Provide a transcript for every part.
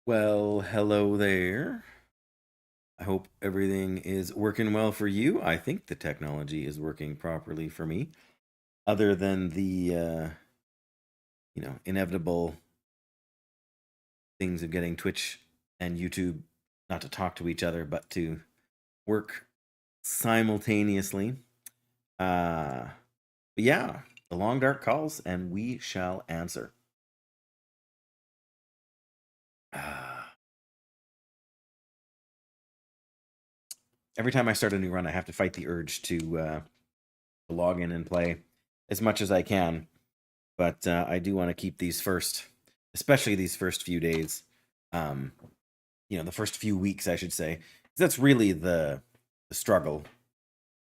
Well, hello there. I hope everything is working well for you. I think the technology is working properly for me, other than the inevitable things of getting Twitch and YouTube not to talk to each other, but to work simultaneously. But yeah, the long dark calls, and we shall answer. Every time I start a new run, I have to fight the urge to log in and play as much as I can. But I do want to keep these especially these first few days, the first few weeks, I should say. That's really the struggle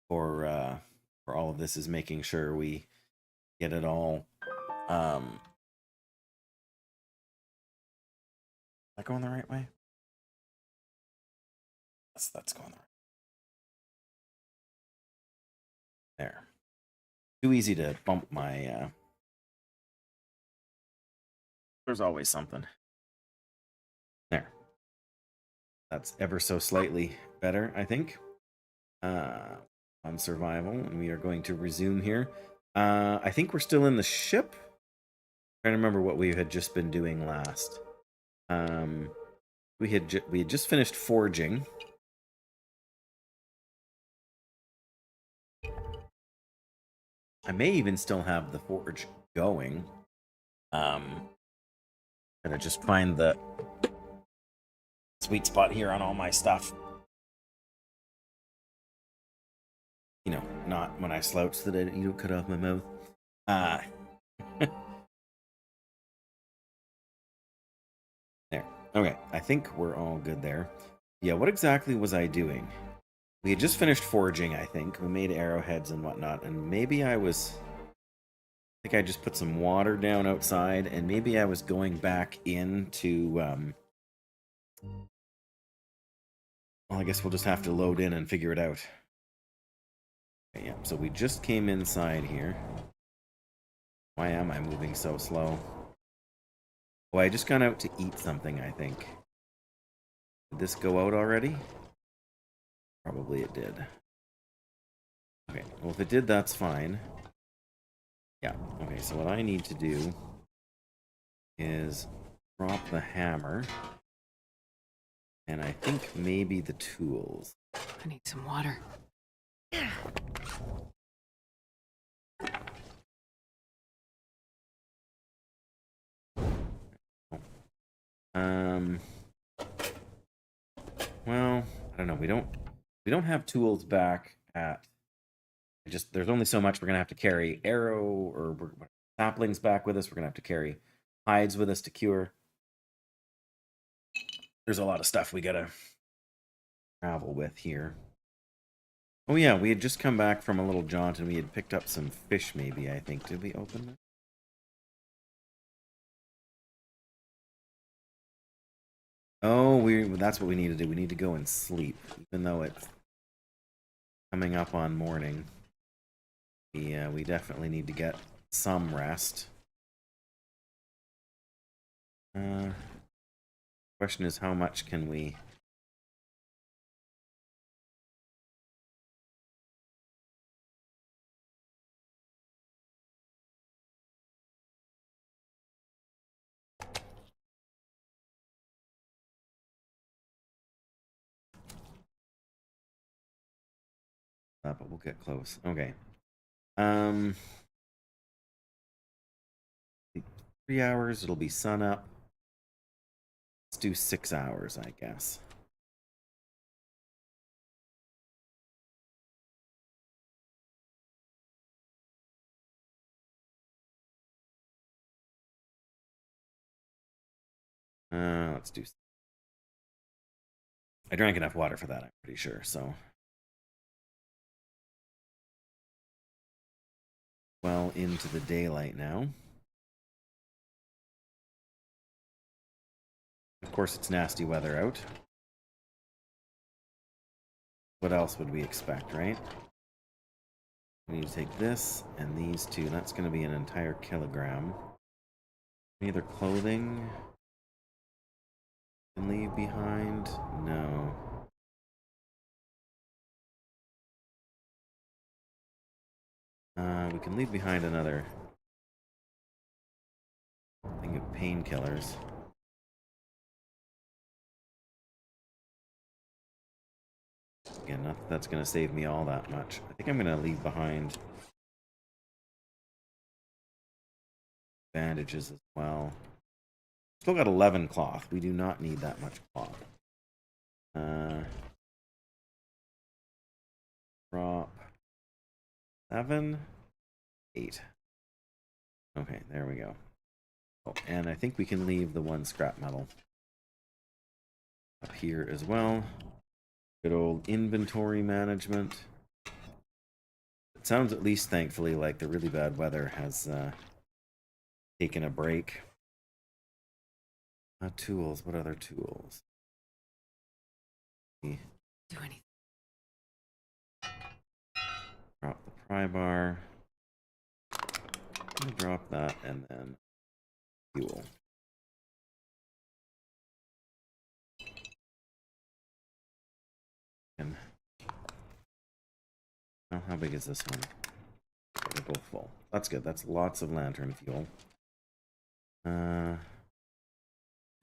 for all of this, is making sure we get it all. Am I going the right way? Yes, that's going the right. There. Too easy to bump my. There's always something. There. That's ever so slightly better, I think. On survival, and we are going to resume here. I think we're still in the ship. I'm trying to remember what we had just been doing last. We had just finished forging. I may even still have the forge going. Gotta just find the sweet spot here on all my stuff. Not when I slouch so that you don't cut off my mouth. There. Okay, I think we're all good there. Yeah, what exactly was I doing? We had just finished forging, I think. We made arrowheads and whatnot, and maybe I think I just put some water down outside, and maybe I was going back into, well, I guess we'll just have to load in and figure it out. Okay, yeah, so we just came inside here. Why am I moving so slow? Oh, I just gone out to eat something, I think. Did this go out already? Probably it did. Okay, well, if it did, that's fine. Yeah, okay, so what I need to do is drop the hammer. And I think maybe the tools. I need some water. Well, I don't know. We don't have tools back at. There's only so much we're gonna have to carry. Arrow or saplings back with us. We're gonna have to carry hides with us to cure. There's a lot of stuff we gotta travel with here. Oh yeah, we had just come back from a little jaunt and we had picked up some fish. Maybe, I think. Did we open them? Oh, that's what we need to do. We need to go and sleep, even though it's coming up on morning. Yeah, we definitely need to get some rest. Question is, how much can we? But we'll get close. Okay. 3 hours. It'll be sun up. Let's do 6 hours, I guess. Let's do. I drank enough water for that, I'm pretty sure. So, well into the daylight now. Of course, it's nasty weather out. What else would we expect, right? We need to take this and these two. That's going to be an entire kilogram. Any other clothing? leave behind? No. We can leave behind another thing of painkillers. Again, not that that's going to save me all that much. I think I'm going to leave behind bandages as well. Still got 11 cloth. We do not need that much cloth. Drop 7, 8. Okay, there we go. Oh, and I think we can leave the one scrap metal up here as well. Good old inventory management. It sounds, at least thankfully, like the really bad weather has taken a break. Tools. What other tools? Do anything. Drop the pry bar. Drop that, and then fuel. And oh, how big is this one? They're both full. That's good. That's lots of lantern fuel.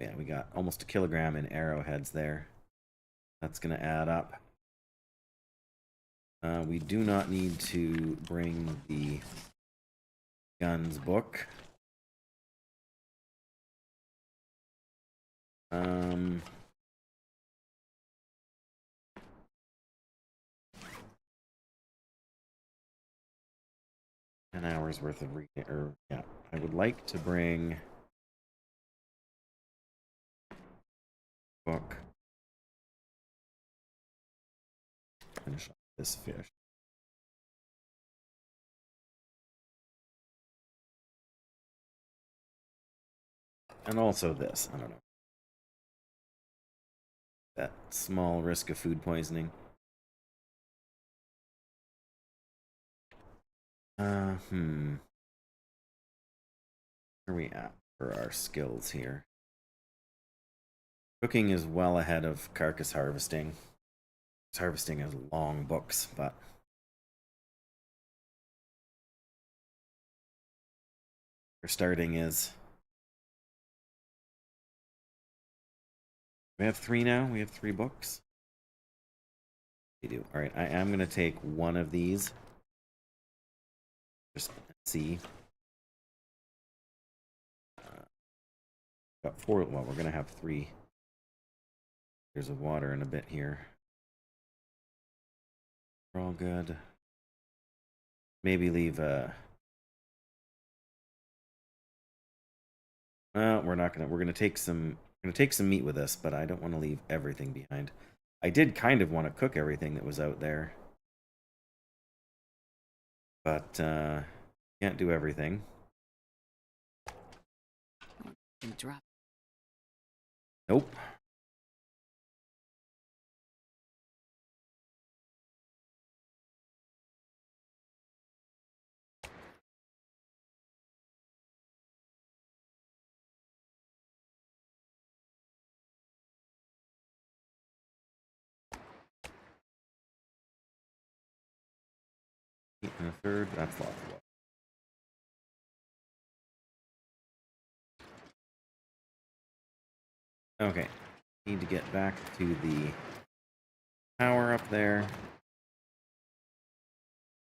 Yeah, we got almost 1 kilogram in arrowheads there. That's gonna add up. We do not need to bring the guns book. An hour's worth of reading, or yeah, I would like to bring book. Finish off this fish. And also this, I don't know. That small risk of food poisoning. Where are we at for our skills here? Cooking is well ahead of carcass harvesting. Harvesting has long books, but our starting is. We have 3 now. We have 3 books. We do. All right. I am going to take one of these. Just see. Got 4. Well, we're going to have 3 liters of water in a bit here. We're all good. Maybe leave a. We're not gonna. We're gonna take some. We're gonna take some meat with us, but I don't want to leave everything behind. I did kind of want to cook everything that was out there, but can't do everything. Drop. Nope. And a third. That's lots of water. Okay. Need to get back to the tower up there.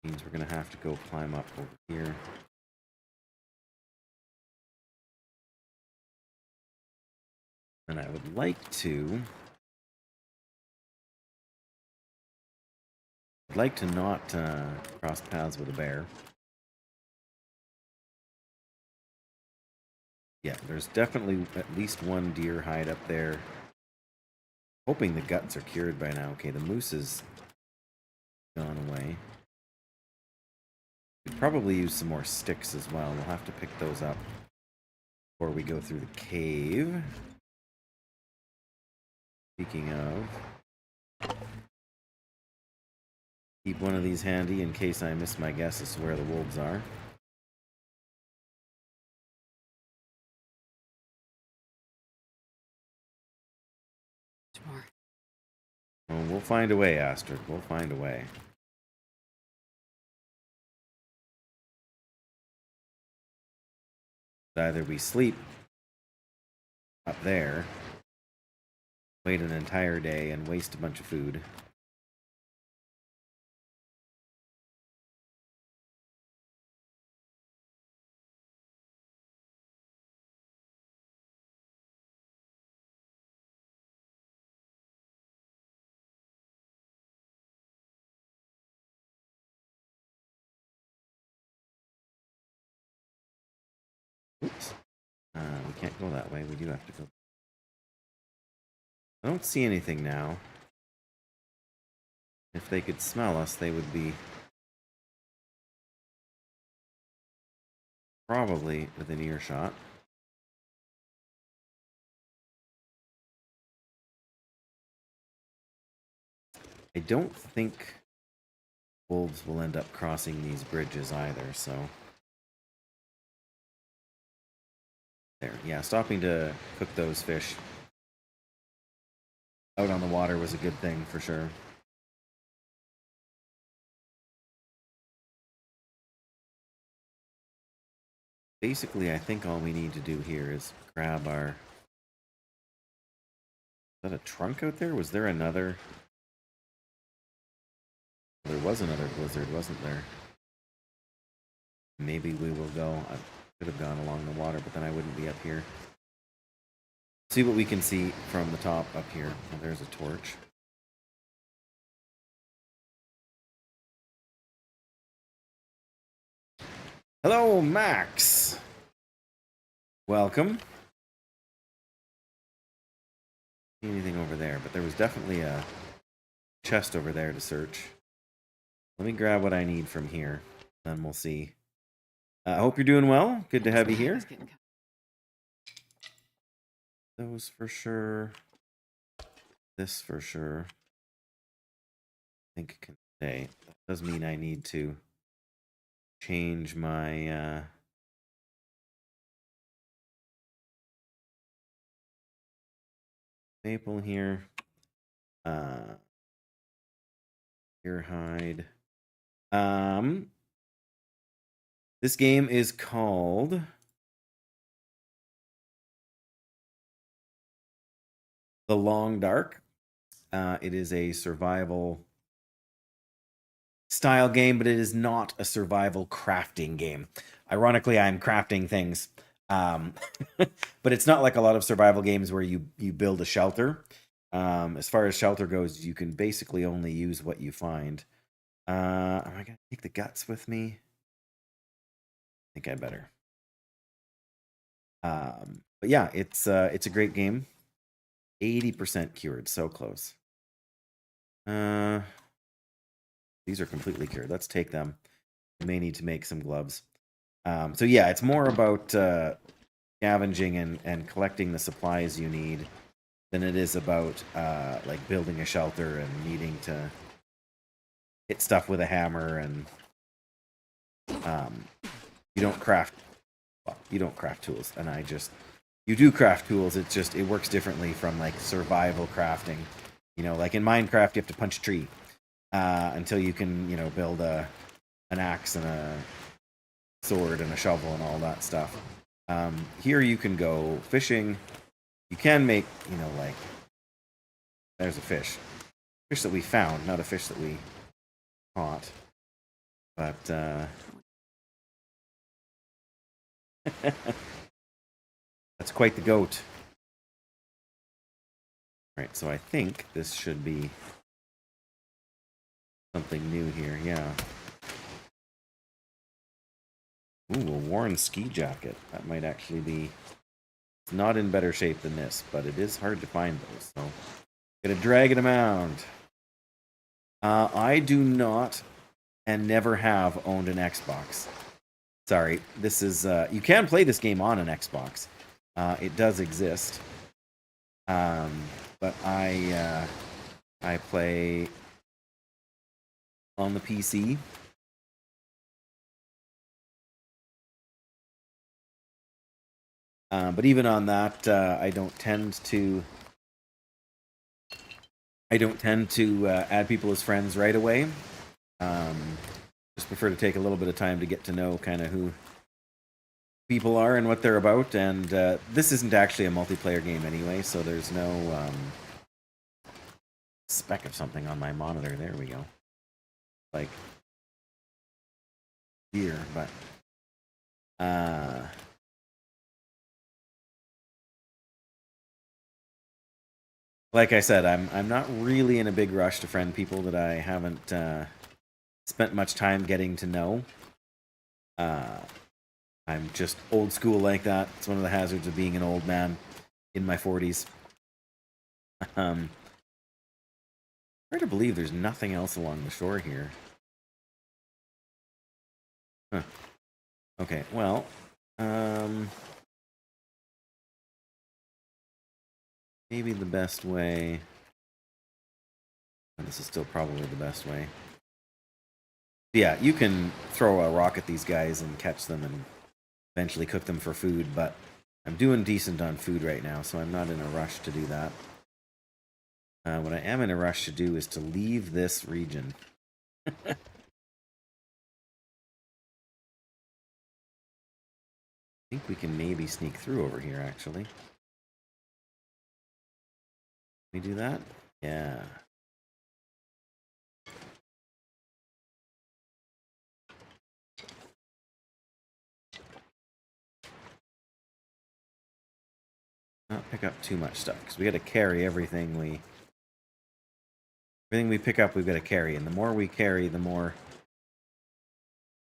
Means we're gonna have to go climb up over here. And I would like to. I'd like to not cross paths with a bear. Yeah, there's definitely at least one deer hide up there. Hoping the guts are cured by now. Okay, the moose is gone away. Could probably use some more sticks as well. We'll have to pick those up before we go through the cave. Speaking of, keep one of these handy in case I miss my guess as to where the wolves are. Oh, we'll find a way, Astrid. We'll find a way. Either we sleep up there, wait an entire day, and waste a bunch of food. Oops. We can't go that way. We do have to go. I don't see anything now. If they could smell us, they would be probably within earshot. I don't think wolves will end up crossing these bridges either, so... There, yeah, stopping to cook those fish out on the water was a good thing, for sure. Basically, I think all we need to do here is grab our... Is that a trunk out there? Was there another... There was another blizzard, wasn't there? Maybe we will go... I could have gone along the water, but then I wouldn't be up here. See what we can see from the top up here. Oh, there's a torch. Hello, Max! Welcome. Anything over there, but there was definitely a chest over there to search. Let me grab what I need from here, then we'll see. I hope you're doing well. Good to have you here. Those for sure. This for sure. I think it can stay. That does mean I need to change my maple here. Here hide. This game is called The Long Dark. It is a survival style game, but it is not a survival crafting game. Ironically, I'm crafting things. But it's not like a lot of survival games where you build a shelter. As far as shelter goes, you can basically only use what you find. Am I gonna take the guts with me? I think I better. But yeah, it's a great game. 80% cured, so close. These are completely cured. Let's take them. We may need to make some gloves. So yeah, it's more about scavenging and collecting the supplies you need than it is about like building a shelter and needing to hit stuff with a hammer. And you don't craft tools, and you do craft tools. It's just it works differently from like survival crafting. You know, like in Minecraft, you have to punch a tree until you can, you know, build an axe and a sword and a shovel and all that stuff. Here you can go fishing. You can make, you know, like, there's a fish that we found, not a fish that we caught, but that's quite the goat. Right, so I think this should be something new here, yeah. Ooh, a worn ski jacket. That might actually be... It's not in better shape than this, but it is hard to find those, so... Gonna drag it around. I do not, and never have, owned an Xbox. Sorry, this is... you can play this game on an Xbox. It does exist. But I play on the PC. But even on that, I don't tend to I don't tend to add people as friends right away. Just prefer to take a little bit of time to get to know kind of who people are and what they're about. And this isn't actually a multiplayer game anyway, so there's no speck of something on my monitor. There we go. Like here, but like I said, I'm not really in a big rush to friend people that I haven't spent much time getting to know. I'm just old school like that. It's one of the hazards of being an old man in my 40s. Hard to believe there's nothing else along the shore here. Huh. Okay, well, maybe the best way... This is still probably the best way. Yeah, you can throw a rock at these guys and catch them and eventually cook them for food, but I'm doing decent on food right now, so I'm not in a rush to do that. What I am in a rush to do is to leave this region. I think we can maybe sneak through over here, actually. Can we do that? Yeah. Not pick up too much stuff, because we got to carry everything we pick up. We've got to carry, and the more we carry, the more,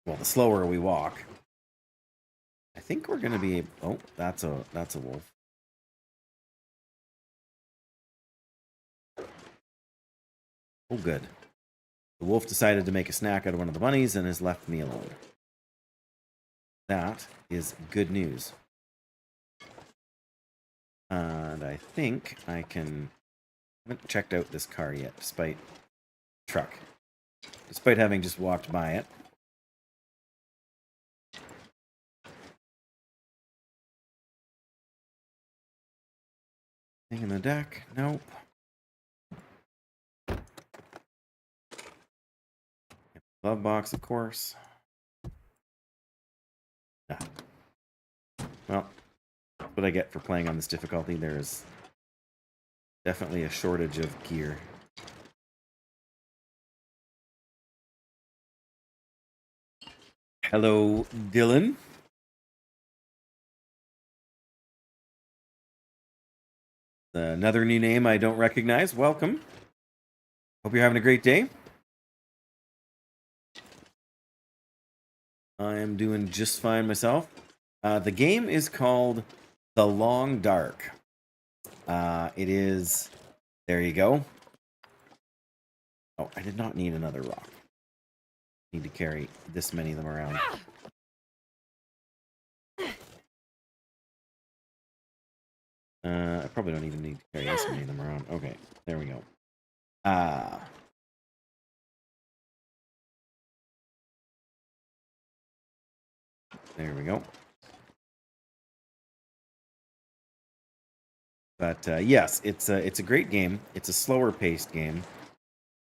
well, the slower we walk. I think we're gonna be... Oh, that's a wolf. Oh, good. The wolf decided to make a snack out of one of the bunnies and has left me alone. That is good news. And I think I can... I haven't checked out this car yet, despite having just walked by it. Thing in the deck? Nope. Glove box, of course. Ah. Well, that's what I get for playing on this difficulty. There's definitely a shortage of gear. Hello, Dylan. Another new name I don't recognize. Welcome. Hope you're having a great day. I am doing just fine myself. The game is called The Long Dark. It is... There you go. Oh, I did not need another rock. Need to carry this many of them around. I probably don't even need to carry this many of them around. Okay, there we go. There we go. But yes, it's a great game. It's a slower paced game,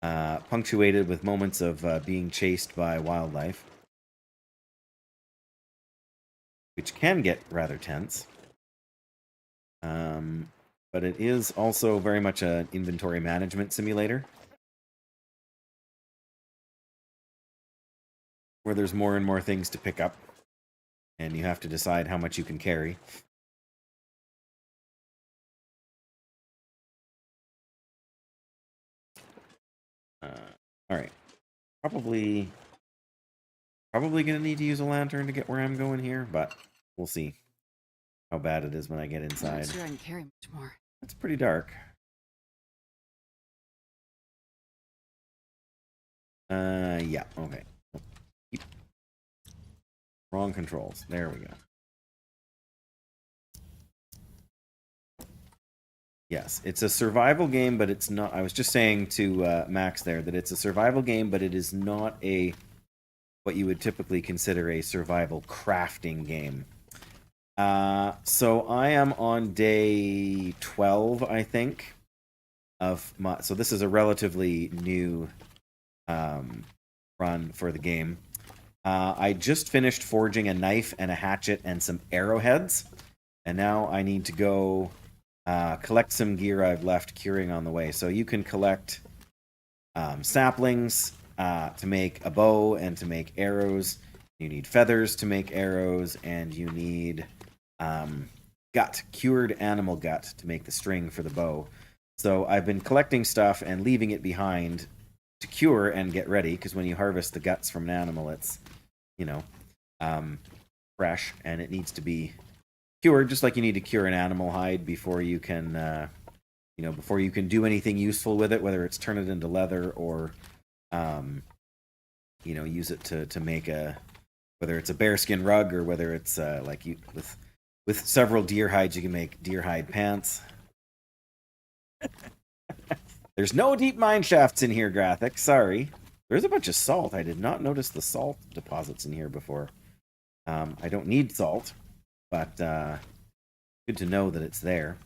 punctuated with moments of being chased by wildlife, which can get rather tense. But it is also very much an inventory management simulator, where there's more and more things to pick up, and you have to decide how much you can carry. All right, probably gonna need to use a lantern to get where I'm going here, but we'll see how bad it is when I get inside. I'm not sure I can carry much more. It's pretty dark. Yeah, okay. Wrong controls. There we go. Yes, it's a survival game, but it's not... I was just saying to Max there that it's a survival game, but it is not a... what you would typically consider a survival crafting game. So I am on day 12, I think. of my. So this is a relatively new run for the game. I just finished forging a knife and a hatchet and some arrowheads, and now I need to go collect some gear I've left curing on the way. So you can collect saplings to make a bow and to make arrows. You need feathers to make arrows, and you need cured animal gut to make the string for the bow. So I've been collecting stuff and leaving it behind to cure and get ready, because when you harvest the guts from an animal, it's, fresh, and it needs to be cured, just like you need to cure an animal hide before you can, before you can do anything useful with it, whether it's turn it into leather or, use it to make whether it's a bearskin rug or whether it's with several deer hides, you can make deer hide pants. There's no deep mine shafts in here, Graphic. Sorry. There's a bunch of salt. I did not notice the salt deposits in here before. I don't need salt, but good to know that it's there.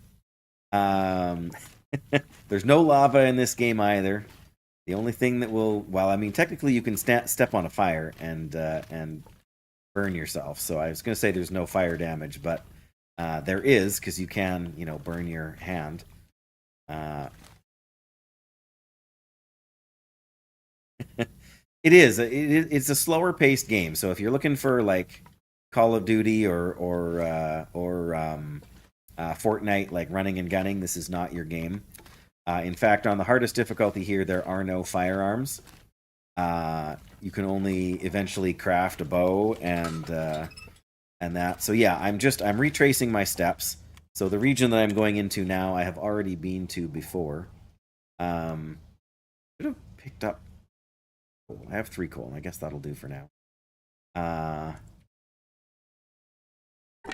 There's no lava in this game either. The only thing that will, technically you can step on a fire and burn yourself. So I was going to say there's no fire damage, but there is, because you can, burn your hand. It's a slower paced game. So if you're looking for like Call of Duty or Fortnite, like running and gunning, this is not your game. In fact, on the hardest difficulty here, there are no firearms. You can only eventually craft a bow and that. So yeah, I'm retracing my steps. So the region that I'm going into now, I have already been to before. Should have picked up. I have 3 coal. I guess that'll do for now.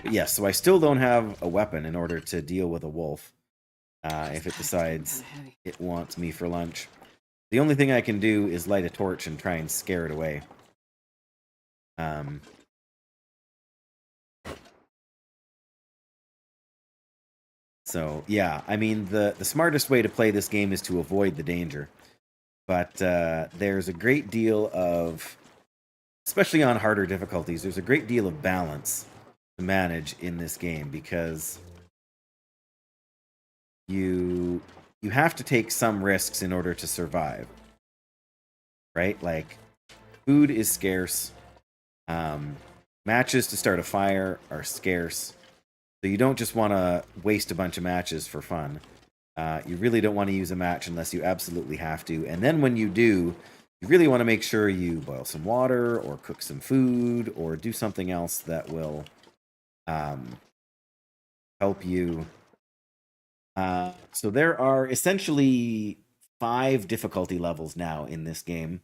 Yes, so I still don't have a weapon in order to deal with a wolf. If it decides it wants me for lunch. The only thing I can do is light a torch and try and scare it away. So, yeah, I mean, the smartest way to play this game is to avoid the danger. But there's a great deal of, especially on harder difficulties, there's a great deal of balance to manage in this game, because you have to take some risks in order to survive, right? Like, food is scarce. Matches to start a fire are scarce. So you don't just want to waste a bunch of matches for fun. You really don't want to use a match unless you absolutely have to. And then when you do, you really want to make sure you boil some water or cook some food or do something else that will help you. So there are essentially 5 difficulty levels now in this game.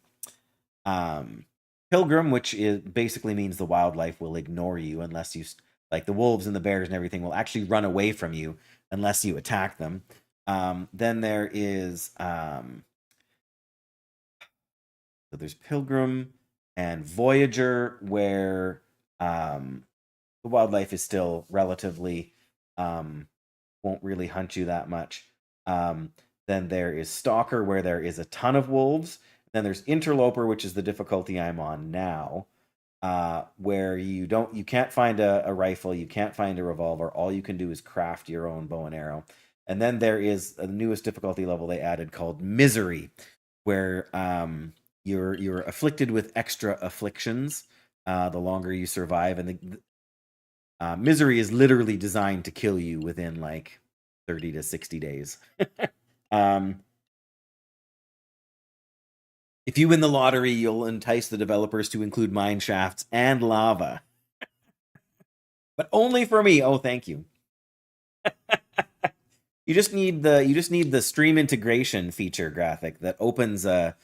Pilgrim, which basically means the wildlife will ignore you unless you, like the wolves and the bears and everything, will actually run away from you unless you attack them. Then there is so there's Pilgrim and Voyager, where the wildlife is still relatively won't really hunt you that much. Then there is Stalker, where there is a ton of wolves. Then there's Interloper, which is the difficulty I'm on now, where you can't find a rifle, you can't find a revolver. All you can do is craft your own bow and arrow. And then there is the newest difficulty level they added called Misery, where you're afflicted with extra afflictions the longer you survive, and the Misery is literally designed to kill you within like 30 to 60 days. If you win the lottery, you'll entice the developers to include mine shafts and lava. But only for me. Oh, thank you. You just need the stream integration feature graphic that opens a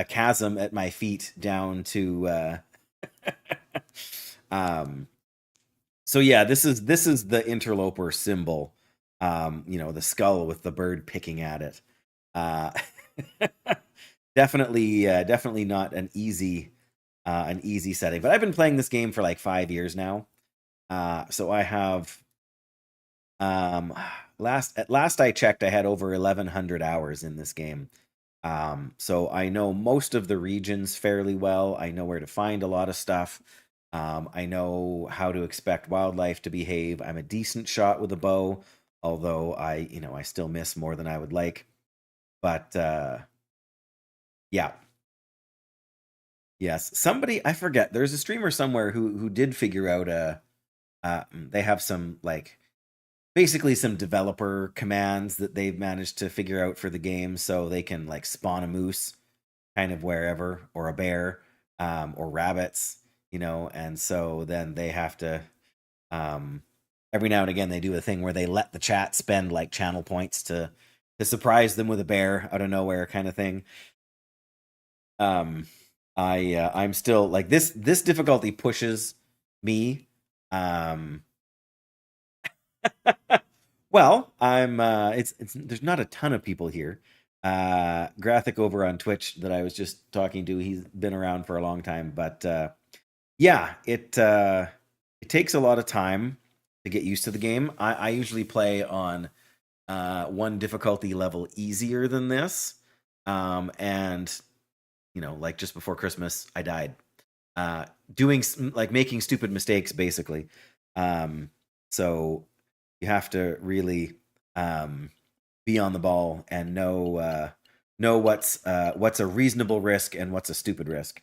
chasm at my feet down to so yeah, this is the Interloper symbol. The skull with the bird picking at it. Definitely not an easy setting. But I've been playing this game for like 5 years now. So I have At last I checked, I had over 1,100 hours in this game. So I know most of the regions fairly well. I know where to find a lot of stuff. I know how to expect wildlife to behave. I'm a decent shot with a bow, although I still miss more than I would like. But yeah. Yes. Somebody, I forget. There's a streamer somewhere who did figure out they have some like basically some developer commands that they've managed to figure out for the game so they can like spawn a moose kind of wherever, or a bear, or rabbits, and so then they have to every now and again they do a thing where they let the chat spend like channel points to surprise them with a bear out of nowhere kind of thing. I'm still like this difficulty pushes me. um Well, I'm it's there's not a ton of people here. Graphic over on Twitch that I was just talking to, he's been around for a long time, but yeah, it takes a lot of time to get used to the game. I usually play on one difficulty level easier than this. And like just before Christmas, I died. Doing like making stupid mistakes basically. So you have to really be on the ball and know what's a reasonable risk and what's a stupid risk.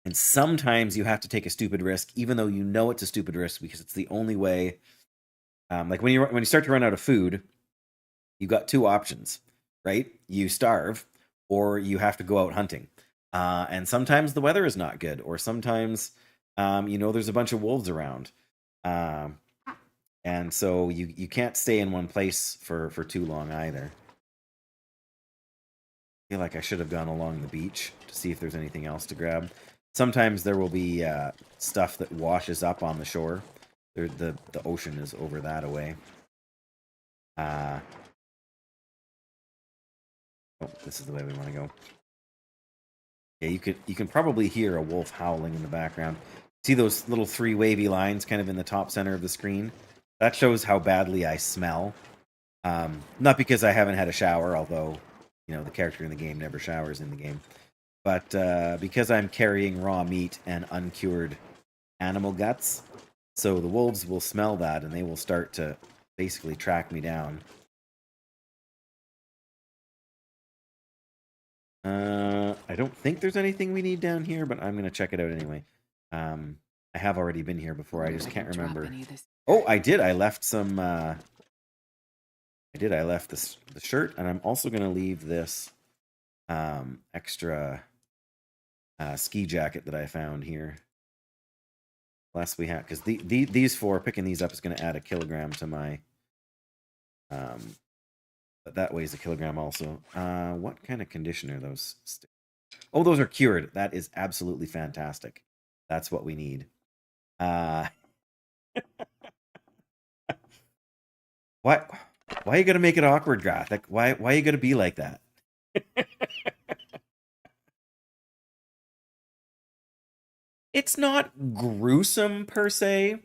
And sometimes you have to take a stupid risk, even though you know it's a stupid risk, because it's the only way. Like when you start to run out of food, you've got two options, right? You starve, or you have to go out hunting. And sometimes the weather is not good, or sometimes there's a bunch of wolves around. And so you can't stay in one place for too long either. I feel like I should have gone along the beach to see if there's anything else to grab. Sometimes there will be stuff that washes up on the shore. The ocean is over that away. Oh, this is the way we want to go. Yeah, you can probably hear a wolf howling in the background. See those little three wavy lines kind of in the top center of the screen? That shows how badly I smell. Not because I haven't had a shower, although the character in the game never showers in the game, but because I'm carrying raw meat and uncured animal guts. So the wolves will smell that and they will start to basically track me down. I don't think there's anything we need down here, but I'm going to check it out anyway. I have already been here before. I just can't remember. Oh, I did. I left some... I left the shirt, and I'm also going to leave this extra ski jacket that I found here. Last we have, because these four, picking these up is going to add 1 kilogram to my... but that weighs 1 kilogram also. What kind of condition are those? Oh, those are cured. That is absolutely fantastic. That's what we need. Why are you gonna make it awkward, Graphic? Why are you gonna be like that? It's not gruesome per se.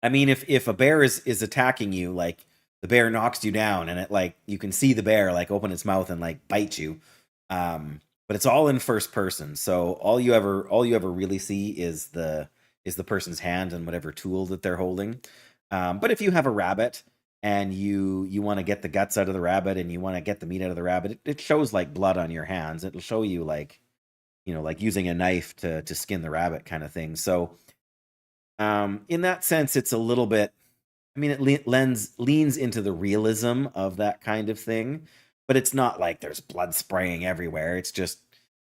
I mean, if a bear is attacking you, like the bear knocks you down, and it like you can see the bear like open its mouth and like bite you. But it's all in first person, so all you ever really see is the person's hand and whatever tool that they're holding. But if you have a rabbit and you want to get the guts out of the rabbit and you want to get the meat out of the rabbit, it shows like blood on your hands. It'll show you like like using a knife to skin the rabbit kind of thing. So in that sense, it's a little bit. I mean, it leans into the realism of that kind of thing, but it's not like there's blood spraying everywhere. It's just,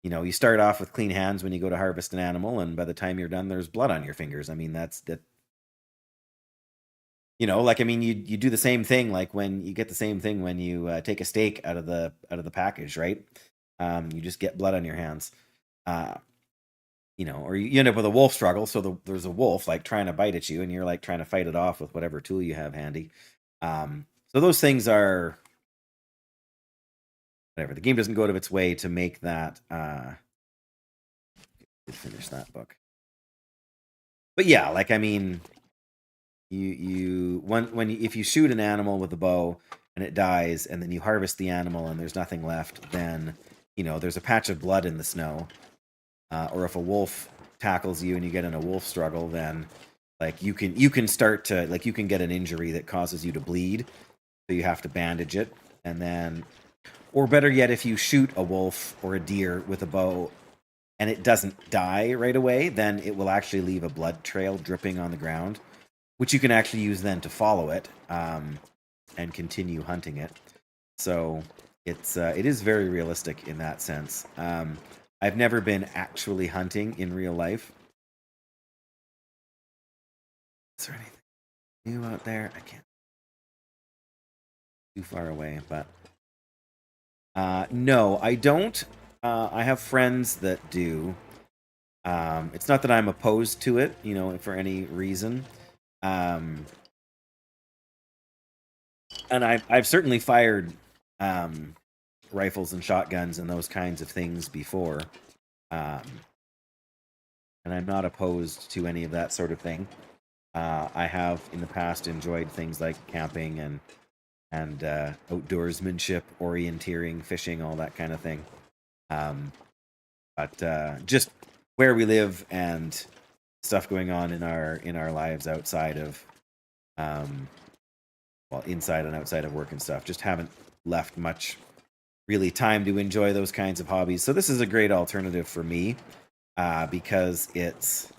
you start off with clean hands when you go to harvest an animal, and by the time you're done, there's blood on your fingers. I mean, that's that. Like I mean, you do the same thing. Like when you get the same thing when you take a steak out of the package, right? You just get blood on your hands. Or you end up with a wolf struggle. So there's a wolf like trying to bite at you, and you're like trying to fight it off with whatever tool you have handy. So those things are whatever. The game doesn't go out of its way to make that. Finish that book, but yeah, like I mean, if you shoot an animal with a bow and it dies, and then you harvest the animal and there's nothing left, then there's a patch of blood in the snow. Or if a wolf tackles you and you get in a wolf struggle, then like you can start to you can get an injury that causes you to bleed, so you have to bandage it, and then, or better yet, if you shoot a wolf or a deer with a bow and it doesn't die right away, then it will actually leave a blood trail dripping on the ground, which you can actually use then to follow it and continue hunting it. So it is very realistic in that sense. I've never been actually hunting in real life. Is there anything new out there? I can't. Too far away, but no, I don't. I have friends that do. It's not that I'm opposed to it, for any reason. And I've certainly fired rifles and shotguns and those kinds of things before. And I'm not opposed to any of that sort of thing. I have in the past enjoyed things like camping and outdoorsmanship, orienteering, fishing, all that kind of thing. But just where we live and stuff going on in our lives outside of, inside and outside of work and stuff, just haven't left much really time to enjoy those kinds of hobbies. So this is a great alternative for me because it's,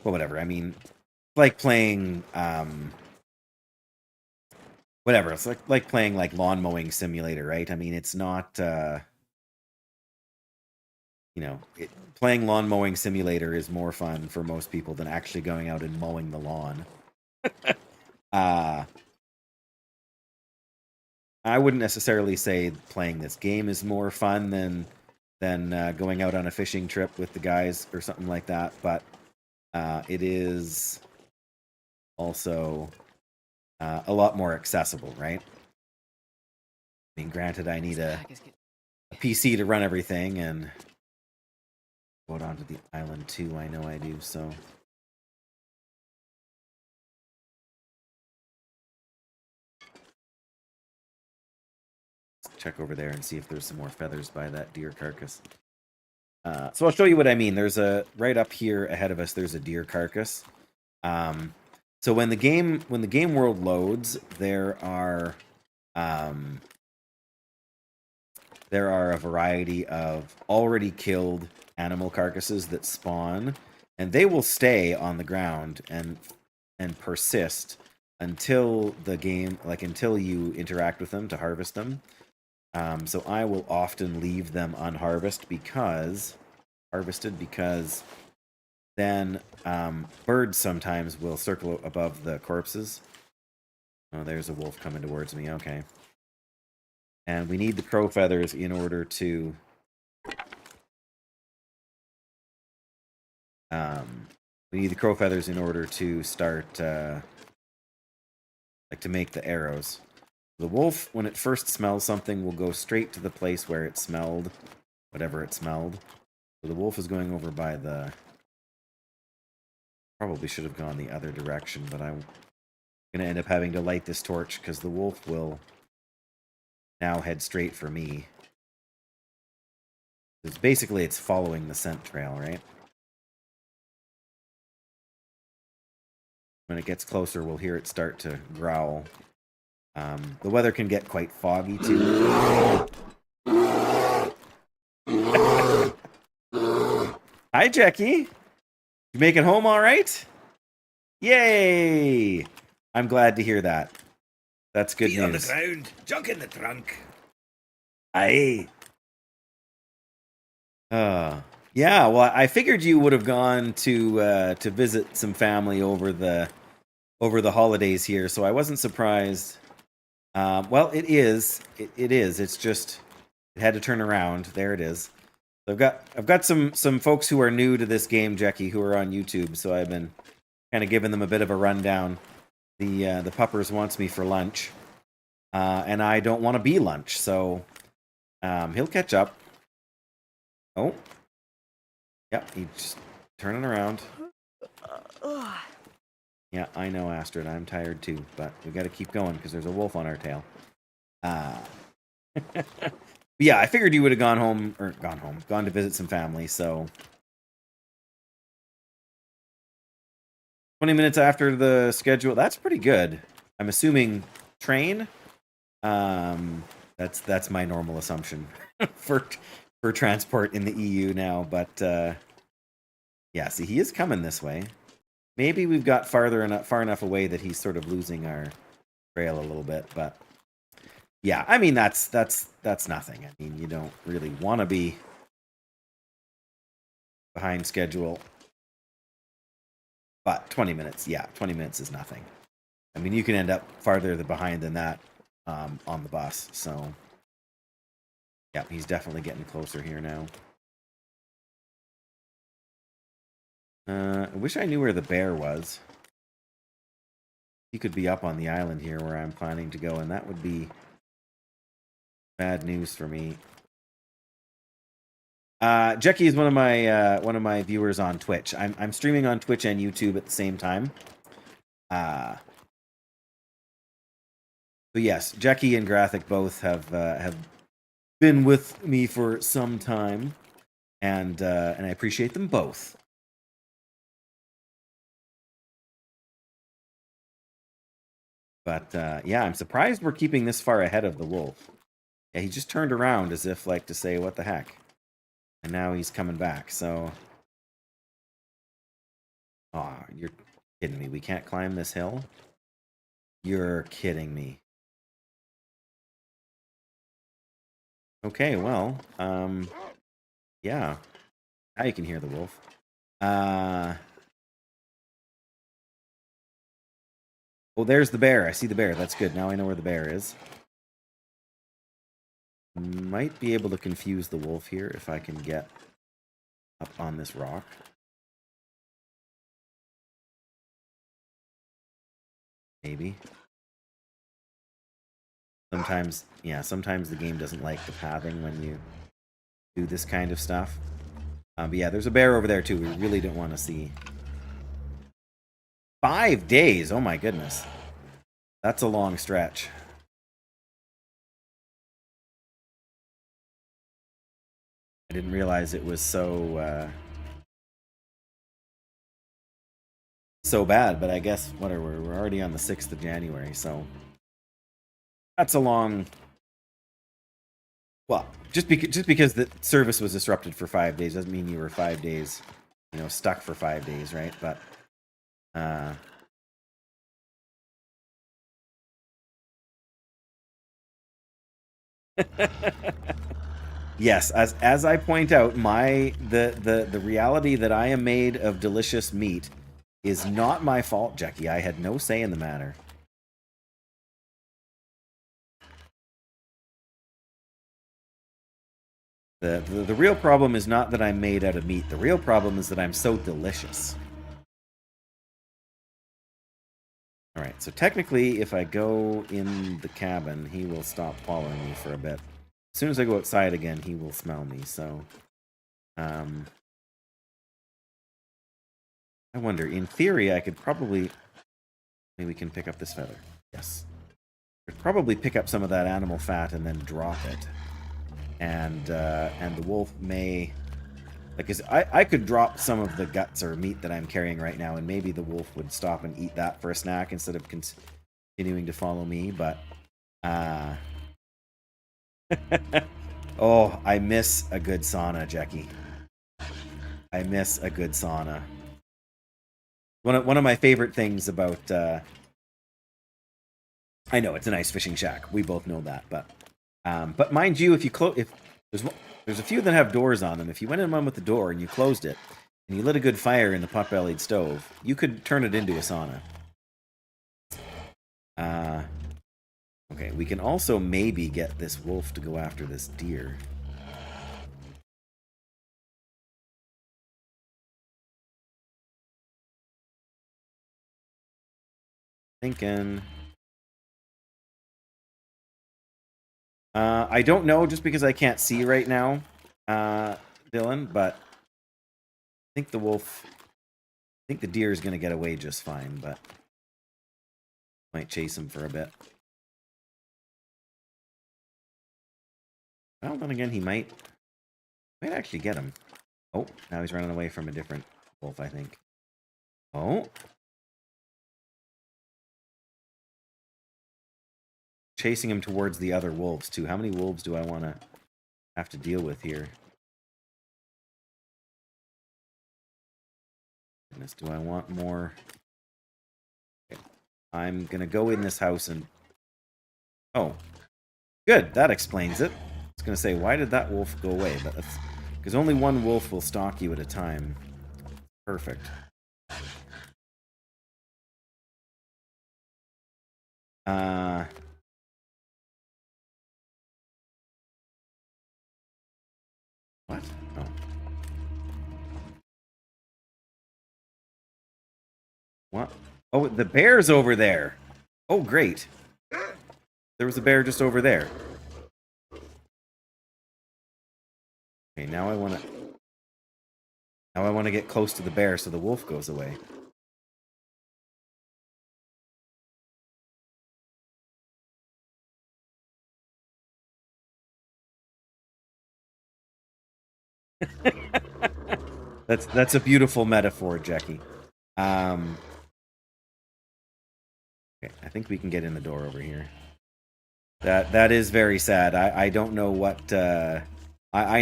whatever. I mean, like playing whatever. It's like playing like lawn mowing simulator, right? I mean, it's not playing lawn mowing simulator is more fun for most people than actually going out and mowing the lawn. I wouldn't necessarily say playing this game is more fun than going out on a fishing trip with the guys or something like that, but it is also a lot more accessible, right? I mean, granted, I need a PC to run everything, and go on to the island too. I know I do, so. Let's check over there and see if there's some more feathers by that deer carcass. So I'll show you what I mean. There's right up here ahead of us, there's a deer carcass. So when the game world loads, there are a variety of already killed animal carcasses that spawn, and they will stay on the ground and persist until the game, until you interact with them to harvest them. So I will often leave them unharvested because then birds sometimes will circle above the corpses. Oh, there's a wolf coming towards me. Okay. And we need the crow feathers in order to start to make the arrows. The wolf, when it first smells something, will go straight to the place where it smelled whatever it smelled. So the wolf is going over by the... Probably should have gone the other direction, but I'm going to end up having to light this torch because the wolf will now head straight for me. Because basically it's following the scent trail, right? When it gets closer, we'll hear it start to growl. The weather can get quite foggy, too. Hi, Jackie. You make it home all right? Yay! I'm glad to hear that. That's good Feet news. on the ground, junk in the trunk. Aye. Yeah, well, I figured you would have gone to visit some family over the holidays here, so I wasn't surprised. Well, it is. It is. It's just it had to turn around. There it is. So I've got some folks who are new to this game, Jackie, who are on YouTube. So I've been kind of giving them a bit of a rundown. The puppers wants me for lunch, and I don't want to be lunch, so he'll catch up. Oh, yep, he's just turning around. Yeah, I know, Astrid. I'm tired too, but we got to keep going because there's a wolf on our tail. Yeah, I figured you would have gone to visit some family. So 20 minutes after the schedule. That's pretty good. I'm assuming train. That's my normal assumption for transport in the EU now. But yeah, see, he is coming this way. Maybe we've got far enough away that he's sort of losing our trail a little bit. But yeah, I mean that's nothing. I mean, you don't really want to be behind schedule. But 20 minutes, yeah, 20 minutes is nothing. I mean, you can end up farther behind than that on the bus. So yeah, he's definitely getting closer here now. I wish I knew where the bear was. He could be up on the island here where I'm planning to go, and that would be bad news for me. Jackie is one of my viewers on Twitch. I'm streaming on Twitch and YouTube at the same time. So yes, Jackie and Graphic both have been with me for some time, and I appreciate them both. But yeah, I'm surprised we're keeping this far ahead of the wolf. Yeah, he just turned around as if like to say, "What the heck?" And now he's coming back. So, oh, you're kidding me. We can't climb this hill? You're kidding me. Okay, well, yeah. Now you can hear the wolf. Oh, there's the bear. I see the bear. That's good. Now I know where the bear is. Might be able to confuse the wolf here if I can get up on this rock. Maybe. Sometimes, yeah, sometimes the game doesn't like the pathing when you do this kind of stuff. But yeah, there's a bear over there too. We really don't want to see. 5 days. Oh my goodness. That's a long stretch. I didn't realize it was so bad, but I guess whatever. We're already on the 6th of January, so that's a long. Well, just because the service was disrupted for 5 days doesn't mean you were 5 days, stuck for 5 days, right? But yes, as I point out, the reality that I am made of delicious meat is not my fault, Jackie. I had no say in the matter. The real problem is not that I'm made out of meat. The real problem is that I'm so delicious. Alright, so technically, if I go in the cabin, he will stop following me for a bit. As soon as I go outside again, he will smell me, so... I wonder, in theory, I could probably... Maybe we can pick up this feather. Yes. I could probably pick up some of that animal fat and then drop it. And the wolf may... Like, I could drop some of the guts or meat that I'm carrying right now, and maybe the wolf would stop and eat that for a snack instead of continuing to follow me, but... Oh, I miss a good sauna, Jackie. I miss a good sauna. One of my favorite things about... I know, it's a nice fishing shack. We both know that, but mind you, if there's a few that have doors on them. If you went in one with the door and you closed it, and you lit a good fire in the pot-bellied stove, you could turn it into a sauna. Okay, we can also maybe get this wolf to go after this deer. Thinking... I don't know, just because I can't see right now, Dylan, but I think the wolf... I think the deer is going to get away just fine, but Might chase him for a bit. Well, then again, he might actually get him. Oh, now he's running away from a different wolf, I think. Oh. Chasing him towards the other wolves, too. How many wolves do I want to have to deal with here? Goodness, do I want more? Okay. I'm going to go in this house and... Oh. Good, that explains it. I was going to say, why did that wolf go away? But that's... Because only one wolf will stalk you at a time. Perfect. What? Oh. What? Oh, the bear's over there. Oh, great. There was a bear just over there. Okay, now I want to get close to the bear so the wolf goes away. That's a beautiful metaphor, Jackie. Okay, I think we can get in the door over here. That is very sad. I don't know what I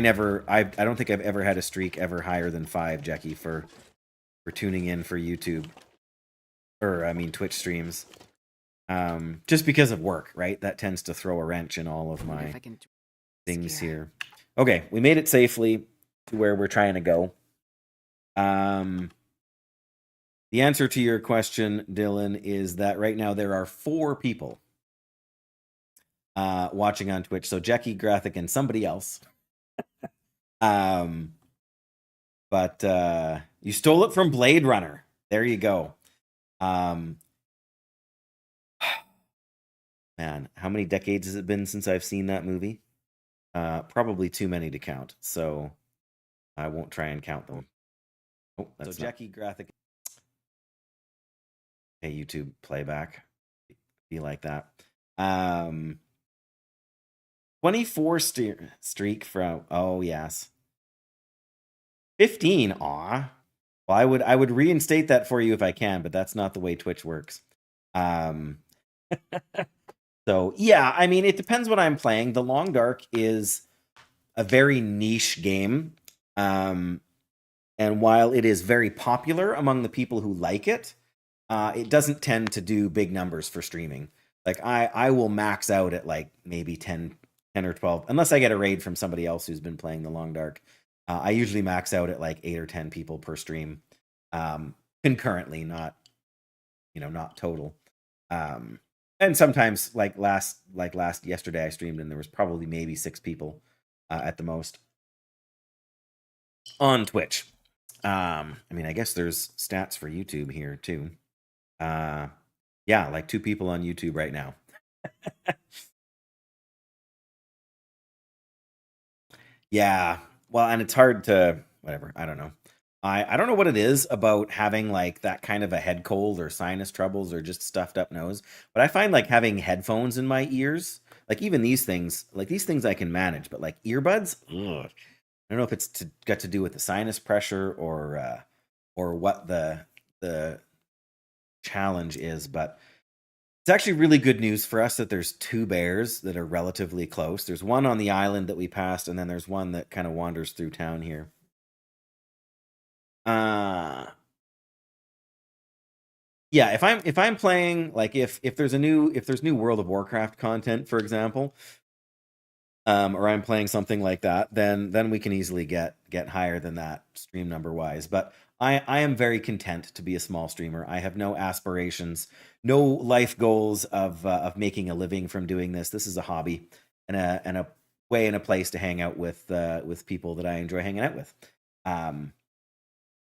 don't think I've ever had a streak ever higher than 5, Jackie, for tuning in for YouTube. Or I mean Twitch streams. Just because of work, right? That tends to throw a wrench in all of my things here. Okay, we made it safely to where we're trying to go. The answer to your question, Dylan, is that right now there are 4 people watching on Twitch. So Jackie, Graphic, and somebody else. But you stole it from Blade Runner. There you go. Man, how many decades has it been since I've seen that movie? Probably too many to count, so I won't try and count them. Oh, that's so Jackie, Graphic. Hey, YouTube playback. Be like that. 24 streak from... Oh, yes. 15. Aw. Well, I would reinstate that for you if I can, but that's not the way Twitch works. So, yeah, I mean, it depends what I'm playing. The Long Dark is a very niche game. And while it is very popular among the people who like it, it doesn't tend to do big numbers for streaming. Like, I will max out at, like, maybe 10 or 12, unless I get a raid from somebody else who's been playing the Long Dark. I usually max out at, like, 8 or 10 people per stream, concurrently, not total. And sometimes, like yesterday, I streamed and there was probably maybe 6 people at the most on Twitch. I mean, I guess there's stats for YouTube here too. Yeah, like 2 people on YouTube right now. Yeah, well, and it's hard to whatever. I don't know. I don't know what it is about having like that kind of a head cold or sinus troubles or just stuffed up nose, but I find like having headphones in my ears, like even these things I can manage, but like earbuds, ugh. I don't know if it's got to do with the sinus pressure or what the challenge is, but it's actually really good news for us that there's 2 bears that are relatively close. There's one on the island that we passed, and then there's one that kind of wanders through town here. Yeah, if I'm playing, like if there's new World of Warcraft content, for example, or I'm playing something like that, then we can easily get higher than that stream number wise. But I am very content to be a small streamer. I have no aspirations, no life goals of making a living from doing this. This is a hobby and a way and a place to hang out with people that I enjoy hanging out with.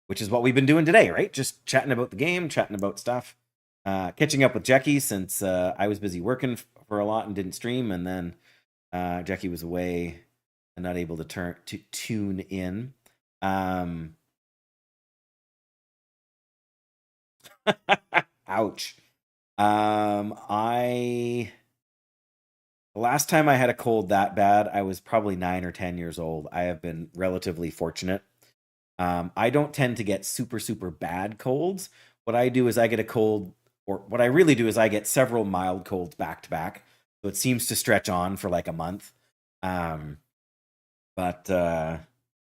Which is what we've been doing today, right? Just chatting about the game, chatting about stuff, catching up with Jackie since I was busy working for a lot and didn't stream, and then Jackie was away and not able to tune in. Ouch. I the last time I had a cold that bad, I was probably 9 or 10 years old. I have been relatively fortunate. I don't tend to get super, super bad colds. What I do is I get a cold, or what I really do is I get several mild colds back to back. So it seems to stretch on for like a month. Um, but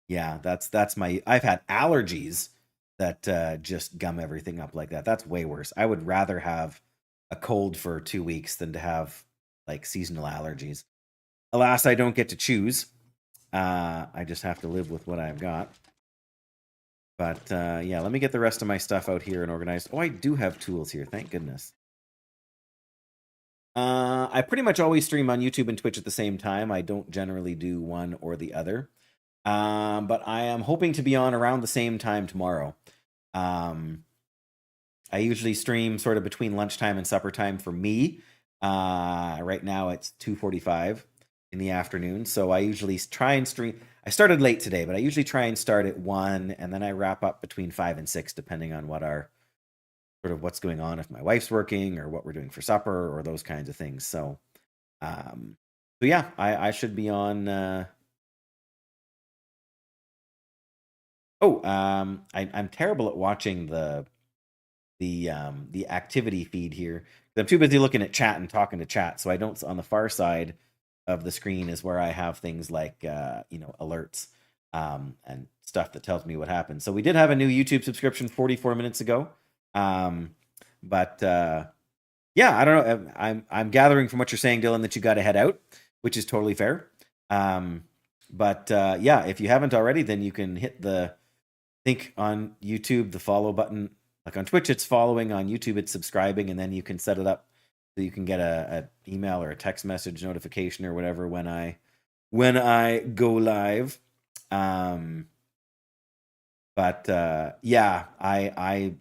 yeah, that's my. I've had allergies that just gum everything up like that. That's way worse. I would rather have a cold for 2 weeks than to have like seasonal allergies. Alas, I don't get to choose. I just have to live with what I've got. But yeah, let me get the rest of my stuff out here and organized. Oh, I do have tools here. Thank goodness. I pretty much always stream on YouTube and Twitch at the same time. I don't generally do one or the other. But I am hoping to be on around the same time tomorrow. I usually stream sort of between lunchtime and supper time for me. Right now it's 2:45 in the afternoon, so I usually try and stream. I started late today, but I usually try and start at 1, and then I wrap up between 5 and 6, depending on what our sort of what's going on, if my wife's working or what we're doing for supper or those kinds of things. So yeah, I should be on. I'm terrible at watching the activity feed here. I'm too busy looking at chat and talking to chat, so I don't. On the far side of the screen is where I have things like alerts and stuff that tells me what happened. So we did have a new YouTube subscription 44 minutes ago, but yeah, I don't know. I'm gathering from what you're saying, Dylan, that you got to head out, which is totally fair. But yeah, if you haven't already, then you can hit the think on YouTube the follow button. Like on Twitch, it's following. On YouTube, it's subscribing, and then you can set it up so you can get a email or a text message notification or whatever when I go live. But yeah, I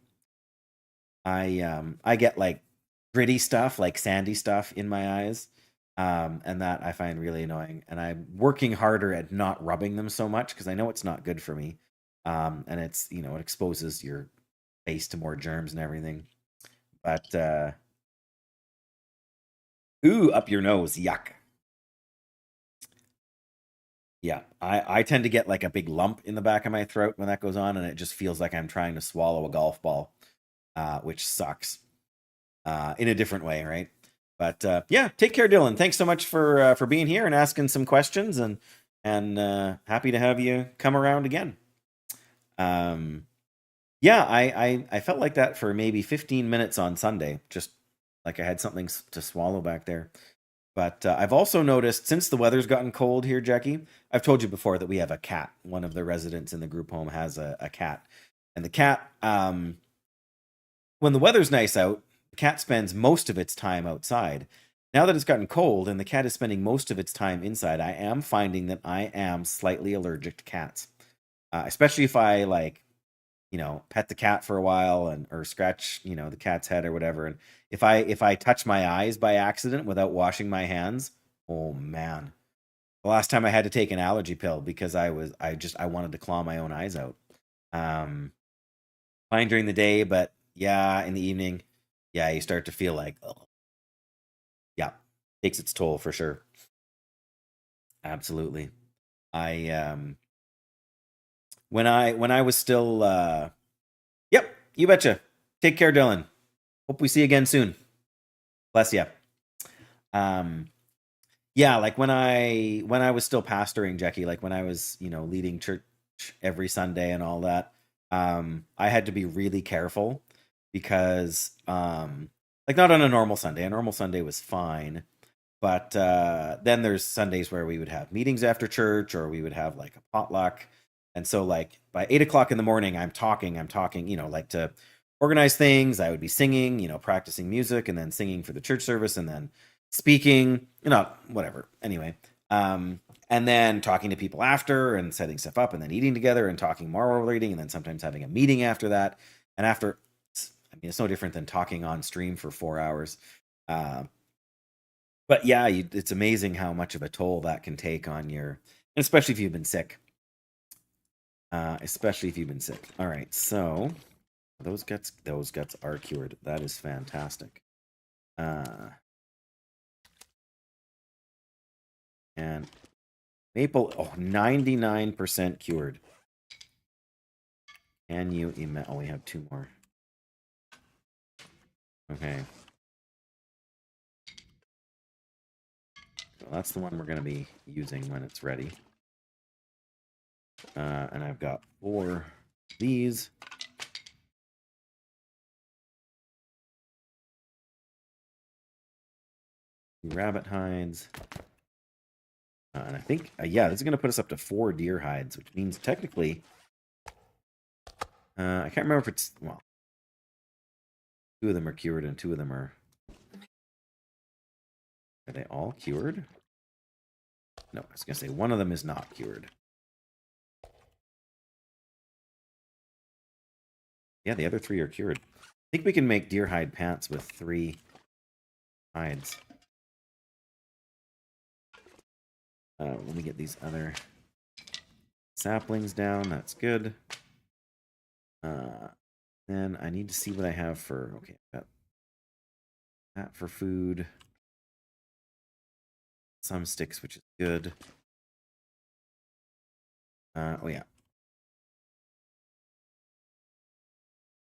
get like gritty stuff, like sandy stuff in my eyes, and that I find really annoying. And I'm working harder at not rubbing them so much because I know it's not good for me. And it's it exposes your face to more germs and everything. But ooh, up your nose, yuck. Yeah, I tend to get like a big lump in the back of my throat when that goes on, and it just feels like I'm trying to swallow a golf ball, which sucks in a different way, right? But yeah, take care, Dylan. Thanks so much for being here and asking some questions, and happy to have you come around again. Yeah, I felt like that for maybe 15 minutes on Sunday, just like I had something to swallow back there. But I've also noticed since the weather's gotten cold here, Jackie, I've told you before that we have a cat. One of the residents in the group home has a cat. And the cat, when the weather's nice out, the cat spends most of its time outside. Now that it's gotten cold and the cat is spending most of its time inside, I am finding that I am slightly allergic to cats. Especially if I pet the cat for a while or scratch, the cat's head or whatever. And if I touch my eyes by accident without washing my hands, oh man. The last time I had to take an allergy pill because I wanted to claw my own eyes out. Fine during the day, but yeah, in the evening, yeah, you start to feel like, oh, yeah, takes its toll for sure. Absolutely. I when I was still yep, you betcha. Take care, Dylan. Hope we see you again soon. Bless you. Yeah, like when I was still pastoring, Jackie, like when I was, leading church every Sunday and all that, I had to be really careful because like not on a normal Sunday. A normal Sunday was fine. But then there's Sundays where we would have meetings after church or we would have like a potluck. And so like by 8 o'clock in the morning, I'm talking, like to organize things. I would be singing, practicing music and then singing for the church service and then speaking, whatever. Anyway, and then talking to people after and setting stuff up and then eating together and talking more while we're eating and then sometimes having a meeting after that. And after, it's no different than talking on stream for 4 hours. But yeah, it's amazing how much of a toll that can take on your, especially if you've been sick. Especially if you've been sick. All right, so those guts are cured. That is fantastic. And maple, oh, 99% cured. Can you imagine? Oh, we have 2 more. Okay. So that's the one we're going to be using when it's ready. And I've got 4 of these. Rabbit hides. And I think, yeah, this is going to put us up to 4 deer hides, which means technically, I can't remember if it's, well, 2 of them are cured and 2 of them are they all cured? No, I was going to say 1 of them is not cured. Yeah, the other 3 are cured. I think we can make deer hide pants with 3 hides. Let me get these other saplings down. That's good. Then I need to see what I have for... Okay, got that for food. Some sticks, which is good. Oh, yeah.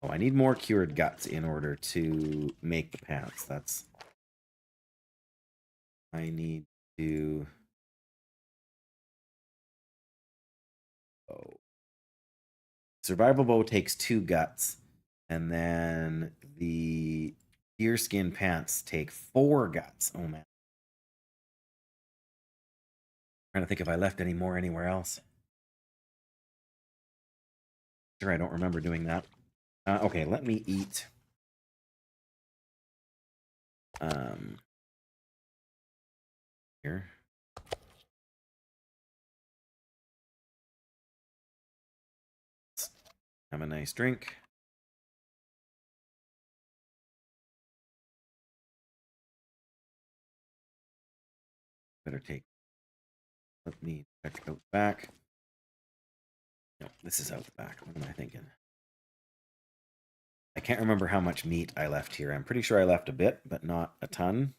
Oh, I need more cured guts in order to make the pants. That's... I need to... Oh. Survival bow takes 2 guts. And then the deerskin pants take 4 guts. Oh, man. I'm trying to think if I left any more anywhere else. Sure, I don't remember doing that. Okay, let me eat. Here. Let's have a nice drink. Better take. Let me check out the back. No, this is out the back. What am I thinking? I can't remember how much meat I left here. I'm pretty sure I left a bit, but not a ton.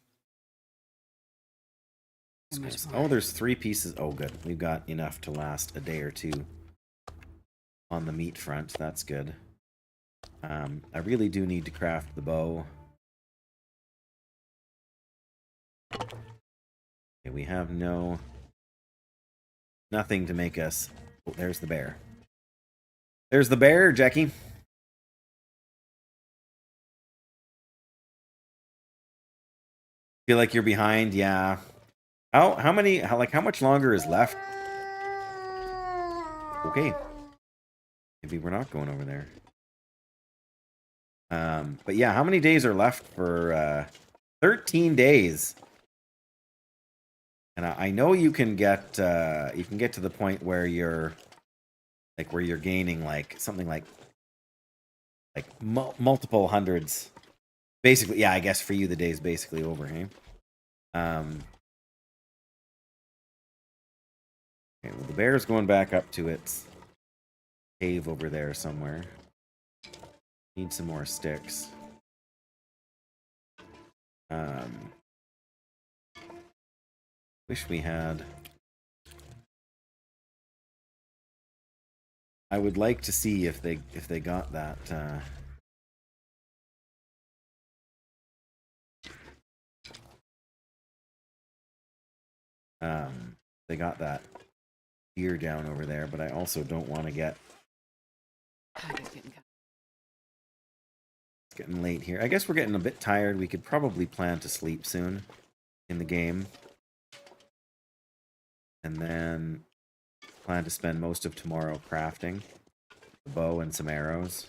Oh, there's 3 pieces. Oh, good. We've got enough to last a day or 2 on the meat front. That's good. I really do need to craft the bow. Okay, we have nothing to make us... Oh, there's the bear. There's the bear, Jackie. Feel like you're behind? Yeah. How much longer is left? Okay. Maybe we're not going over there. But yeah, how many days are left for 13 days? And I know you can get to the point where you're gaining like something like multiple hundreds. Basically, yeah, I guess for you the day's basically over, hey? Okay, well, the bear's going back up to its cave over there somewhere. Need some more sticks. Wish we had... I would like to see if they got that they got that deer down over there, but I also don't want to get... It's getting late here. I guess we're getting a bit tired. We could probably plan to sleep soon in the game. And then plan to spend most of tomorrow crafting a bow and some arrows.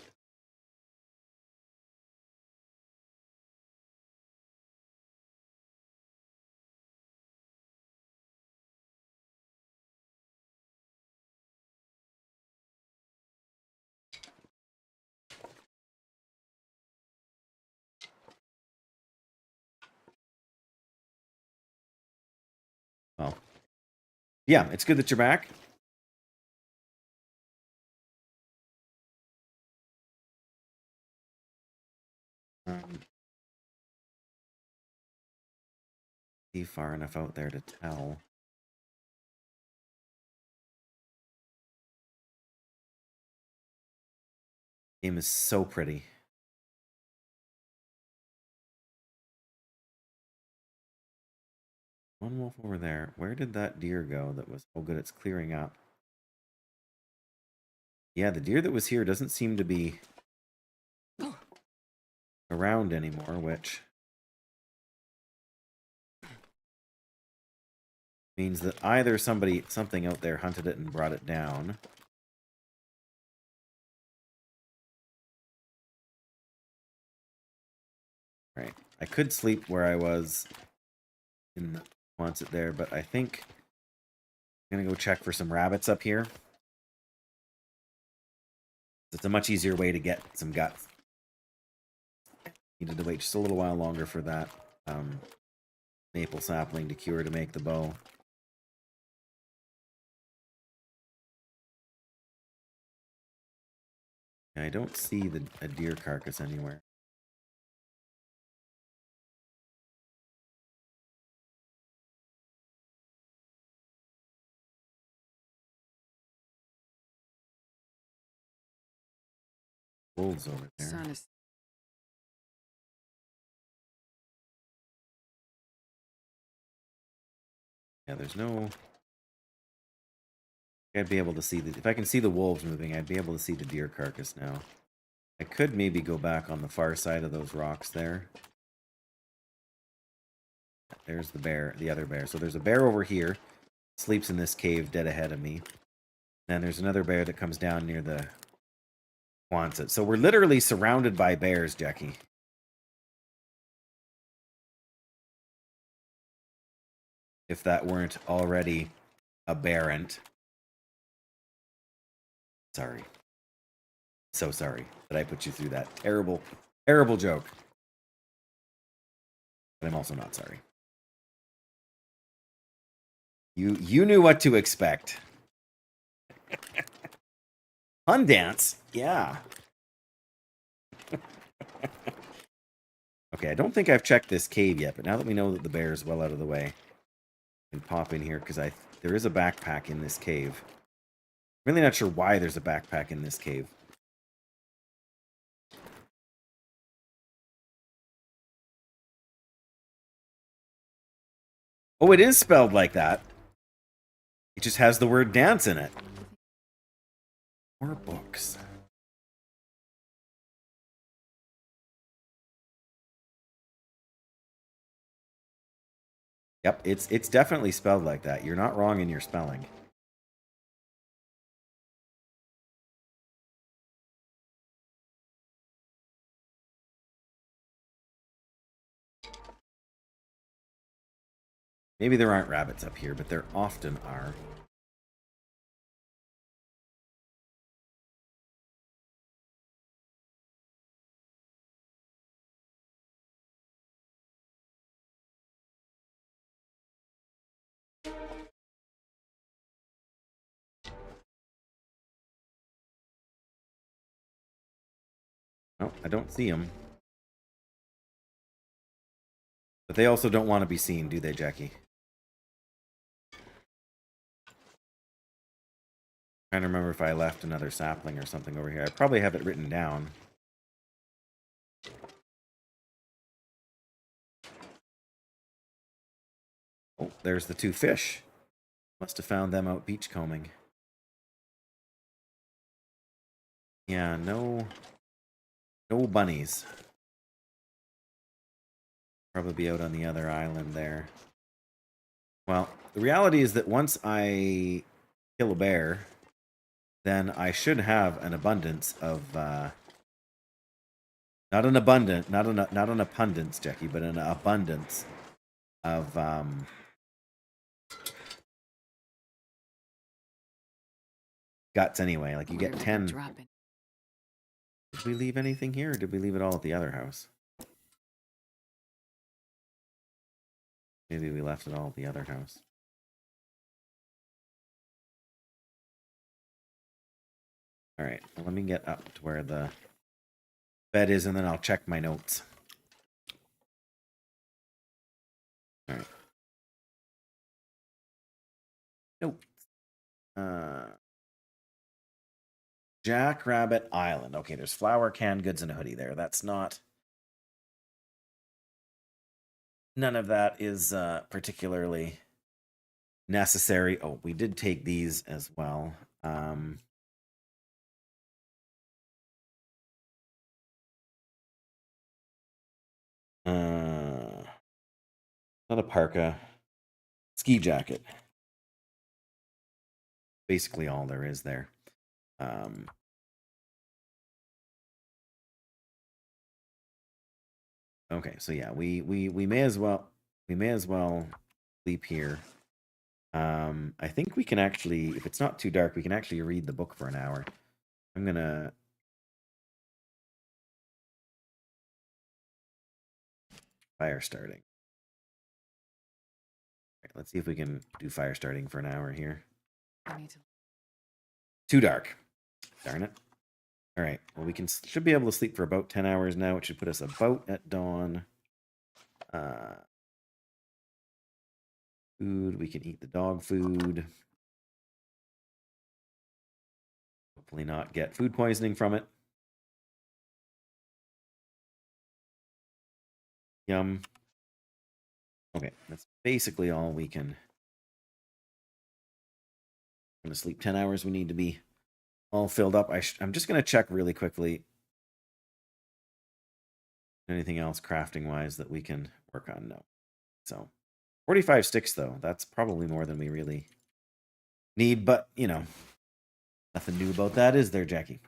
Well, yeah, it's good that you're back. see far enough out there to tell. Game is so pretty. One wolf over there. Where did that deer go that was... Oh, good, it's clearing up. Yeah, the deer that was here doesn't seem to be around anymore, which means that either something out there hunted it and brought it down. Right. I could sleep where I was in the Quonset there, but I think I'm gonna go check for some rabbits up here. It's a much easier way to get some guts. Needed to wait just a little while longer for that maple sapling to cure to make the bow. I don't see a deer carcass anywhere. Wolves over there. Yeah, there's no... I'd be able to see if I can see the wolves moving, I'd be able to see the deer carcass now. I could maybe go back on the far side of those rocks there. There's the bear, the other bear. So there's a bear over here, sleeps in this cave dead ahead of me. And there's another bear that comes down near the Quonset. So we're literally surrounded by bears, Jackie. If that weren't already aberrant. Sorry. So sorry that I put you through that terrible, terrible joke. But I'm also not sorry. You knew what to expect. Fun dance? Yeah. Okay, I don't think I've checked this cave yet, but now that we know that the bear is well out of the way, I can pop in here because there is a backpack in this cave. Really not sure why there's a backpack in this cave. Oh, it is spelled like that. It just has the word dance in it. More books. Yep, it's definitely spelled like that. You're not wrong in your spelling. Maybe there aren't rabbits up here, but there often are. No, I don't see them. But they also don't want to be seen, do they, Jackie? Trying to remember if I left another sapling or something over here. I probably have it written down. Oh, there's the two fish. Must have found them out beachcombing. Yeah, no bunnies. Probably be out on the other island there. Well, the reality is that once I kill a bear, then I should have an abundance of not an abundance, Jackie, but an abundance of guts anyway. Like you get 10. Did we leave anything here, or did we leave it all at the other house? Maybe we left it all at the other house. All right, well, let me get up to where the bed is, and then I'll check my notes. All right. Nope. Jackrabbit Island. Okay, there's flour, canned goods, and a hoodie there. That's not... None of that is particularly necessary. Oh, we did take these as well. Not a parka. Ski jacket. Basically all there is there. Okay, so yeah, we may as well sleep here. I think we can actually, if it's not too dark, we can actually read the book for an hour. I'm gonna fire starting. Right, let's see if we can do fire starting for an hour here. Too dark. Darn it. All right. Well, we should be able to sleep for about 10 hours now, which should put us about at dawn. Food. We can eat the dog food. Hopefully not get food poisoning from it. Yum. Okay, that's basically all we can. I'm gonna sleep 10 hours. We need to be all filled up. I'm just gonna check really quickly. Anything else crafting wise that we can work on? No. So 45 sticks though. That's probably more than we really need, but you know, nothing new about that, is there, Jackie?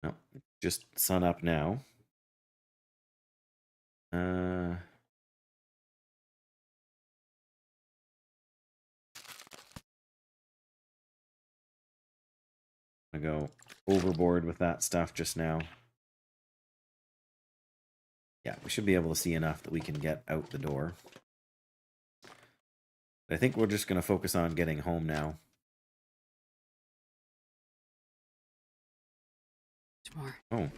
No, just sun up now. I go overboard with that stuff just now. Yeah, we should be able to see enough that we can get out the door. But I think we're just going to focus on getting home now. More. Oh.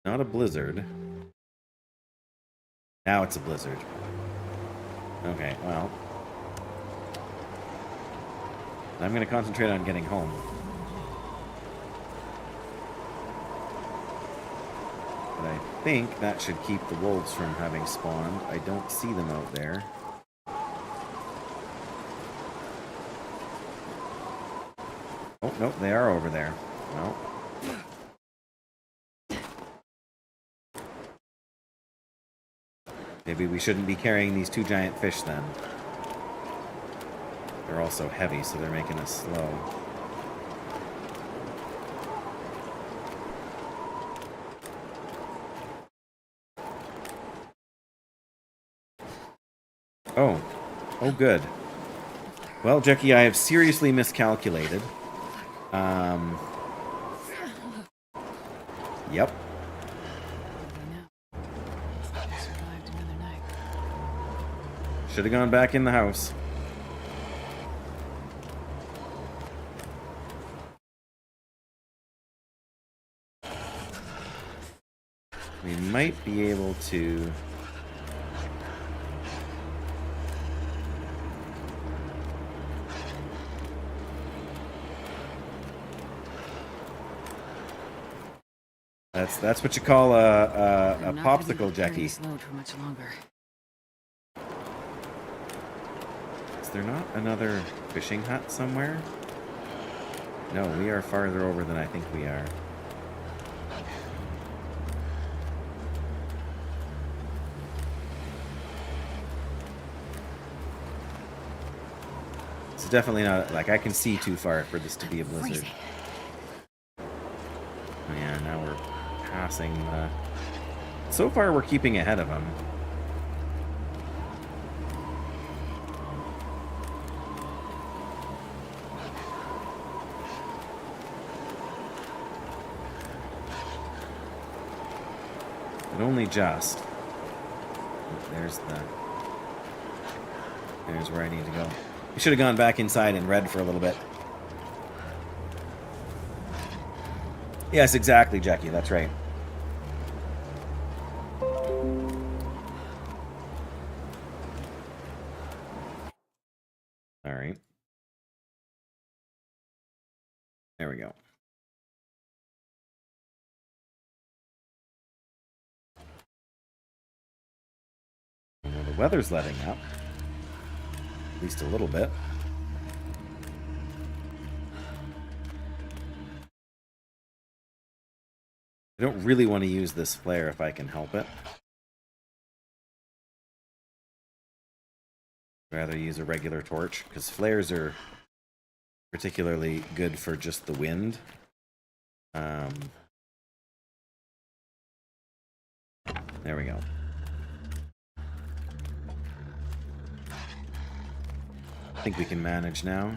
Not a blizzard. Now it's a blizzard. Okay, well. I'm going to concentrate on getting home. But I think that should keep the wolves from having spawned. I don't see them out there. Oh, nope, they are over there. Well. Maybe we shouldn't be carrying these two giant fish then. They're also heavy, so they're making us slow. Oh. Oh, good. Well, Jackie, I have seriously miscalculated. Yep. Should have gone back in the house. We might be able to... That's what you call a popsicle, Jackie. Is there not another fishing hut somewhere? No, we are farther over than I think we are. It's definitely not, like, I can see too far for this to be a blizzard. Oh yeah, now we're passing the... So far we're keeping ahead of them. But only just. There's where I need to go. We should have gone back inside and read for a little bit. Yes, exactly, Jackie. That's right. All right. There we go. Well, the weather's letting up. At least a little bit. I don't really want to use this flare if I can help it. I'd rather use a regular torch, because flares are particularly good for just the wind. There we go. I think we can manage now.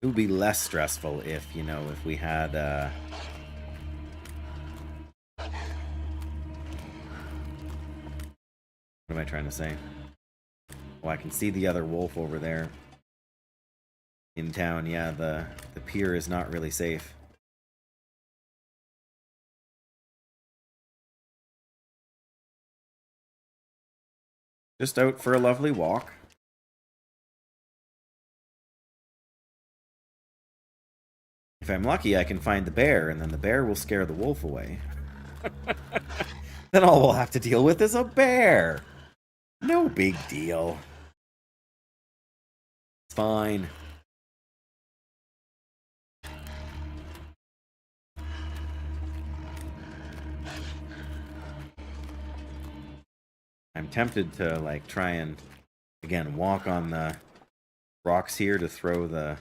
It would be less stressful if, you know, if we had, what am I trying to say? Oh, I can see the other wolf over there in town. Yeah, the pier is not really safe. Just out for a lovely walk. If I'm lucky, I can find the bear, and then the bear will scare the wolf away. Then all we'll have to deal with is a bear. No big deal. It's fine. I'm tempted to, like, try and, again, walk on the rocks here to throw the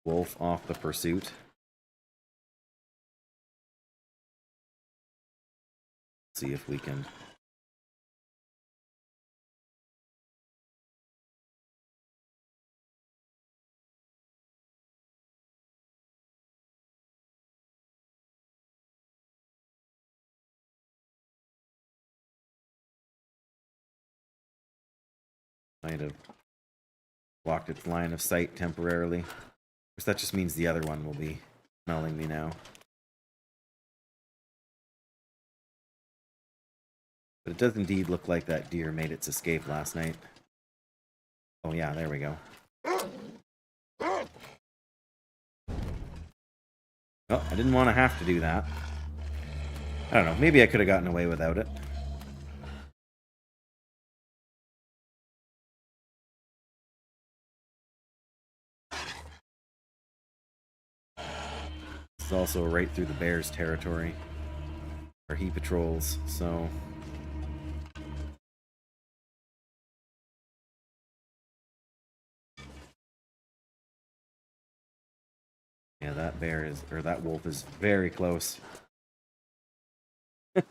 wolf off the pursuit. See if we can. Might have blocked its line of sight temporarily. Of course, that just means the other one will be smelling me now. But it does indeed look like that deer made its escape last night. Oh yeah, there we go. Oh, I didn't want to have to do that. I don't know, maybe I could have gotten away without it. It's also right through the bear's territory, where he patrols, so... Yeah, that bear is, or that wolf is very close. I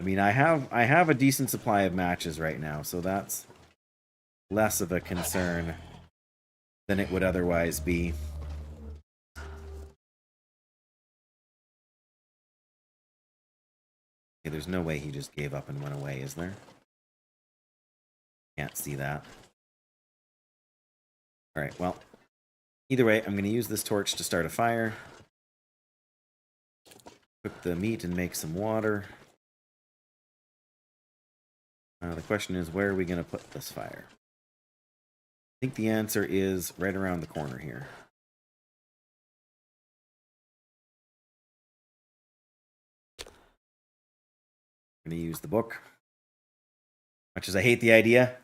mean, I have a decent supply of matches right now, so that's less of a concern than it would otherwise be. Okay, there's no way he just gave up and went away, is there? Can't see that. Alright, well, either way, I'm going to use this torch to start a fire. Cook the meat and make some water. The question is, where are we going to put this fire? I think the answer is right around the corner here. I'm going to use the book. Much as I hate the idea,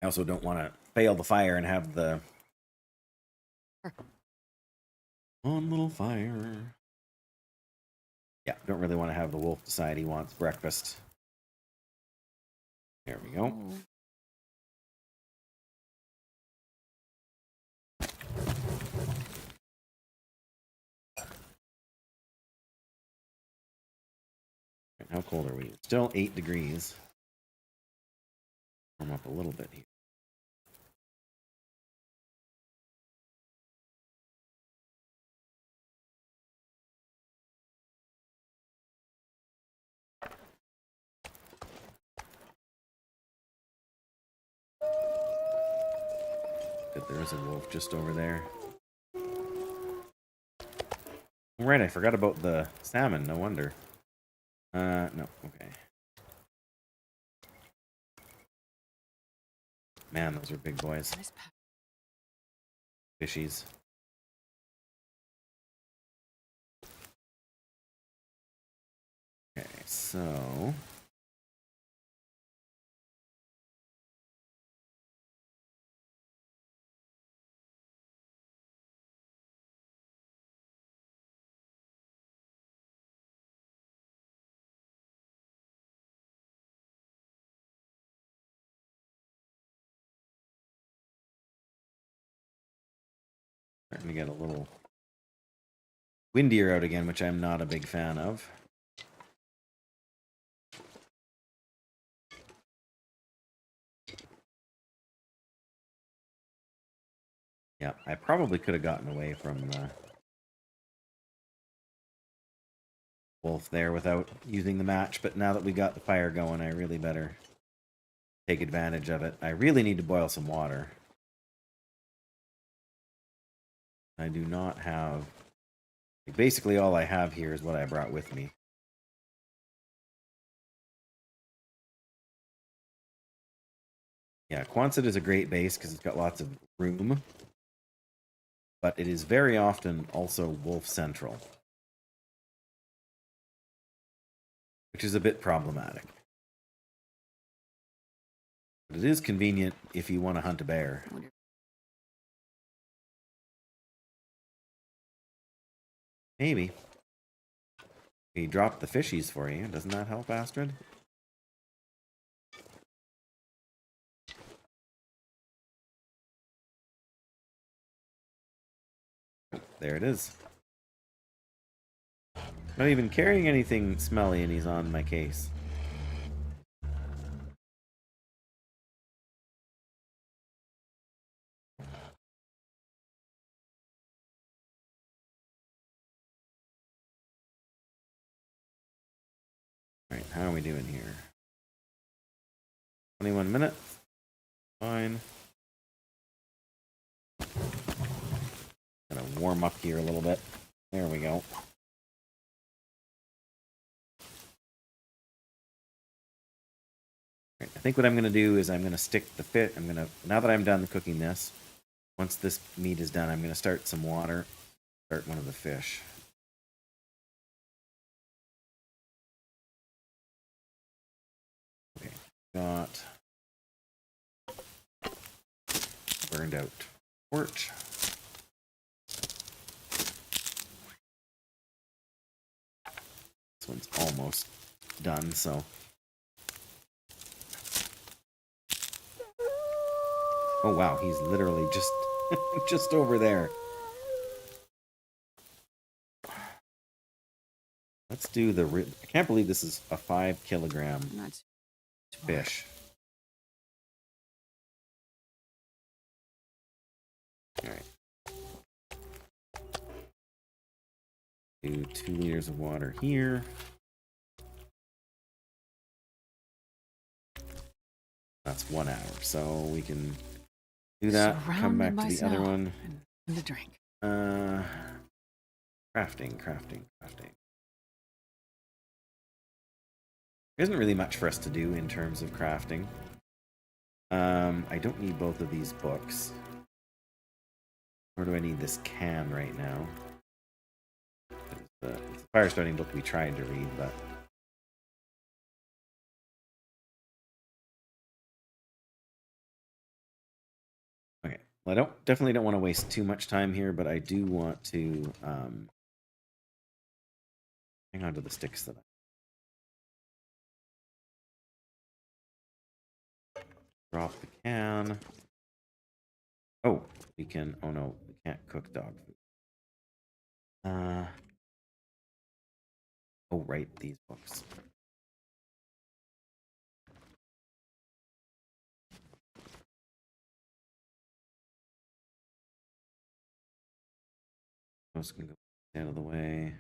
I also don't want to fail the fire and have the one little fire. Yeah, don't really want to have the wolf decide he wants breakfast. There we go. How cold are we? Still 8 degrees. Warm up a little bit here. Good, there is a wolf just over there. Right, I forgot about the salmon, no wonder. No, okay. Man, those are big boys. Fishies. Okay, so... Starting to get a little windier out again, which I'm not a big fan of. Yeah, I probably could have gotten away from the wolf there without using the match, but now that we got the fire going, I really better take advantage of it. I really need to boil some water. I do not have... Basically all I have here is what I brought with me. Yeah, Quonset is a great base because it's got lots of room, but it is very often also wolf central, which is a bit problematic. But it is convenient if you want to hunt a bear. Maybe. He dropped the fishies for you. Doesn't that help, Astrid? There it is. Not even carrying anything smelly, and he's on my case. Alright, how are we doing here? 21 minutes. Fine. Gonna warm up here a little bit. There we go. Right, I think what I'm gonna do is I'm gonna stick the fit. Now that I'm done cooking this, once this meat is done, I'm gonna start some water. Start one of the fish. Okay, got burned out torch. This one's almost done, so. Oh wow, he's literally just just over there. Let's do the rib. I can't believe this is a 5 kilogram fish. All right. Do 2 liters of water here. That's 1 hour, so we can do that. Come back to the other one. And a drink. Crafting. There isn't really much for us to do in terms of crafting. I don't need both of these books. Nor do I need this can right now. It's a fire starting book we tried to read, but... Okay. Well, I definitely don't want to waste too much time here, but I do want to hang on to the sticks that I drop the can. Oh, we can. Oh no, we can't cook dog food. Oh right, these books. Those can go out of the way.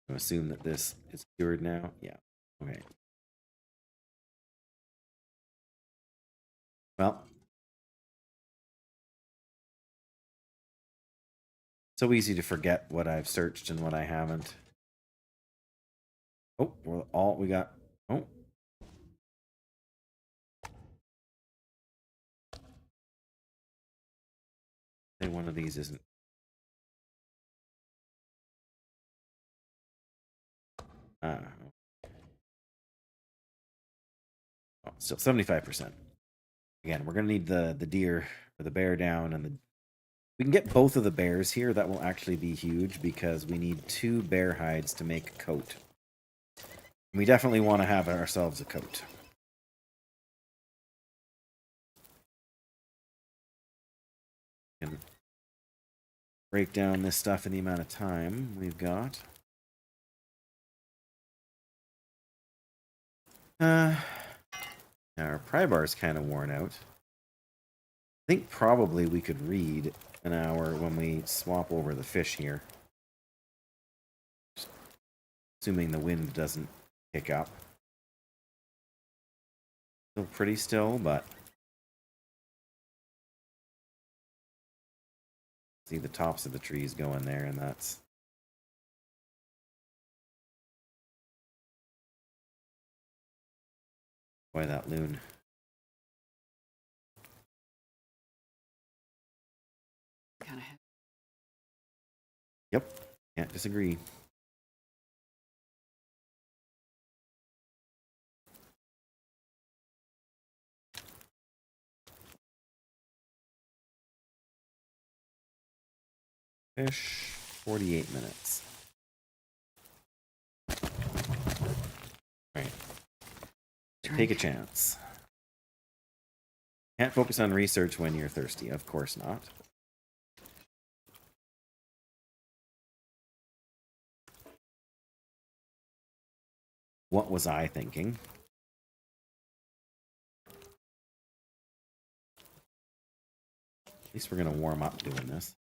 I assume that this is cured now. Yeah. Okay. Well, so easy to forget what I've searched and what I haven't. Oh, we got. Oh, say one of these isn't. Oh, still 75%. Again, we're gonna need the deer or the bear down, and we can get both of the bears here. That will actually be huge because we need 2 bear hides to make a coat. We definitely want to have ourselves a coat. And break down this stuff in the amount of time we've got. Now our pry bar is kind of worn out. I think probably we could read an hour when we swap over the fish here. Assuming the wind doesn't pick up. Still pretty still, but see the tops of the trees going there, and that's why that loon. Kind of. Yep, can't disagree. Fish, 48 minutes. Alright. Take a chance. Can't focus on research when you're thirsty. Of course not. What was I thinking? At least we're going to warm up doing this.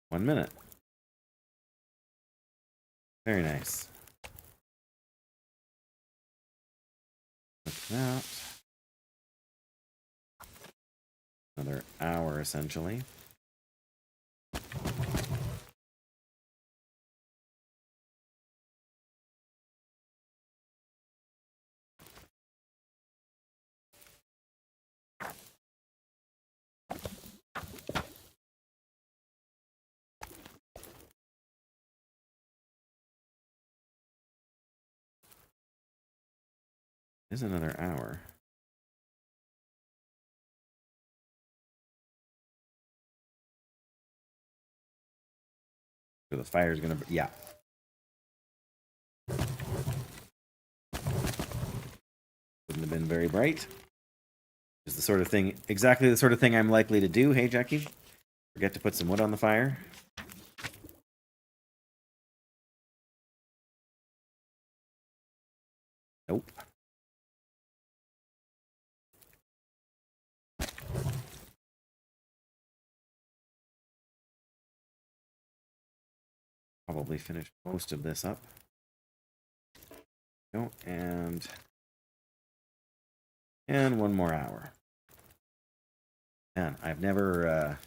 One minute. Very nice. Look at that. Another hour, essentially. Is another hour. So the fire's gonna, yeah. Wouldn't have been very bright. Is the sort of thing, exactly the sort of thing I'm likely to do. Hey, Jackie, forget to put some wood on the fire. Nope. Probably finish most of this up. No, and one more hour. Man, I've never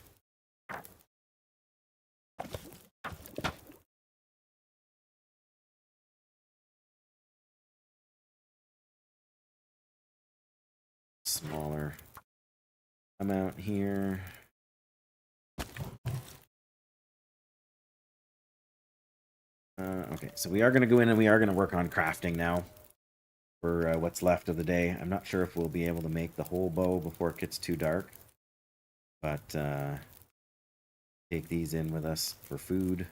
smaller amount here. Okay, so we are going to go in and we are going to work on crafting now for what's left of the day. I'm not sure if we'll be able to make the whole bow before it gets too dark, but take these in with us for food.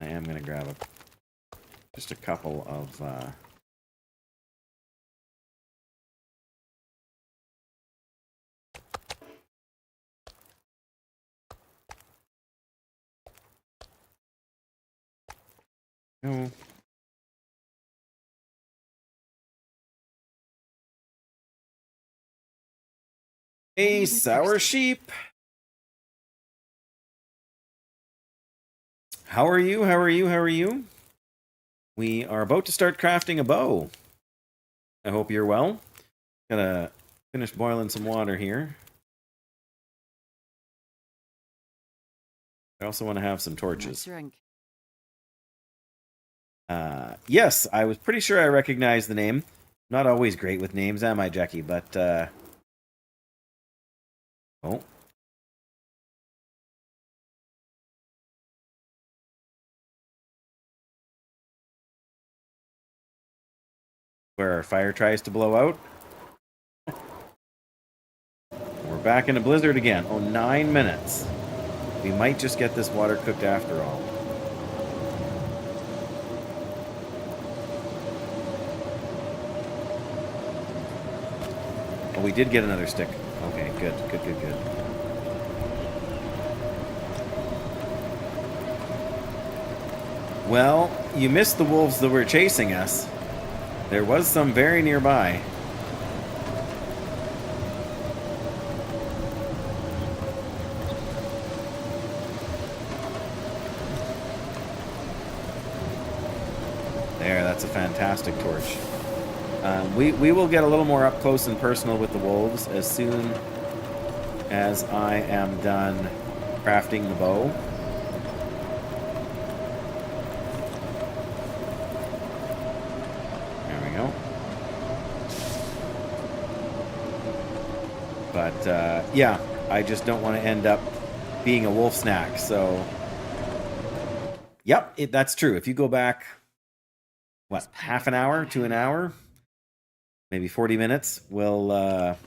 I am going to grab just a couple of no. A sour sheep. How are you? How are you? How are you? We are about to start crafting a bow. I hope you're well. Gotta finish boiling some water here. I also want to have some torches. Yes, I was pretty sure I recognized the name. Not always great with names, am I, Jackie? But, oh. Where our fire tries to blow out. We're back in a blizzard again. Oh, 9 minutes. We might just get this water cooked after all. Oh, we did get another stick. Okay, good, good, good, good. Well, you missed the wolves that were chasing us. There was some very nearby. There, that's a fantastic torch. We will get a little more up close and personal with the wolves as soon as I am done crafting the bow. There we go. But, yeah, I just don't want to end up being a wolf snack, so... Yep, that's true. If you go back, what, half an hour to an hour? Maybe 40 minutes. We'll, what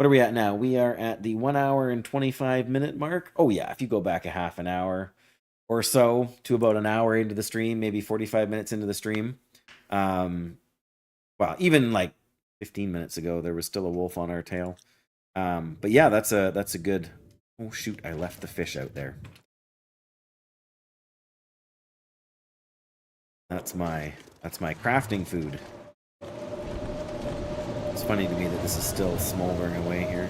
are we at now? We are at the 1 hour and 25 minute mark. Oh, yeah, if you go back a half an hour or so to about an hour into the stream, maybe 45 minutes into the stream. Well, even like 15 minutes ago, there was still a wolf on our tail. But yeah, that's a good... Oh, shoot, I left the fish out there. That's my crafting food. It's funny to me that this is still smoldering away here.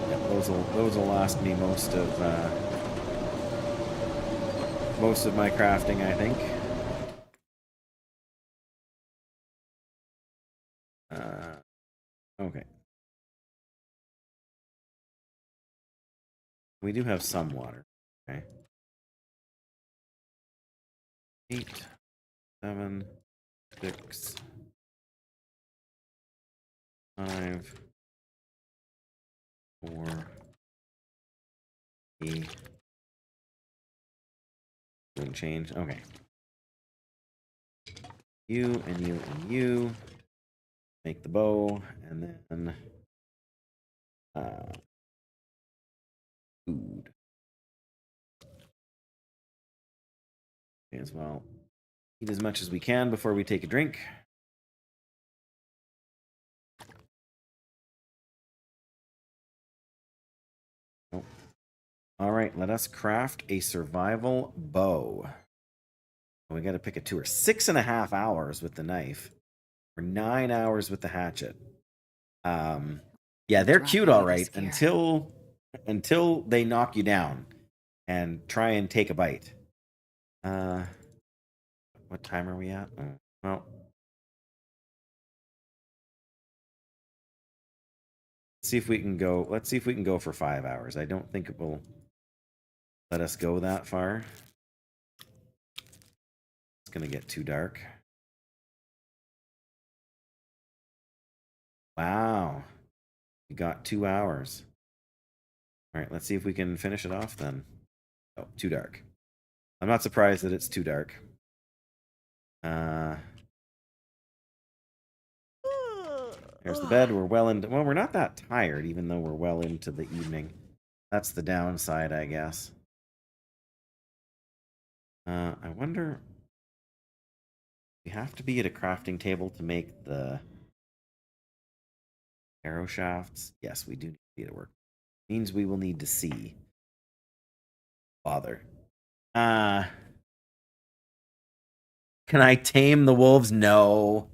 Yeah, those will last me most of my crafting, I think. Okay. We do have some water. Okay. 8, 7, 6, 5, 4, 3. Doing change. Okay. You and you and you. Make the bow, and then food. May as well eat as much as we can before we take a drink. Oh. All right, let us craft a survival bow. We got to pick a tour. 6.5 hours with the knife, or 9 hours with the hatchet. Yeah, they're cute, all right, until they knock you down and try and take a bite. What time are we at? Oh, well, let's see if we can go. Let's see if we can go for 5 hours. I don't think it will let us go that far. It's gonna get too dark. Wow, we got 2 hours. All right, let's see if we can finish it off then. Oh, too dark. I'm not surprised that it's too dark. Here's the bed. We're well into... Well, we're not that tired, even though we're well into the evening. That's the downside, I guess. I wonder... We have to be at a crafting table to make the arrow shafts. Yes, we do need to be at work. Means we will need to see. Bother. Can I tame the wolves? No.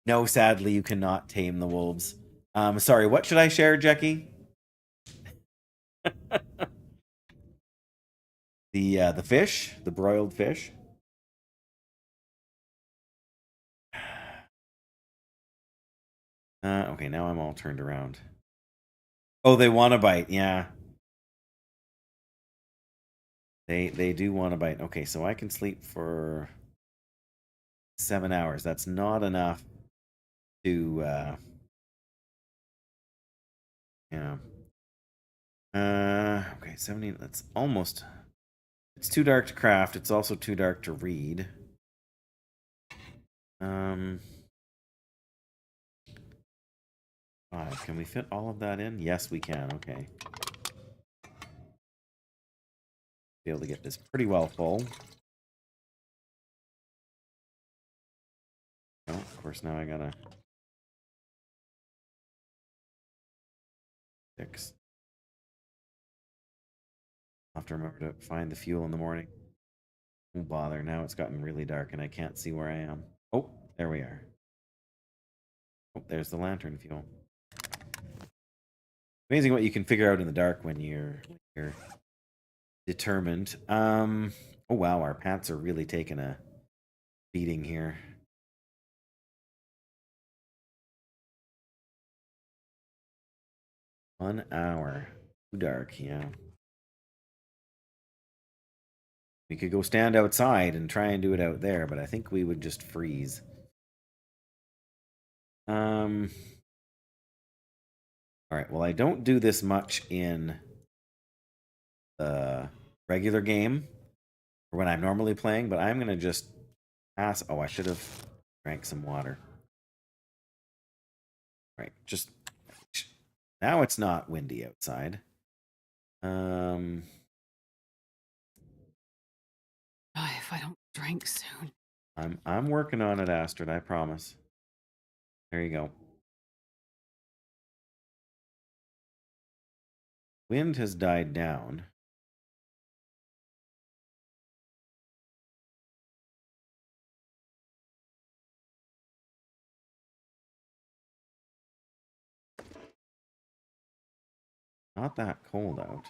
No, sadly, you cannot tame the wolves. Sorry, what should I share, Jackie? The fish, the broiled fish. Okay, now I'm all turned around. Oh, they want a bite. Yeah, they do want a bite. Okay, so I can sleep for 7 hours. That's not enough to. Yeah. Okay, 70. That's almost. It's too dark to craft. It's also too dark to read. 5. Can we fit all of that in? Yes, we can. Okay. Be able to get this pretty well full. Oh, of course, now I gotta fix. I'll have to remember to find the fuel in the morning. Don't bother. Now it's gotten really dark and I can't see where I am. Oh, there we are. Oh, there's the lantern fuel. Amazing what you can figure out in the dark when you're determined. Oh wow, our pants are really taking a beating here. One hour. Too dark, yeah. We could go stand outside and try and do it out there, but I think we would just freeze. All right, well, I don't do this much in the regular game or when I'm normally playing, but I'm going to just pass. Oh, I should have drank some water. Right, just now it's not windy outside. If I don't drink soon. I'm working on it, Astrid, I promise. There you go. Wind has died down. Not that cold out.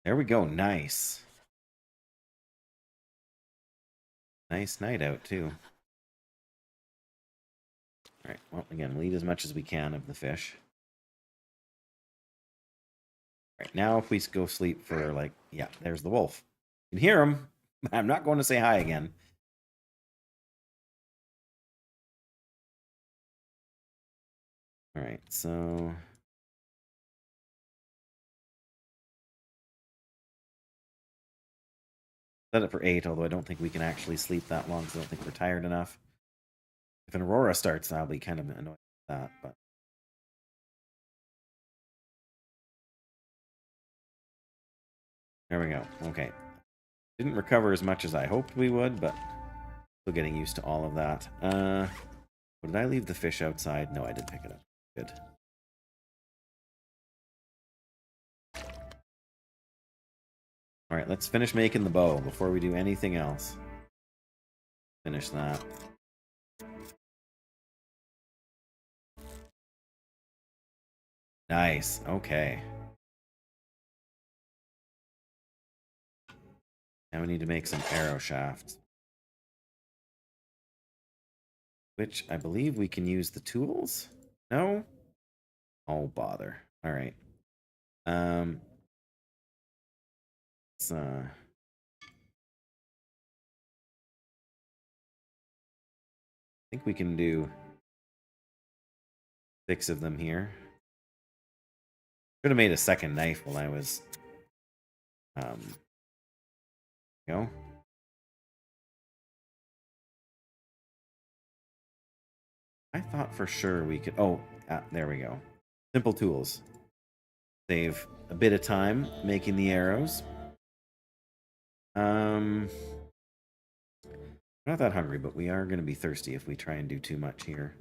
There we go. Nice. Nice night out, too. All right. Well, again, we'll eat as much as we can of the fish. All right. Now, if we go sleep for, like, yeah, there's the wolf. You can hear him. I'm not going to say hi again. All right. So... set it for 8, although I don't think we can actually sleep that long, because I don't think we're tired enough. If an aurora starts, I'll be kind of annoyed with that, but... there we go. Okay. Didn't recover as much as I hoped we would, but still getting used to all of that. Did I leave the fish outside? No, I did pick it up. Good. All right, let's finish making the bow before we do anything else. Finish that. Nice. Okay. Now we need to make some arrow shafts. Which I believe we can use the tools? No? Oh, bother. All right. Let's, I think we can do 6 of them here. Should have made a second knife while I was... go. I thought for sure we could... oh, there we go. Simple tools. Save a bit of time making the arrows. We're not that hungry, but we are going to be thirsty if we try and do too much here.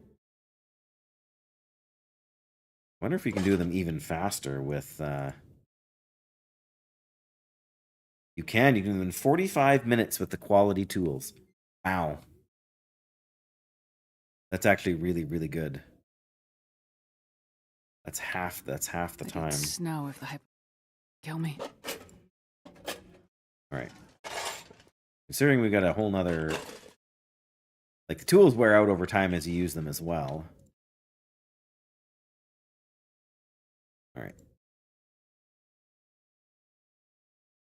Wonder if we can do them even faster with You can in 45 minutes with the quality tools. Wow. That's actually really, really good. That's half the time. It'd snow if the hyper kill me. All right. Considering we got a whole nother, like, the tools wear out over time as you use them as well. All right.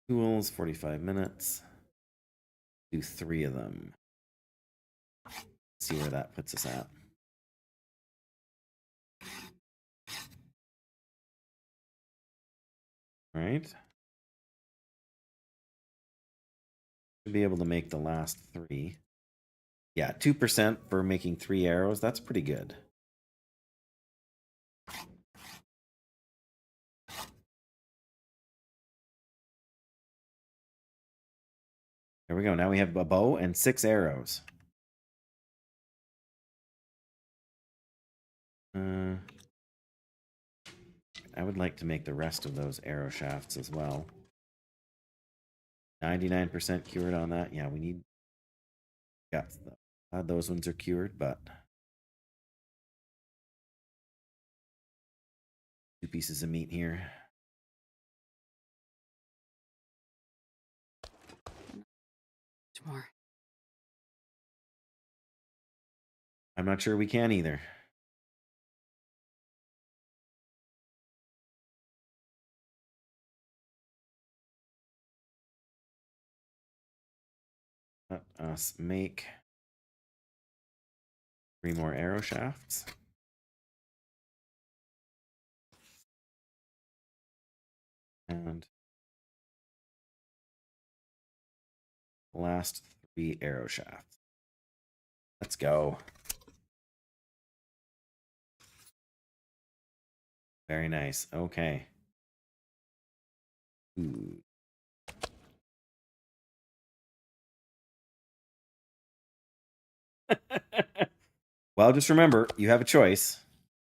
Tools, 45 minutes. Do 3 of them. See where that puts us at. All right. Should be able to make the last 3. Yeah, 2% for making 3 arrows. That's pretty good. There we go. Now we have a bow and 6 arrows. I would like to make the rest of those arrow shafts as well. 99% cured on that. Yeah, we need... Yeah, those ones are cured, but... 2 pieces of meat here. More. I'm not sure we can either. Let us make 3 more arrow shafts. And last 3 arrow shafts. Let's go. Very nice. Okay. Ooh. Well, just remember, you have a choice.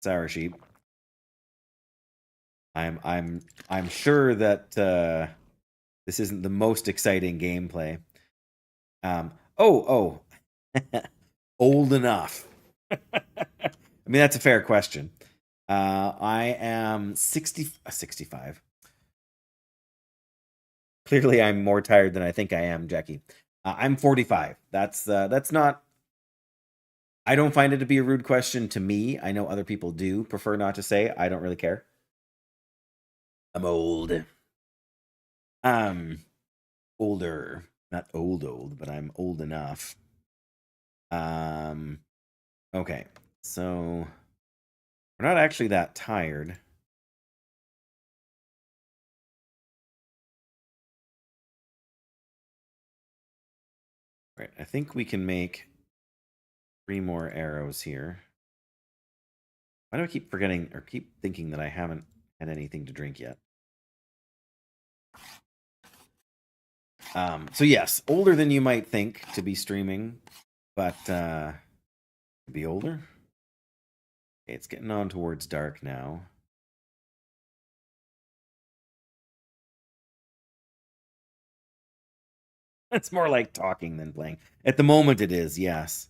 Sour sheep. I'm sure that this isn't the most exciting gameplay. Old enough. I mean, that's a fair question. I am 65. Clearly, I'm more tired than I think I am, Jackie. I'm 45. That's not... I don't find it to be a rude question to me. I know other people do prefer not to say. I don't really care. I'm old. Older. Not old, but I'm old enough. Okay. So we're not actually that tired. Right. I think we can make 3 more arrows here. Why do I keep forgetting or keep thinking that I haven't had anything to drink yet? So yes, older than you might think to be streaming, but to be older. Okay, it's getting on towards dark now. It's more like talking than playing. At the moment it is, yes.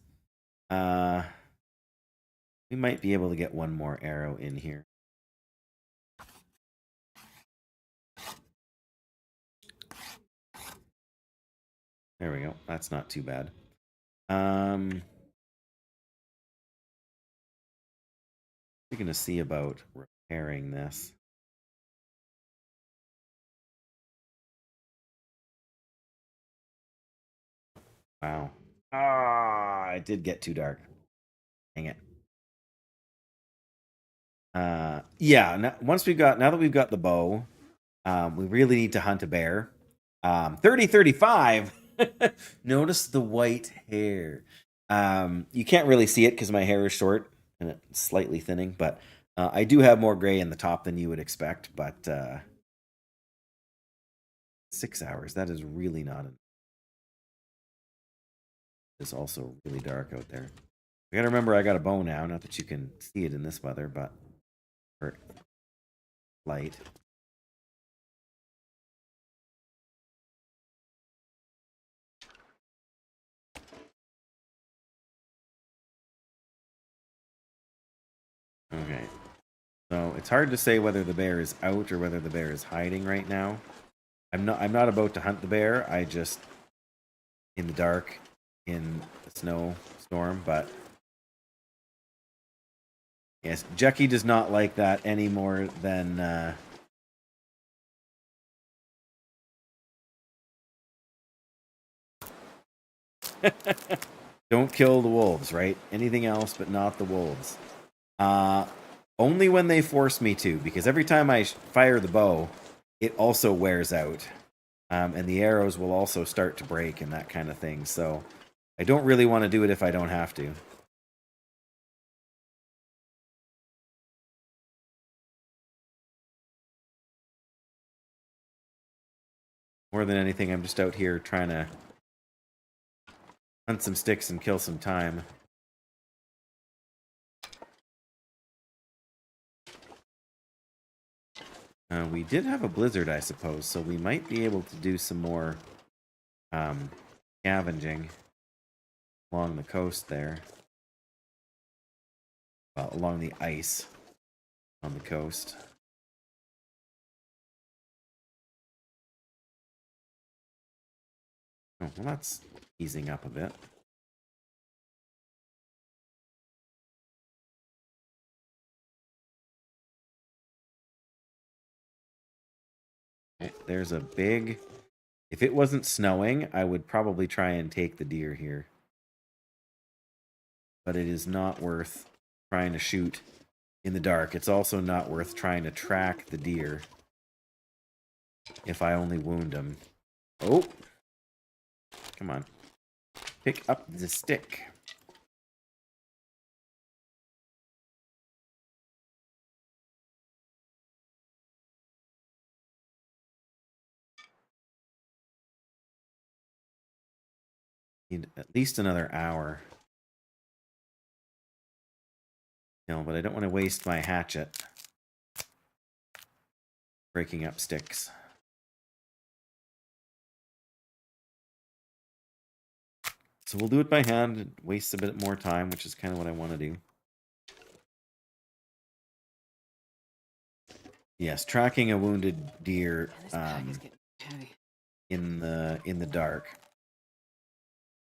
We might be able to get 1 more arrow in here. There we go. That's not too bad. We're going to see about repairing this. Wow. Ah, it did get too dark. Dang it. Yeah, now that we've got the bow, we really need to hunt a bear. 30-35. Notice the white hair. You can't really see it because my hair is short and it's slightly thinning, but I do have more gray in the top than you would expect, but 6 hours, that is really not enough. It's also really dark out there. We gotta remember I got a bow now, not that you can see it in this weather, but for light. Okay. So it's hard to say whether the bear is out or whether the bear is hiding right now. I'm not about to hunt the bear. I just in the dark in the snowstorm, but yes, Jackie does not like that any more than don't kill the wolves, right? Anything else but not the wolves. Only when they force me to, because every time I fire the bow, it also wears out. And the arrows will also start to break and that kind of thing. So I don't really want to do it if I don't have to. More than anything, I'm just out here trying to hunt some sticks and kill some time. We did have a blizzard, I suppose, so we might be able to do some more scavenging along the coast there. Well, along the ice on the coast. Oh, well, that's easing up a bit. Okay, there's a big... If it wasn't snowing, I would probably try and take the deer here. But it is not worth trying to shoot in the dark. It's also not worth trying to track the deer if I only wound them. Oh! Come on. Pick up the stick. Need at least another hour. No, but I don't want to waste my hatchet breaking up sticks. So we'll do it by hand. It wastes a bit more time, which is kind of what I want to do. Yes, tracking a wounded deer This bag is getting heavy. in the dark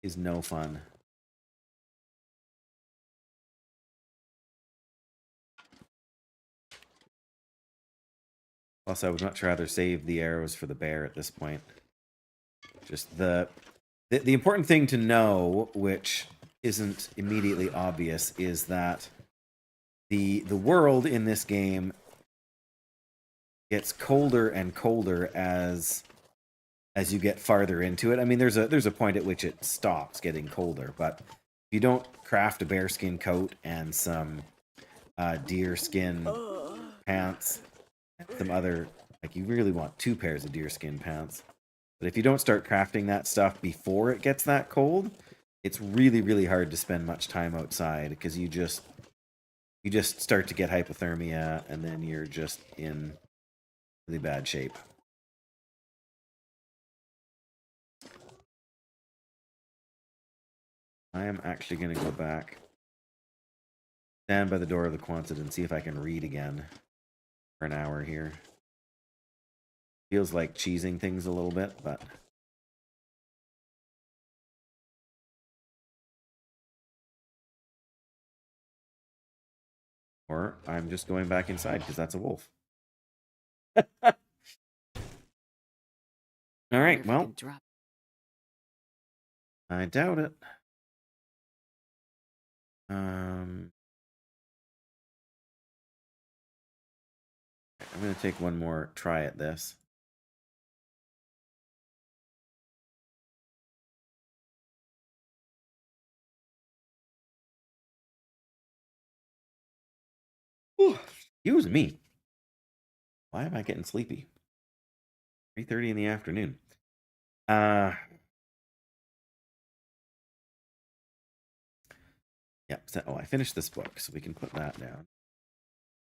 is no fun. Plus, I would much rather save the arrows for the bear at this point. Just the important thing to know, which isn't immediately obvious, is that the world in this game gets colder and colder as you get farther into it. I mean, there's a point at which it stops getting colder, but if you don't craft a bearskin coat and some deer skin pants, some other, like, you really want 2 pairs of deer skin pants. But if you don't start crafting that stuff before it gets that cold, it's really, really hard to spend much time outside because you just start to get hypothermia and then you're just in really bad shape. I am actually going to go back, stand by the door of the Quonset and see if I can read again for an hour here. Feels like cheesing things a little bit, but... Or I'm just going back inside because that's a wolf. All right, well, I doubt it. I'm going to take one more try at this. Ooh, excuse me. Why am I getting sleepy? 3:30 in the afternoon. Yep. So, I finished this book, so we can put that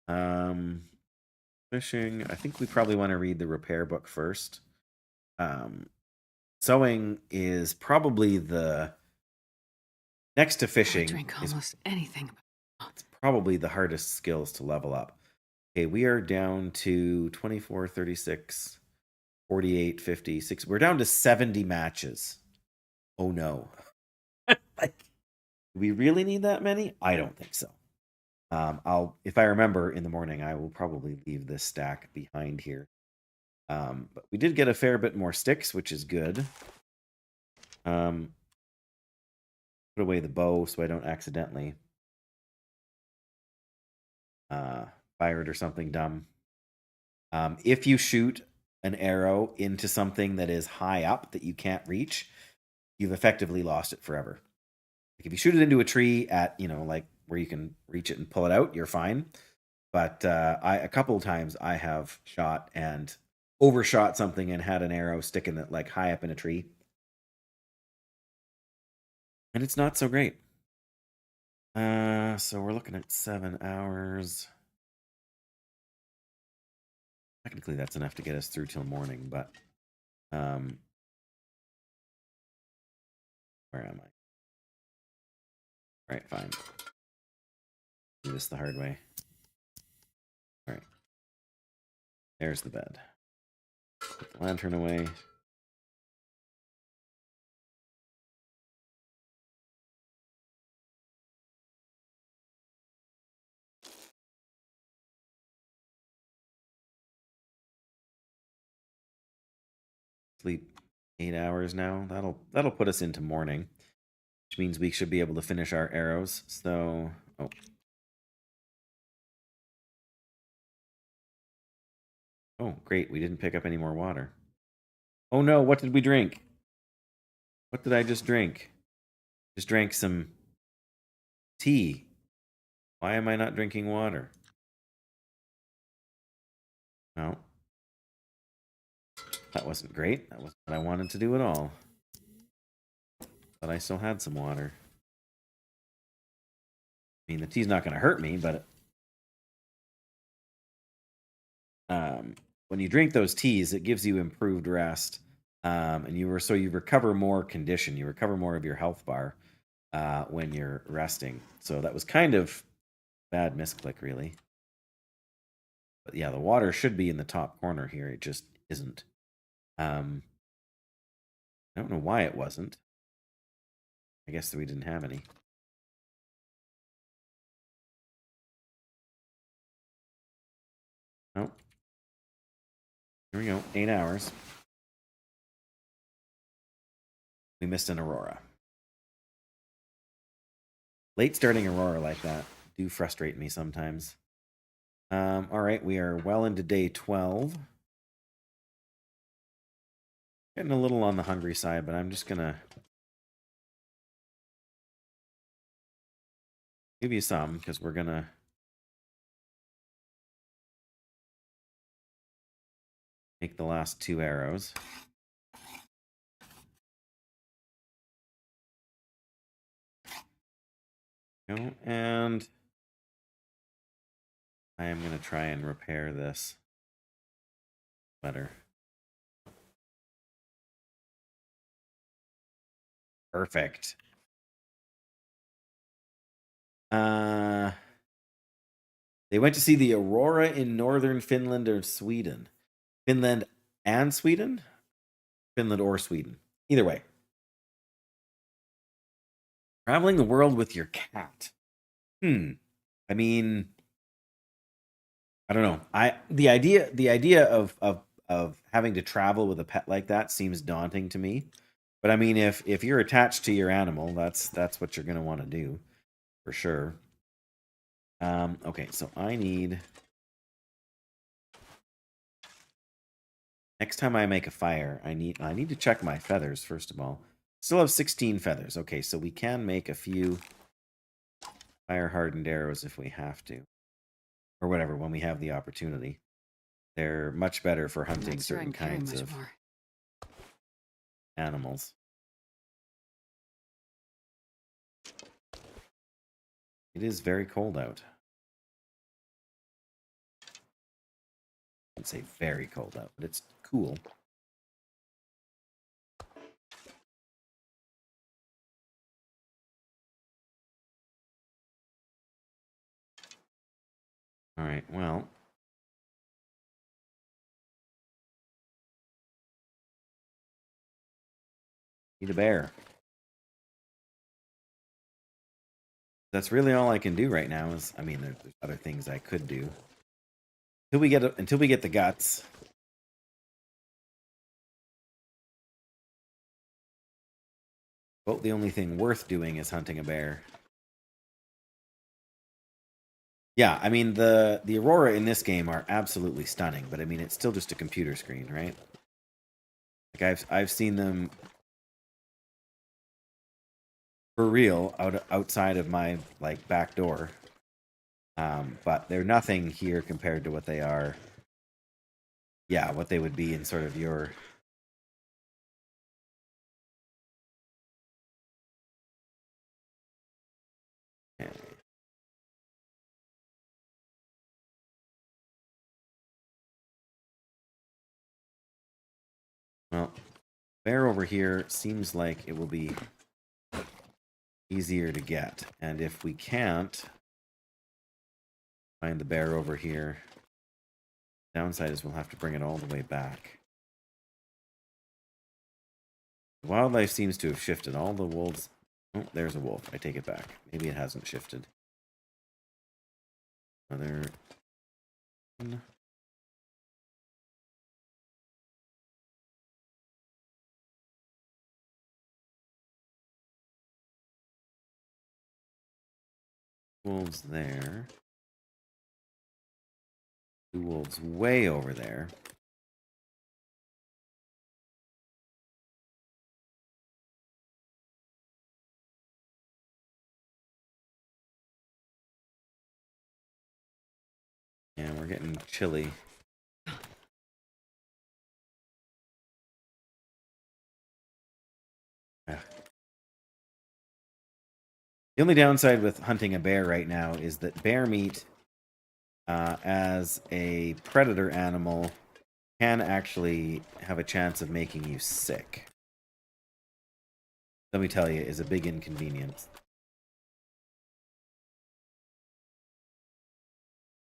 down. Fishing. I think we probably want to read the repair book first. Sewing is probably the next to fishing. I drink almost anything. It's probably the hardest skills to level up. Okay, we are down to 24, 36, 48, 50, 60. We're down to 70 matches. Oh no. Like, do we really need that many? I don't think so. If I remember in the morning, I will probably leave this stack behind here. But we did get a fair bit more sticks, which is good. Put away the bow so I don't accidentally fire it or something dumb. If you shoot an arrow into something that is high up that you can't reach, you've effectively lost it forever. Like if you shoot it into a tree at, like where you can reach it and pull it out, you're fine. But a couple of times I have shot and overshot something and had an arrow sticking it like high up in a tree. And it's not so great. So we're looking at 7 hours. Technically, that's enough to get us through till morning, but where am I? All right, fine. Do this the hard way. All right. There's the bed. Put the lantern away. Sleep 8 hours now. That'll put us into morning, which means we should be able to finish our arrows. So, oh, great. We didn't pick up any more water. Oh no, what did we drink? What did I just drink? Just drank some tea. Why am I not drinking water? No. That wasn't great. That wasn't what I wanted to do at all. But I still had some water. I mean, the tea's not going to hurt me, but when you drink those teas, it gives you improved rest, and you recover more condition. You recover more of your health bar when you're resting. So that was kind of bad misclick, really. But yeah, the water should be in the top corner here. It just isn't. I don't know why it wasn't. I guess that we didn't have any. Oh. Here we go. 8 hours. We missed an aurora. Late starting aurora like that do frustrate me sometimes. All right, we are well into day 12. Getting a little on the hungry side, but I'm just gonna give you some because we're gonna make the last 2 arrows. And I am gonna try and repair this better. Perfect. They went to see the aurora in northern Finland or Sweden. Finland and Sweden? Finland or Sweden. Either way. Traveling the world with your cat. I mean, I don't know. The idea of having to travel with a pet like that seems daunting to me. But I mean, if you're attached to your animal, that's what you're gonna want to do, for sure. Okay, so I need. Next time I make a fire, I need to check my feathers first of all. Still have 16 feathers. Okay, so we can make a few fire hardened arrows if we have to, or whatever when we have the opportunity. They're much better for hunting certain kinds of animals. It is very cold out. I wouldn't say very cold out, but it's cool. Alright, well. Need a bear. That's really all I can do right now. Is I mean, there's other things I could do until we get the guts. Well, the only thing worth doing is hunting a bear. Yeah, I mean the Aurora in this game are absolutely stunning, but I mean it's still just a computer screen, right? Like I've seen them for real outside of my like back door. But they're nothing here compared to what they are. Yeah, what they would be in sort of your. Well, bear over here seems like it will be easier to get, and if we can't find the bear over here, downside is we'll have to bring it all the way back. The wildlife seems to have shifted. All the wolves. Oh, there's a wolf. I take it back. Maybe it hasn't shifted. Another. Wolves there. Two wolves way over there. Yeah, we're getting chilly. Ugh. The only downside with hunting a bear right now is that bear meat, as a predator animal, can actually have a chance of making you sick. Let me tell you, is a big inconvenience.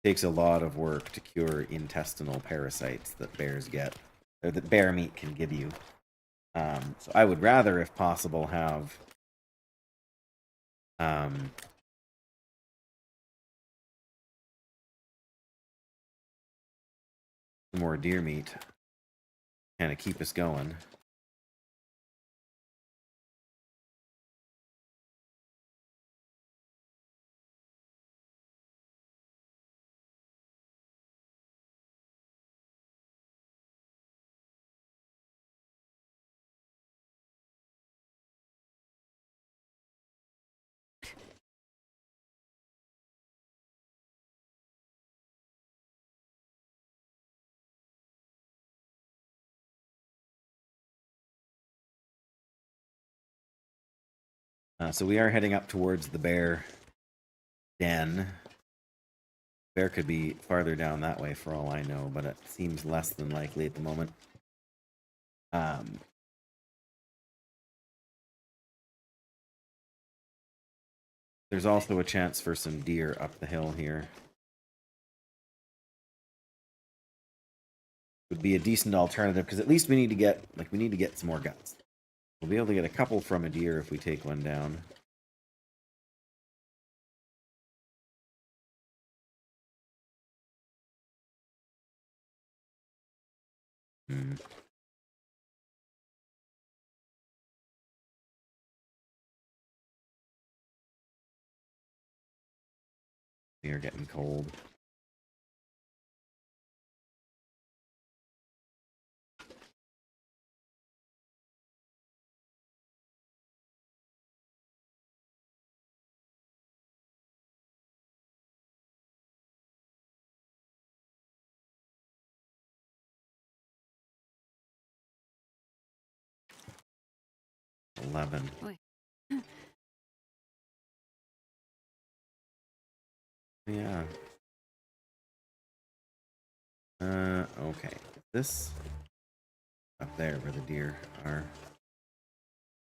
It takes a lot of work to cure intestinal parasites that bears get, or that bear meat can give you. So I would rather, if possible, have some more deer meat, kind of keep us going. So we are heading up towards the bear den. Bear could be farther down that way for all I know, but it seems less than likely at the moment. There's also a chance for some deer up the hill here. Would be a decent alternative because at least we need to get some more guts. We'll be able to get a couple from a deer if we take one down. They are getting cold. $11. Wait. Yeah. Okay. This up there where the deer are.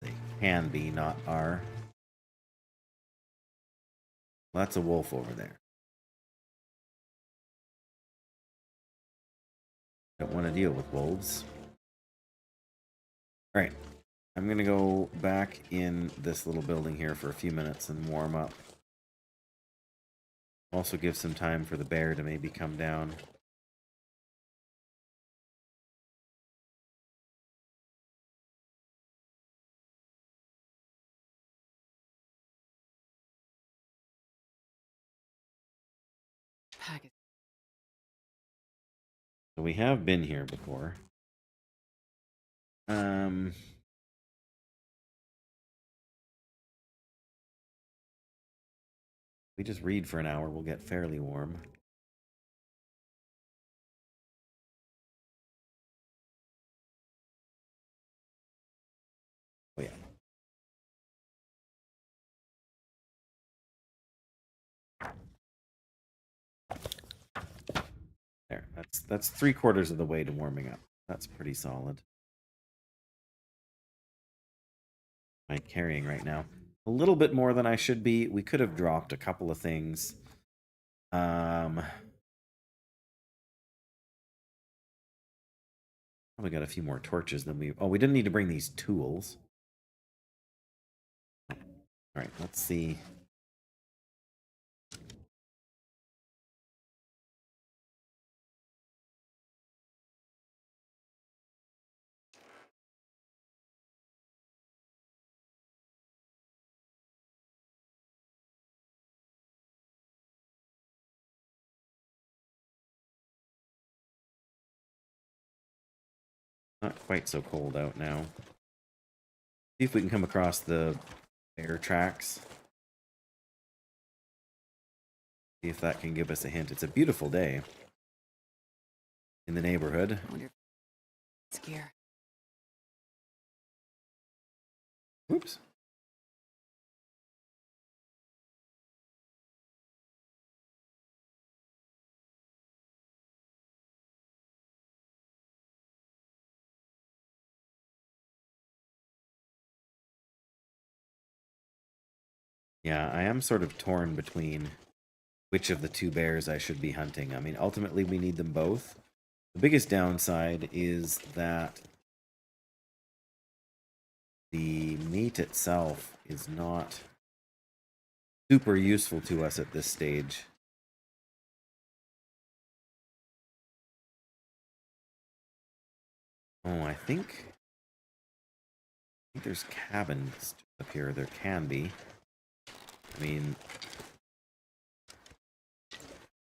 They can be, not are. Well, that's a wolf over there. Don't want to deal with wolves. Alright. I'm going to go back in this little building here for a few minutes and warm up. Also give some time for the bear to maybe come down. Package. So we have been here before. We just read for an hour, we'll get fairly warm. Oh yeah. There, that's 3/4 of the way to warming up. That's pretty solid. I'm carrying right now. A little bit more than I should be. We could have dropped a couple of things. Probably got a few more torches than we... Oh, we didn't need to bring these tools. Alright, let's see. Not quite so cold out now. See if we can come across the bear tracks. See if that can give us a hint. It's a beautiful day in the neighborhood. I wonder if it's gear. Oops. Yeah, I am sort of torn between which of the two bears I should be hunting. I mean, ultimately we need them both. The biggest downside is that the meat itself is not super useful to us at this stage. Oh, I think there's cabins up here. There can be. I mean,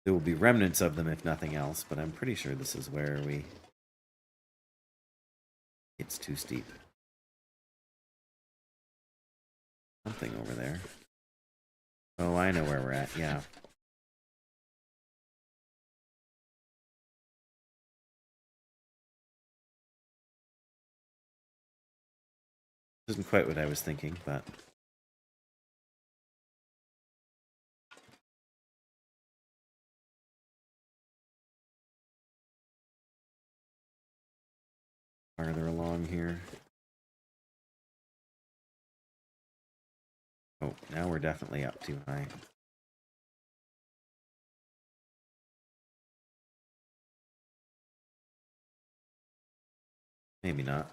there will be remnants of them if nothing else, but I'm pretty sure this is where we... It's too steep. Something over there. Oh, I know where we're at, yeah. Isn't quite what I was thinking, but... Farther along here. Oh, now we're definitely up too high. Maybe not.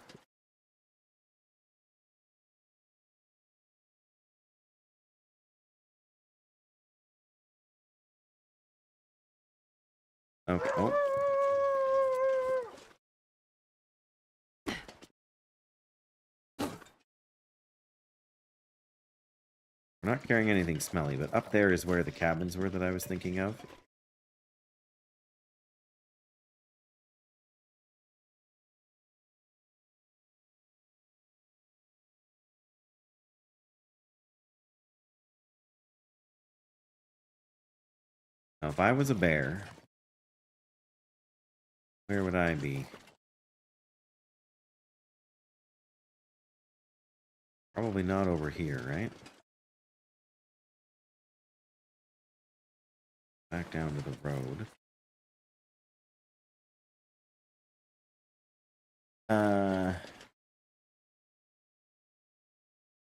Okay. Oh. We're not carrying anything smelly, but up there is where the cabins were that I was thinking of. Now, if I was a bear, where would I be? Probably not over here, right? Back down to the road.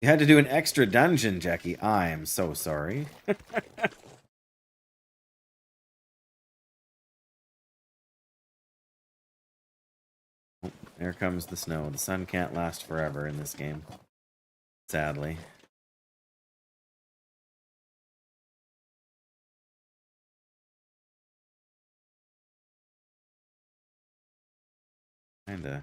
You had to do an extra dungeon, Jackie. I am so sorry. there comes the snow. The sun can't last forever in this game. Sadly. Kinda.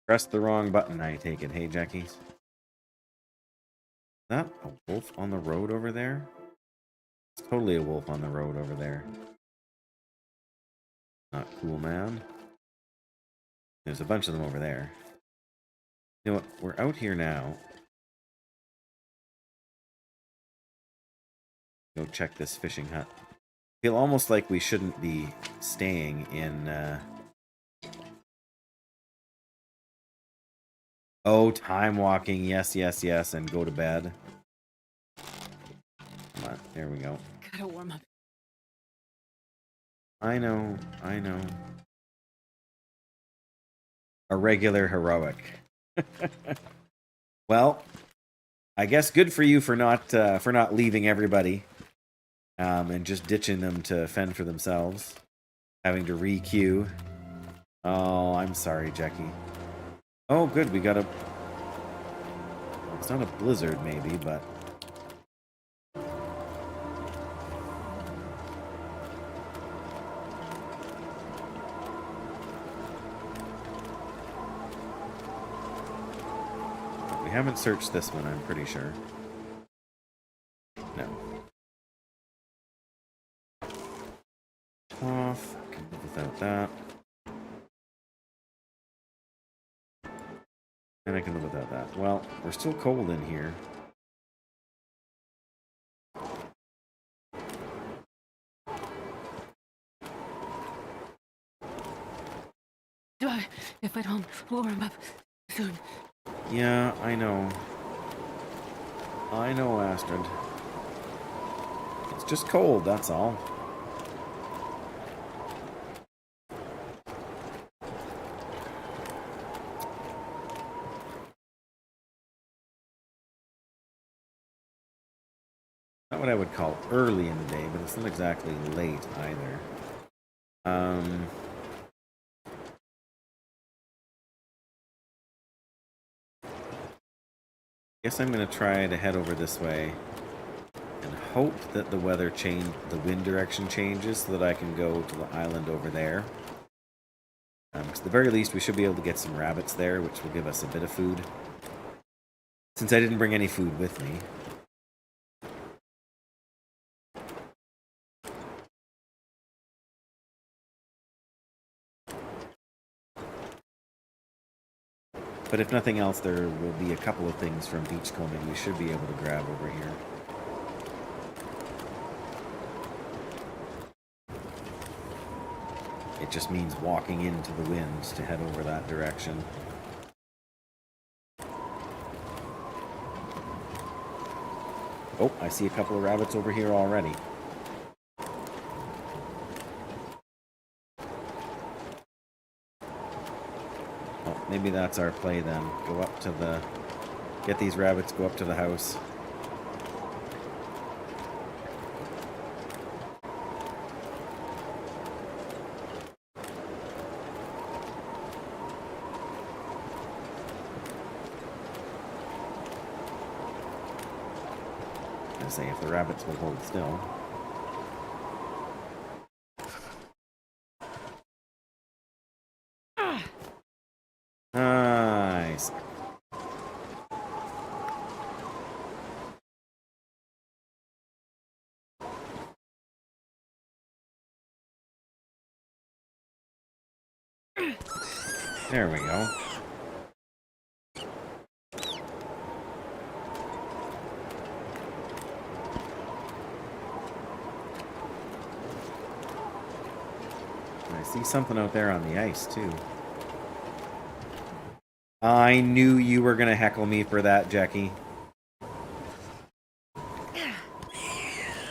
Pressed the wrong button, I take it. Hey, Jackie. Is that a wolf on the road over there? It's totally a wolf on the road over there. Not cool, man. There's a bunch of them over there. You know what? We're out here now. Go check this fishing hut. Feel almost like we shouldn't be staying in, Oh, time walking. Yes, yes, yes. And go to bed. Come on. There we go. Gotta warm up. I know. I know. A regular heroic. Well, I guess good for you for not leaving everybody. And just ditching them to fend for themselves. Having to re-queue. Oh, I'm sorry, Jackie. Oh, good, we got a... It's not a blizzard, maybe, but... We haven't searched this one, I'm pretty sure. No. Off. Can live without that. And I can live without that. Well, we're still cold in here. If I don't warm up soon. Yeah, I know. I know, Astrid. It's just cold, that's all. Not what I would call early in the day, but it's not exactly late either. Guess I'm gonna try to head over this way and hope that the wind direction changes so that I can go to the island over there. Because at the very least we should be able to get some rabbits there, which will give us a bit of food. Since I didn't bring any food with me. But if nothing else, there will be a couple of things from beachcombing we should be able to grab over here. It just means walking into the wind to head over that direction. Oh, I see a couple of rabbits over here already. Maybe that's our play then. Go up to the... Get these rabbits, go up to the house. I say if the rabbits will hold still. Nice. There we go. I see something out there on the ice, too. I knew you were gonna heckle me for that, Jackie.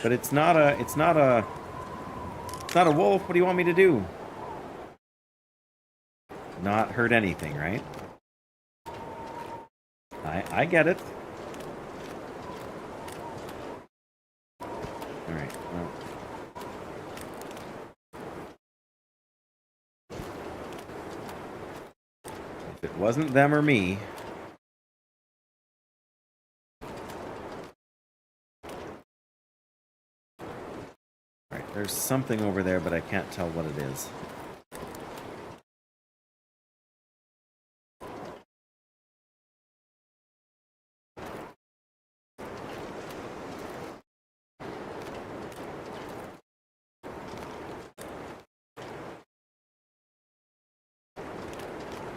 But it's not a wolf. What do you want me to do? Not hurt anything, right? I get it. Alright, well. If it wasn't them or me... Alright, there's something over there, but I can't tell what it is.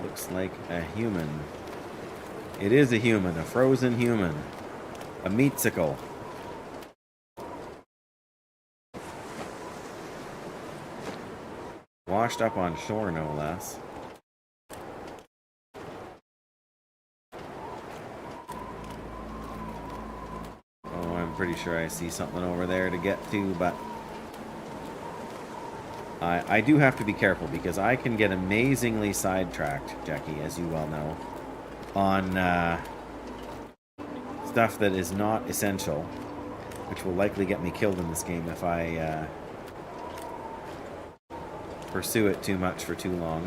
Looks like a human. It is a human, a frozen human. A meatsicle. Washed up on shore, no less. Oh, I'm pretty sure I see something over there to get to, but... I do have to be careful, because I can get amazingly sidetracked, Jackie, as you well know, on stuff that is not essential, which will likely get me killed in this game if I pursue it too much for too long.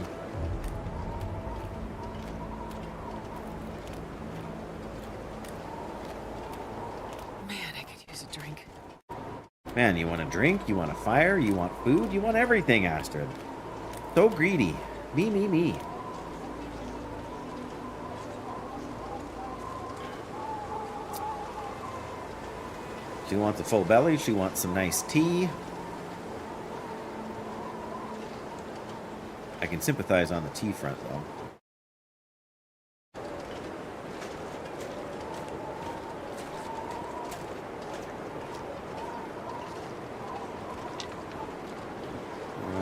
Man, I could use a drink. Man, you want a drink? You want a fire? You want food? You want everything, Astrid. So greedy. Me, me, me. She wants a full belly. She wants some nice tea. I can sympathize on the tea front, though.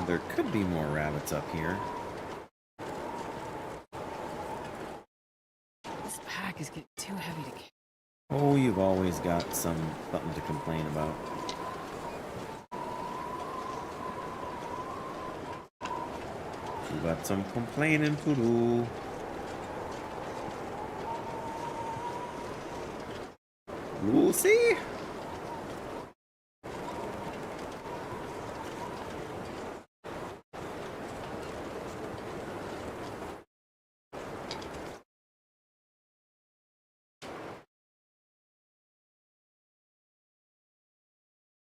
There could be more rabbits up here. This pack is getting too heavy to carry. Oh, you've always got something to complain about. You got some complaining to do. Lucy?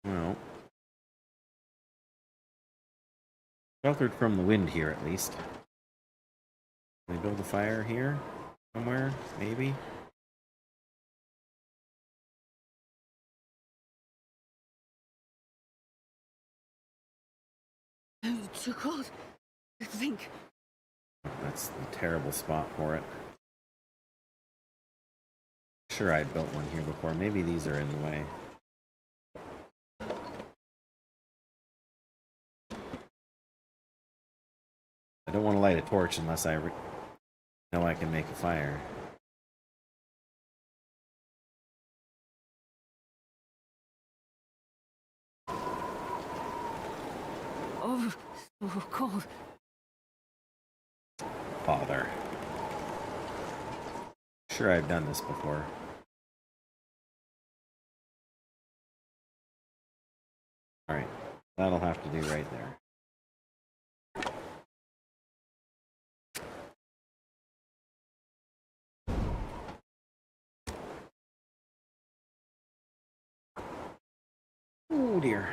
Well, sheltered from the wind here, at least. Can we build a fire here? Somewhere? Maybe? It's too cold. I think. That's a terrible spot for it. Sure, I'd built one here before. Maybe these are in the way. I don't want to light a torch unless I know I can make a fire. Oh, so cold. Bother. Sure, I've done this before. Alright, that'll have to do right there. Oh dear.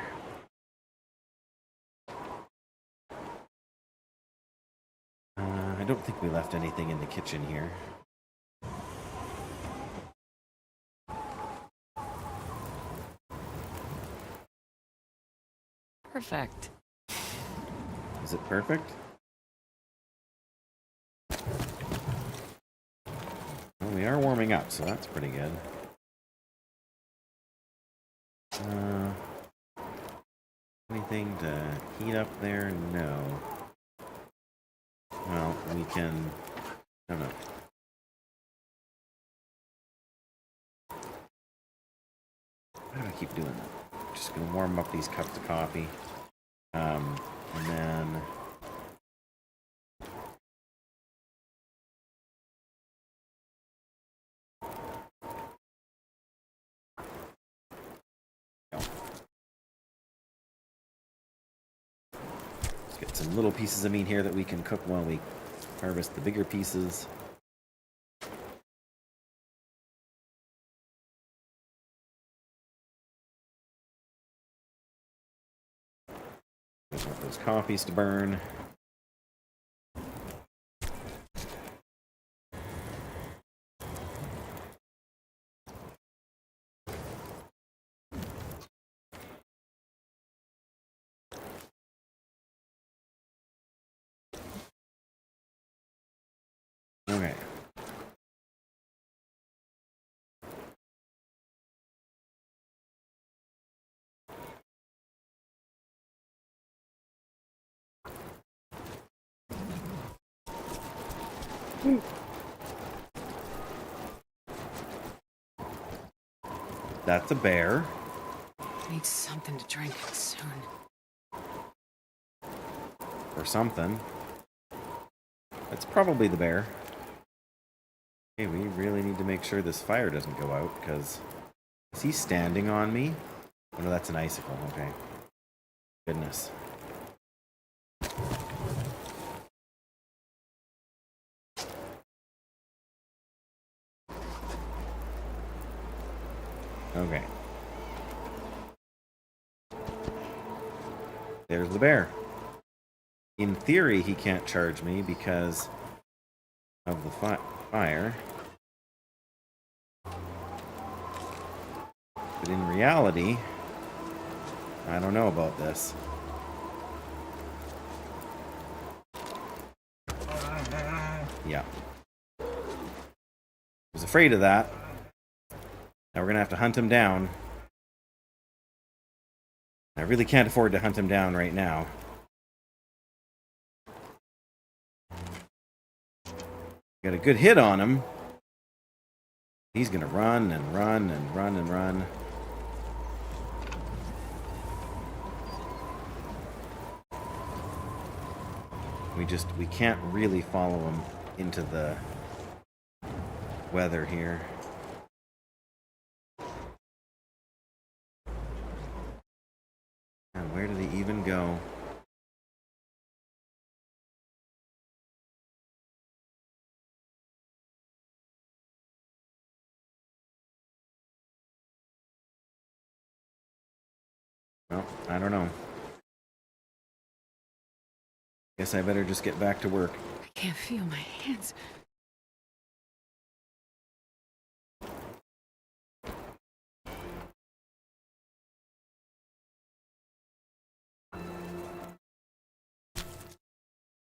I don't think we left anything in the kitchen here. Perfect. Is it perfect? Well, we are warming up, so that's pretty good. Anything to heat up there? No. Well, we can... I don't know. Why do I keep doing that? Just gonna warm up these cups of coffee. And then... Let's get some little pieces of meat here that we can cook while we harvest the bigger pieces. Want those coffees to burn. Okay. That's a bear. Need something to drink soon. Or something. That's probably the bear. Okay, we really need to make sure this fire doesn't go out, because... Is he standing on me? Oh no, that's an icicle, okay. Goodness. Okay. There's the bear. In theory, he can't charge me because of the fire. But in reality, I don't know about this. Yeah. I was afraid of that. Now we're going to have to hunt him down. I really can't afford to hunt him down right now. Got a good hit on him. He's going to run and run and run and run. We can't really follow him into the weather here. And where did he even go? Well, I don't know. Guess I better just get back to work. I can't feel my hands.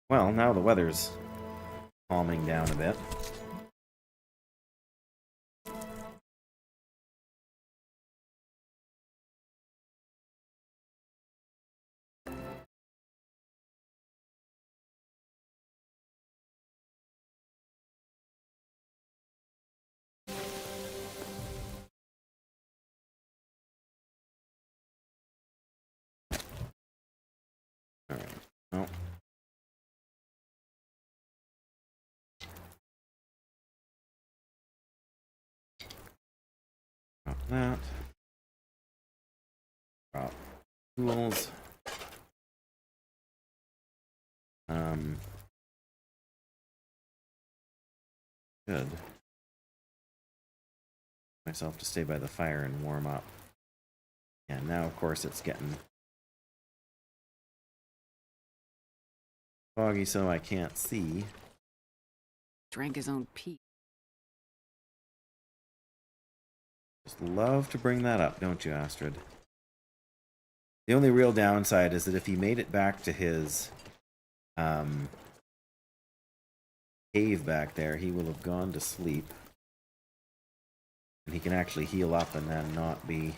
Well, now the weather's calming down a bit. Alright, well. Drop that. Drop tools. Good. Myself to stay by the fire and warm up. And now, of course, it's getting foggy, so I can't see. Drank his own pee. Just love to bring that up, don't you, Astrid? The only real downside is that if he made it back to his cave back there, he will have gone to sleep. And he can actually heal up and then not be...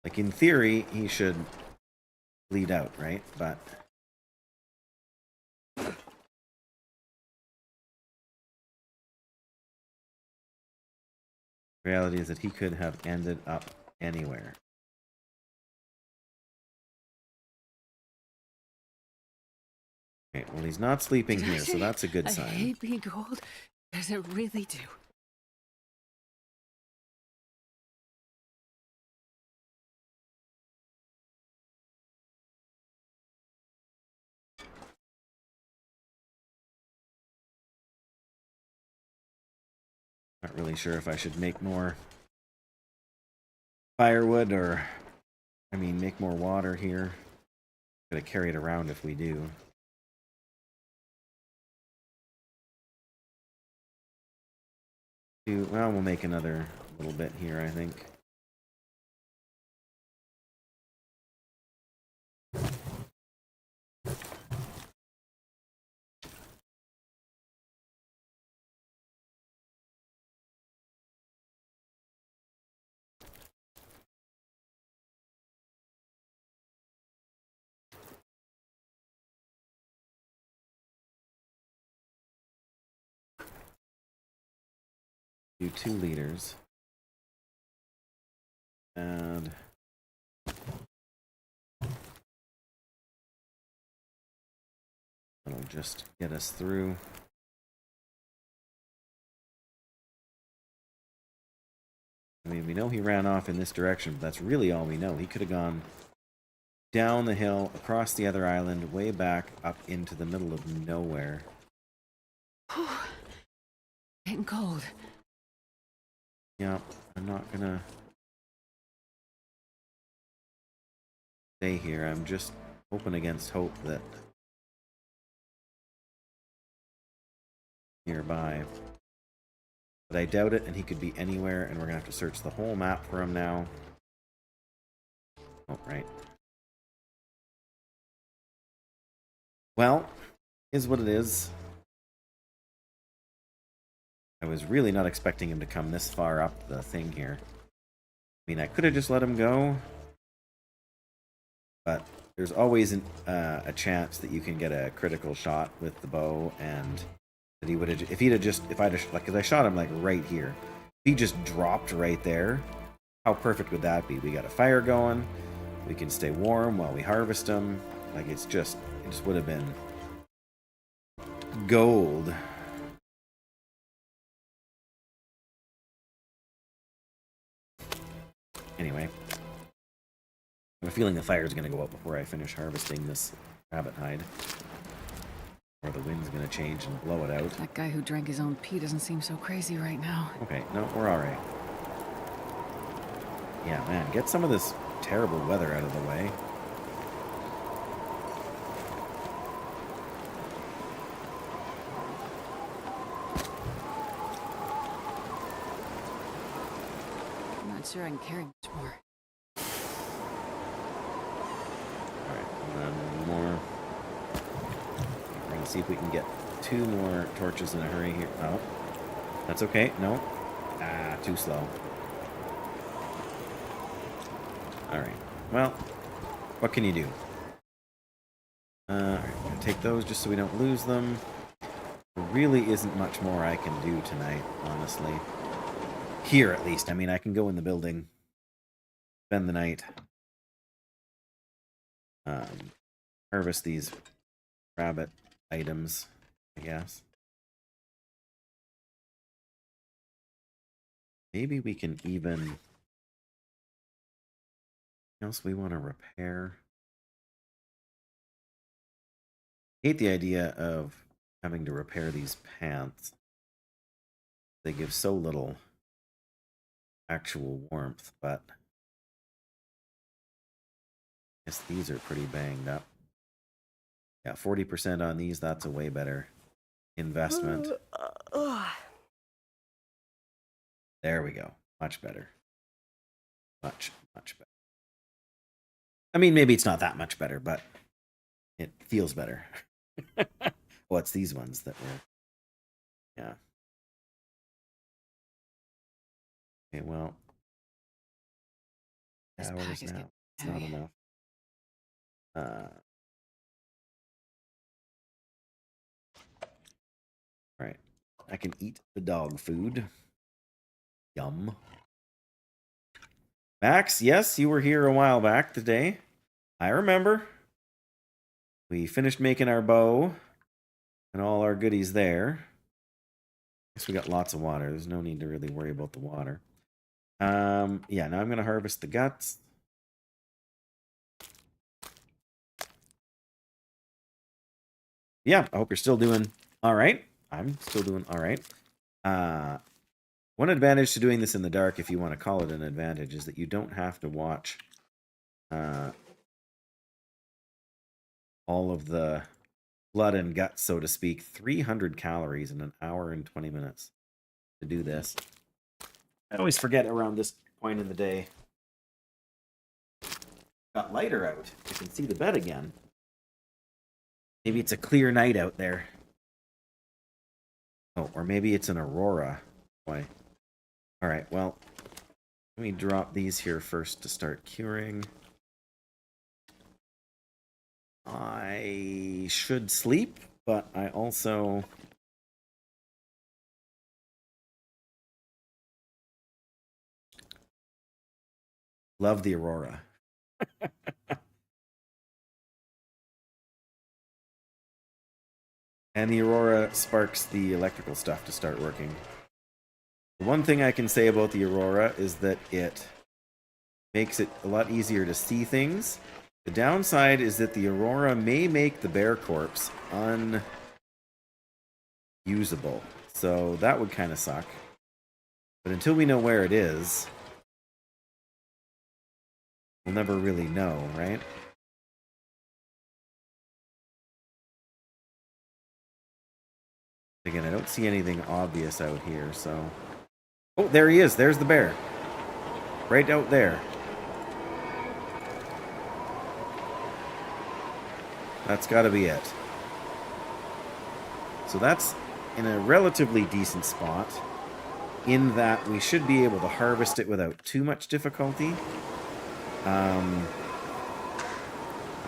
Like, in theory, he should bleed out, right? But... reality is that he could have ended up anywhere. Okay, well, he's not sleeping here, so that's a good sign. I hate being cold. Does it really do? Not really sure if I should make more firewood or, I mean, make more water here. Gotta carry it around if we do. Well, we'll make another little bit here, I think. Do 2 liters. And that'll just get us through. I mean, we know he ran off in this direction, but that's really all we know. He could have gone down the hill, across the other island, way back, up into the middle of nowhere. Whew. Getting cold. Yeah, I'm not gonna stay here. I'm just hoping against hope that nearby. But I doubt it, and he could be anywhere, and we're gonna have to search the whole map for him now. Oh, right. Well, is what it is. I was really not expecting him to come this far up the thing here. I mean, I could have just let him go, but there's always a chance that you can get a critical shot with the bow, and that he would have, if I'd have, like, 'cause I shot him like right here. If he just dropped right there, how perfect would that be? We got a fire going, we can stay warm while we harvest them. Like, it just would have been gold. Anyway, I have a feeling the fire is going to go up before I finish harvesting this rabbit hide. Or the wind's going to change and blow it out. That guy who drank his own pee doesn't seem so crazy right now. Okay, no, we're alright. Yeah, man, get some of this terrible weather out of the way. I'm not sure I can carry much more. Alright, one more. We're gonna see if we can get 2 more torches in a hurry here. Oh, that's okay. No. Ah, too slow. Alright, well, what can you do? Alright, I'm gonna take those just so we don't lose them. There really isn't much more I can do tonight, honestly. Here, at least. I mean, I can go in the building, spend the night, harvest these rabbit items, I guess. Maybe we can even... What else we want to repair? I hate the idea of having to repair these pants. They give so little actual warmth, but I guess these are pretty banged up. Yeah, 40% on these, that's a way better investment. There we go. Much better. Much, much better. I mean, maybe it's not that much better, but it feels better. Well, it's these ones that were... Yeah. Okay, well... This hours pack is now. getting It's not heavy. enough. Alright. I can eat the dog food. Yum. Max, yes, you were here a while back today. I remember. We finished making our bow and all our goodies there. Guess we got lots of water. There's no need to really worry about the water. Yeah, now I'm going to harvest the guts. Yeah, I hope you're still doing all right. I'm still doing all right. One advantage to doing this in the dark, if you want to call it an advantage, is that you don't have to watch all of the blood and guts, so to speak. 300 calories in an hour and 20 minutes to do this. I always forget around this point in the day. Got lighter out. You can see the bed again. Maybe it's a clear night out there. Oh, or maybe it's an aurora. Why? Alright, well, let me drop these here first to start curing. I should sleep, but I also... love the aurora. And the aurora sparks the electrical stuff to start working. The one thing I can say about the aurora is that it makes it a lot easier to see things. The downside is that the aurora may make the bear corpse unusable. So that would kind of suck. But until we know where it is, we'll never really know, right? Again, I don't see anything obvious out here, so... Oh, there he is. There's the bear. Right out there. That's got to be it. So that's in a relatively decent spot, in that we should be able to harvest it without too much difficulty.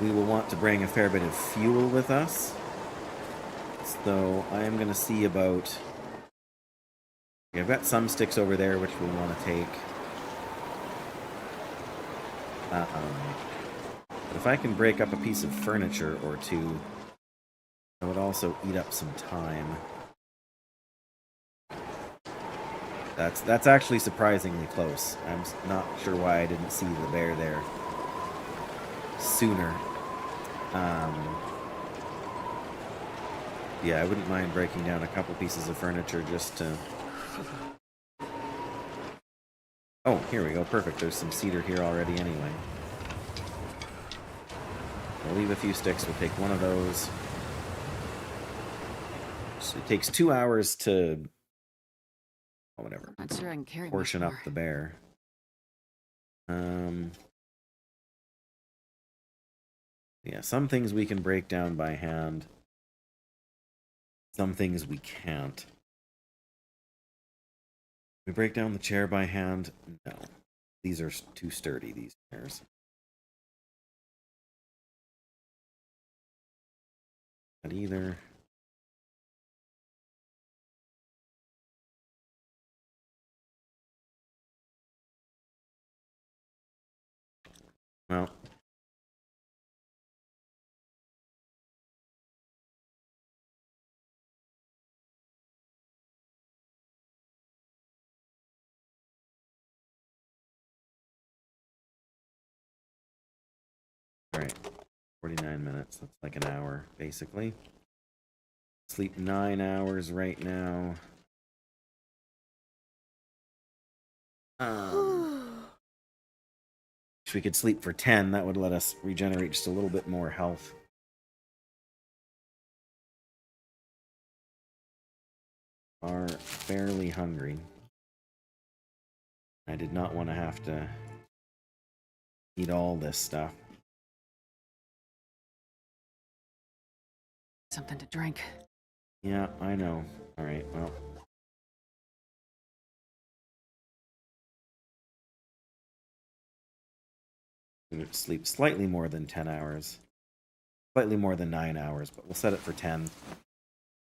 We will want to bring a fair bit of fuel with us. So I am going to see about... I've got some sticks over there which we want to take. But if I can break up a piece of furniture or two, that would also eat up some time. That's actually surprisingly close. I'm not sure why I didn't see the bear there sooner. Yeah, I wouldn't mind breaking down a couple pieces of furniture just to... Oh, here we go. Perfect. There's some cedar here already anyway. We'll leave a few sticks. We'll take one of those. So it takes 2 hours to... Oh, whatever. Not sure I can carry Portion much up more. the bear. Yeah, some things we can break down by hand. Some things we can't. We break down the chair by hand? No. These are too sturdy, these chairs. Not either. Well. Alright. 49 minutes. That's like an hour, basically. Sleep 9 hours right now. If we could sleep for 10, that would let us regenerate just a little bit more health. Are fairly hungry. I did not want to have to eat all this stuff. Something to drink. Yeah, I know. Alright, well. I'm going to sleep slightly more than 10 hours. Slightly more than 9 hours, but we'll set it for 10.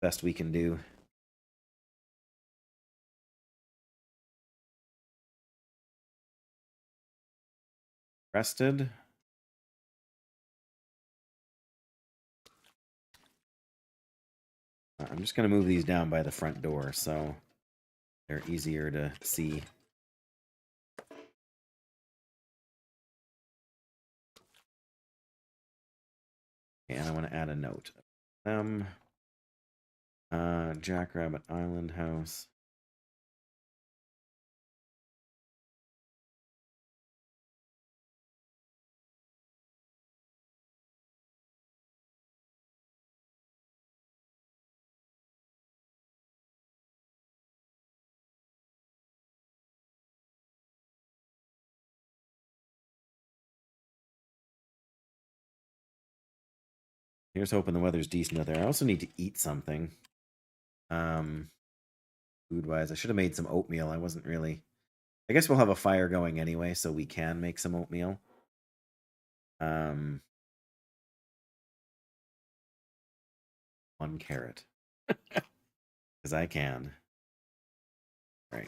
Best we can do. Rested. I'm just going to move these down by the front door so they're easier to see. And I want to add a note. Jackrabbit Island House. Here's hoping the weather's decent out there. I also need to eat something. Food-wise, I should have made some oatmeal. I wasn't really... I guess we'll have a fire going anyway, so we can make some oatmeal. One carrot. Because I can. Right.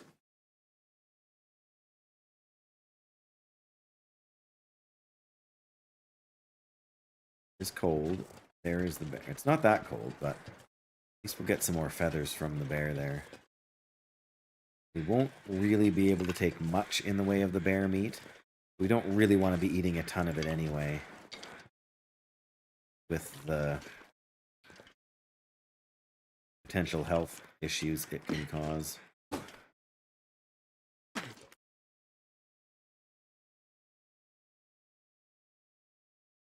It's cold. There is the bear. It's not that cold, but at least we'll get some more feathers from the bear there. We won't really be able to take much in the way of the bear meat. We don't really want to be eating a ton of it anyway. With the potential health issues it can cause.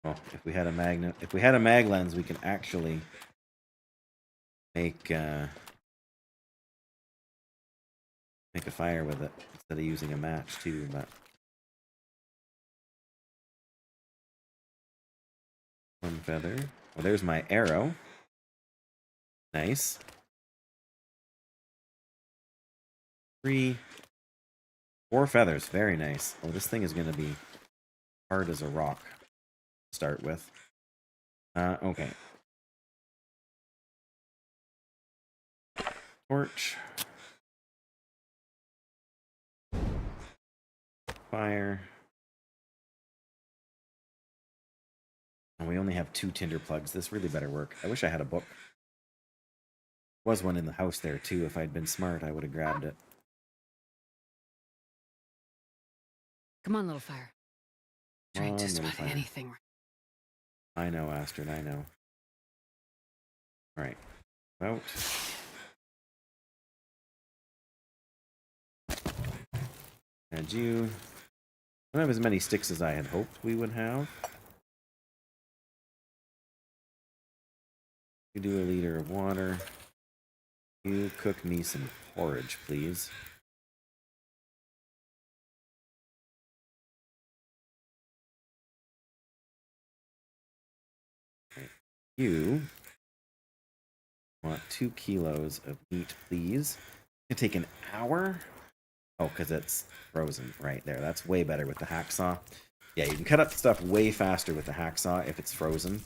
Well, if we had a mag lens, we can actually make a fire with it instead of using a match too. But one feather. Well, there's my arrow. Nice. 4 feathers. Very nice. Oh, this thing is going to be hard as a rock to start with. Okay. Torch. Fire. And we only have 2 tinder plugs. This really better work. I wish I had a book. Was one in the house there too. If I'd been smart, I would have grabbed it. Come on, little fire. Try just about anything. I know, Astrid, I know. Alright. Out. And you. I don't have as many sticks as I had hoped we would have. You do a liter of water. You cook me some porridge, please. Right. You want 2 kilos of meat, please. It's gonna take an hour. Oh, because it's frozen right there. That's way better with the hacksaw. Yeah, you can cut up stuff way faster with the hacksaw if it's frozen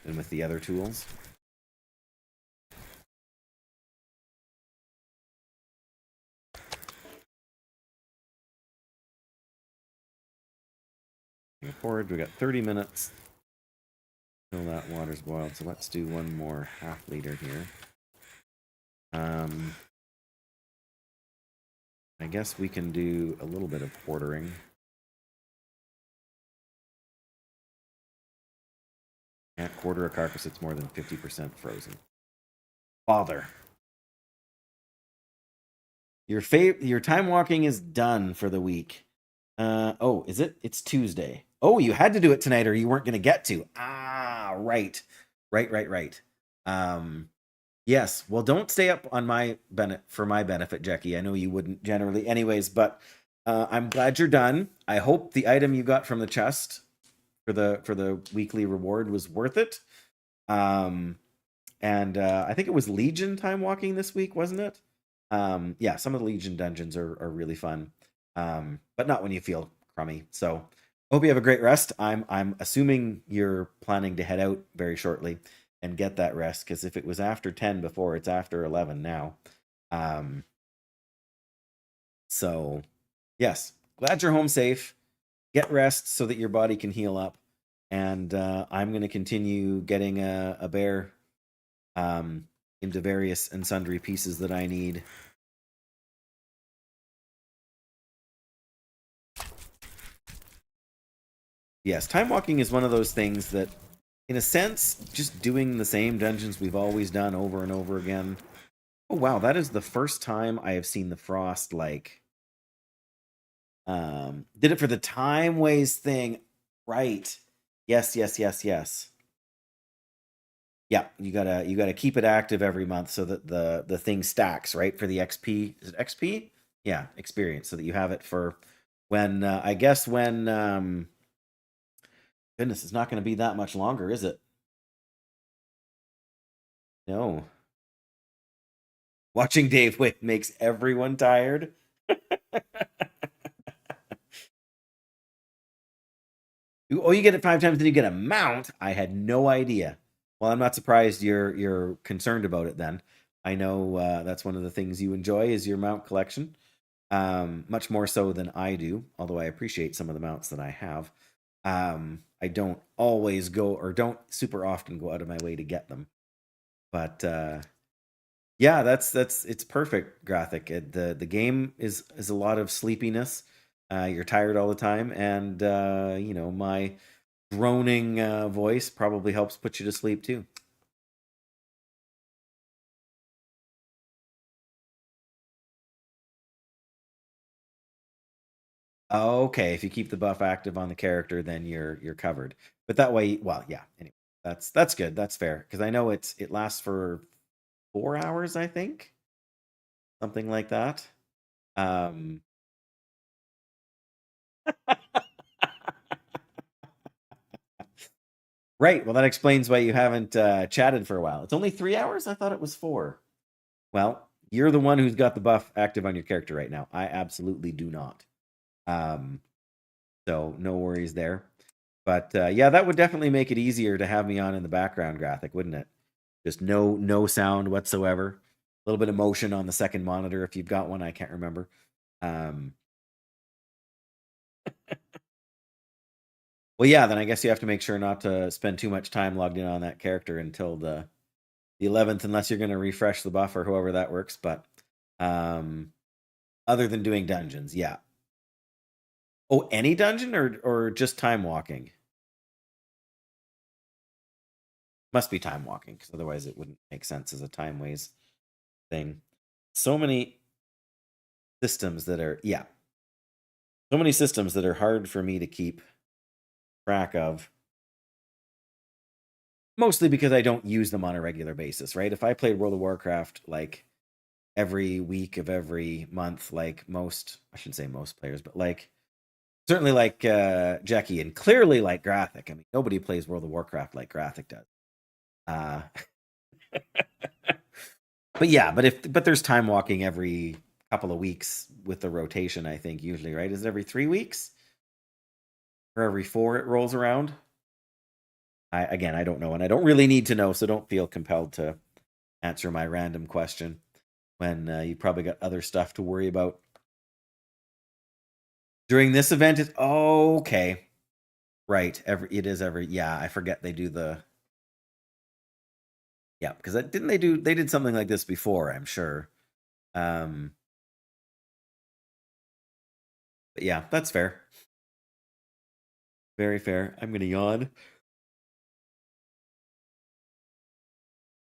than with the other tools. Forward, we got 30 minutes until that water's boiled. So let's do one more half liter here. I guess we can do a little bit of quartering. Can't quarter a carcass, it's more than 50% frozen. Father. Your time walking is done for the week. Oh, is it? It's Tuesday. Oh, you had to do it tonight or you weren't going to get to. Ah, right. Right. Yes. Well, don't stay up on for my benefit, Jackie. I know you wouldn't generally anyways, but I'm glad you're done. I hope the item you got from the chest for the weekly reward was worth it. And I think it was Legion time walking this week, wasn't it? Yeah, some of the Legion dungeons are really fun. But not when you feel crummy. So hope you have a great rest. I'm assuming you're planning to head out very shortly and get that rest, because if it was after 10 before, it's after 11 now. So yes, glad you're home safe. Get rest so that your body can heal up. And I'm going to continue getting a bear into various and sundry pieces that I need. Yes, time walking is one of those things that, in a sense, just doing the same dungeons we've always done over and over again. Oh, wow, that is the first time I have seen the Frost, like, did it for the time waste thing. Right. Yes. Yeah, you gotta keep it active every month so that the thing stacks, right? For the XP. Is it XP? Yeah, experience, so that you have it for when, I guess when, goodness, it's not going to be that much longer, is it? No. Watching Dave win makes everyone tired. Oh, you get it 5 times, then you get a mount. I had no idea. Well, I'm not surprised you're concerned about it then. I know that's one of the things you enjoy is your mount collection. Much more so than I do, although I appreciate some of the mounts that I have. I don't always go or don't super often go out of my way to get them. But yeah, that's it's perfect graphic. The game is a lot of sleepiness. You're tired all the time, and you know, my droning voice probably helps put you to sleep too. Okay, if you keep the buff active on the character, then you're covered. But that way, well, yeah. Anyway, that's good. That's fair because I know it lasts for 4 hours, I think, something like that. Um, right. Well, that explains why you haven't chatted for a while. It's only 3 hours. I thought it was 4. Well, you're the one who's got the buff active on your character right now. I absolutely do not. Um, so no worries there. But yeah, that would definitely make it easier to have me on in the background graphic, wouldn't it? Just no sound whatsoever. A little bit of motion on the second monitor if you've got one. I can't remember. Um, well, yeah, then I guess you have to make sure not to spend too much time logged in on that character until the 11th, unless you're going to refresh the buff or however that works. But other than doing dungeons, yeah. Oh, any dungeon or just time walking? Must be time walking because otherwise it wouldn't make sense as a time ways thing. So many systems that are so many systems that are hard for me to keep track of. Mostly because I don't use them on a regular basis, right? If I played World of Warcraft like every week of every month, like most, I shouldn't say most players, but like certainly like Jackie and clearly like Graphic. I mean, nobody plays World of Warcraft like Graphic does. Uh, but yeah, but there's time walking every couple of weeks with the rotation, I think, usually, right? Is it every 3 weeks? Or every 4 it rolls around? I don't know, and I don't really need to know, so don't feel compelled to answer my random question when you probably got other stuff to worry about. During this event, it's okay. Right. It is every yeah, I forget they do the yeah, because didn't they did something like this before, I'm sure. Um but yeah, that's fair. Very fair. I'm gonna yawn.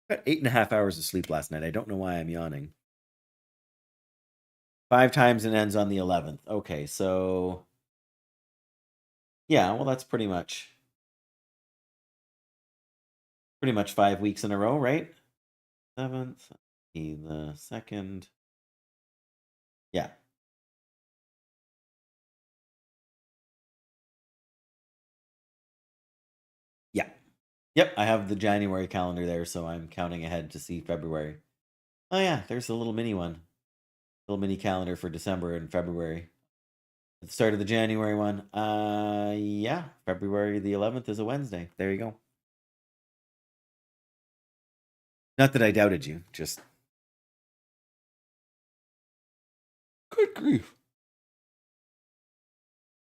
Got 8.5 hours of sleep last night. I don't know why I'm yawning. 5 times and ends on the 11th. Okay, so yeah, well that's pretty much 5 weeks in a row, right? 7th, the 2nd. Yeah. Yeah. Yep, I have the January calendar there, so I'm counting ahead to see February. Oh yeah, there's a little mini one. Little mini calendar for December and February. At the start of the January one. Yeah, February the 11th is a Wednesday. There you go. Not that I doubted you, just good grief.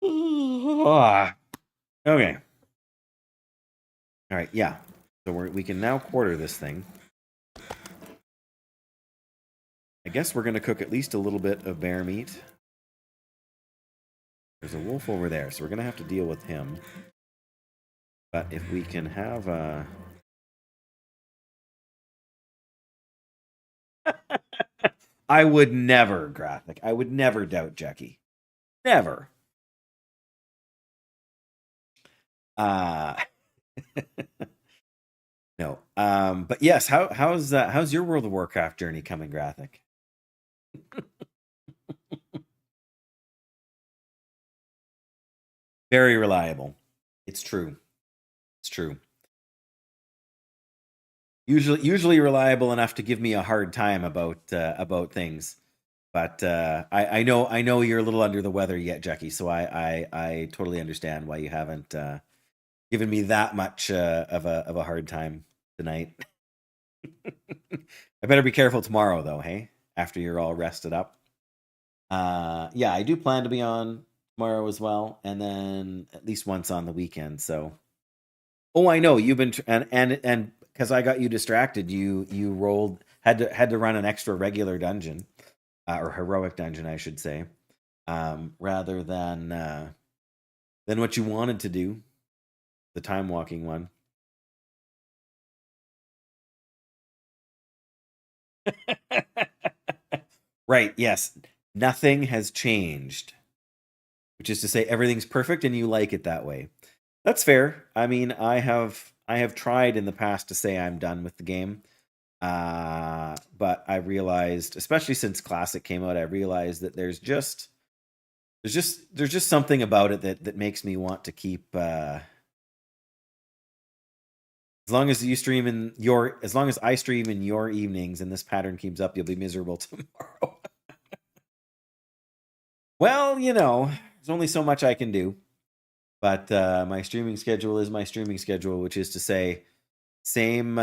Okay. All right, yeah. So we can now quarter this thing. I guess we're going to cook at least a little bit of bear meat. There's a wolf over there, so we're going to have to deal with him. But if we can have I would never, Graphic. I would never doubt Jackie. Never. Uh no. But yes, how's your World of Warcraft journey coming, Graphic? Very reliable. It's true. It's true. Usually reliable enough to give me a hard time about things. But I know you're a little under the weather yet, Jackie. So I totally understand why you haven't given me that much of a hard time tonight. I better be careful tomorrow, though. Hey, after you're all rested up. Yeah, I do plan to be on tomorrow as well, and then at least once on the weekend. So, oh, I know you've been and because I got you distracted, you rolled had to run an extra regular dungeon or heroic dungeon, I should say, rather than what you wanted to do, the time walking one. Right. Yes. Nothing has changed, which is to say everything's perfect and you like it that way. That's fair. I mean, I have tried in the past to say I'm done with the game. But I realized, especially since Classic came out, I realized that there's just something about it that makes me want to keep as long as I stream in your evenings and this pattern keeps up, you'll be miserable tomorrow. Well, there's only so much I can do. But my streaming schedule is my streaming schedule, which is to say, same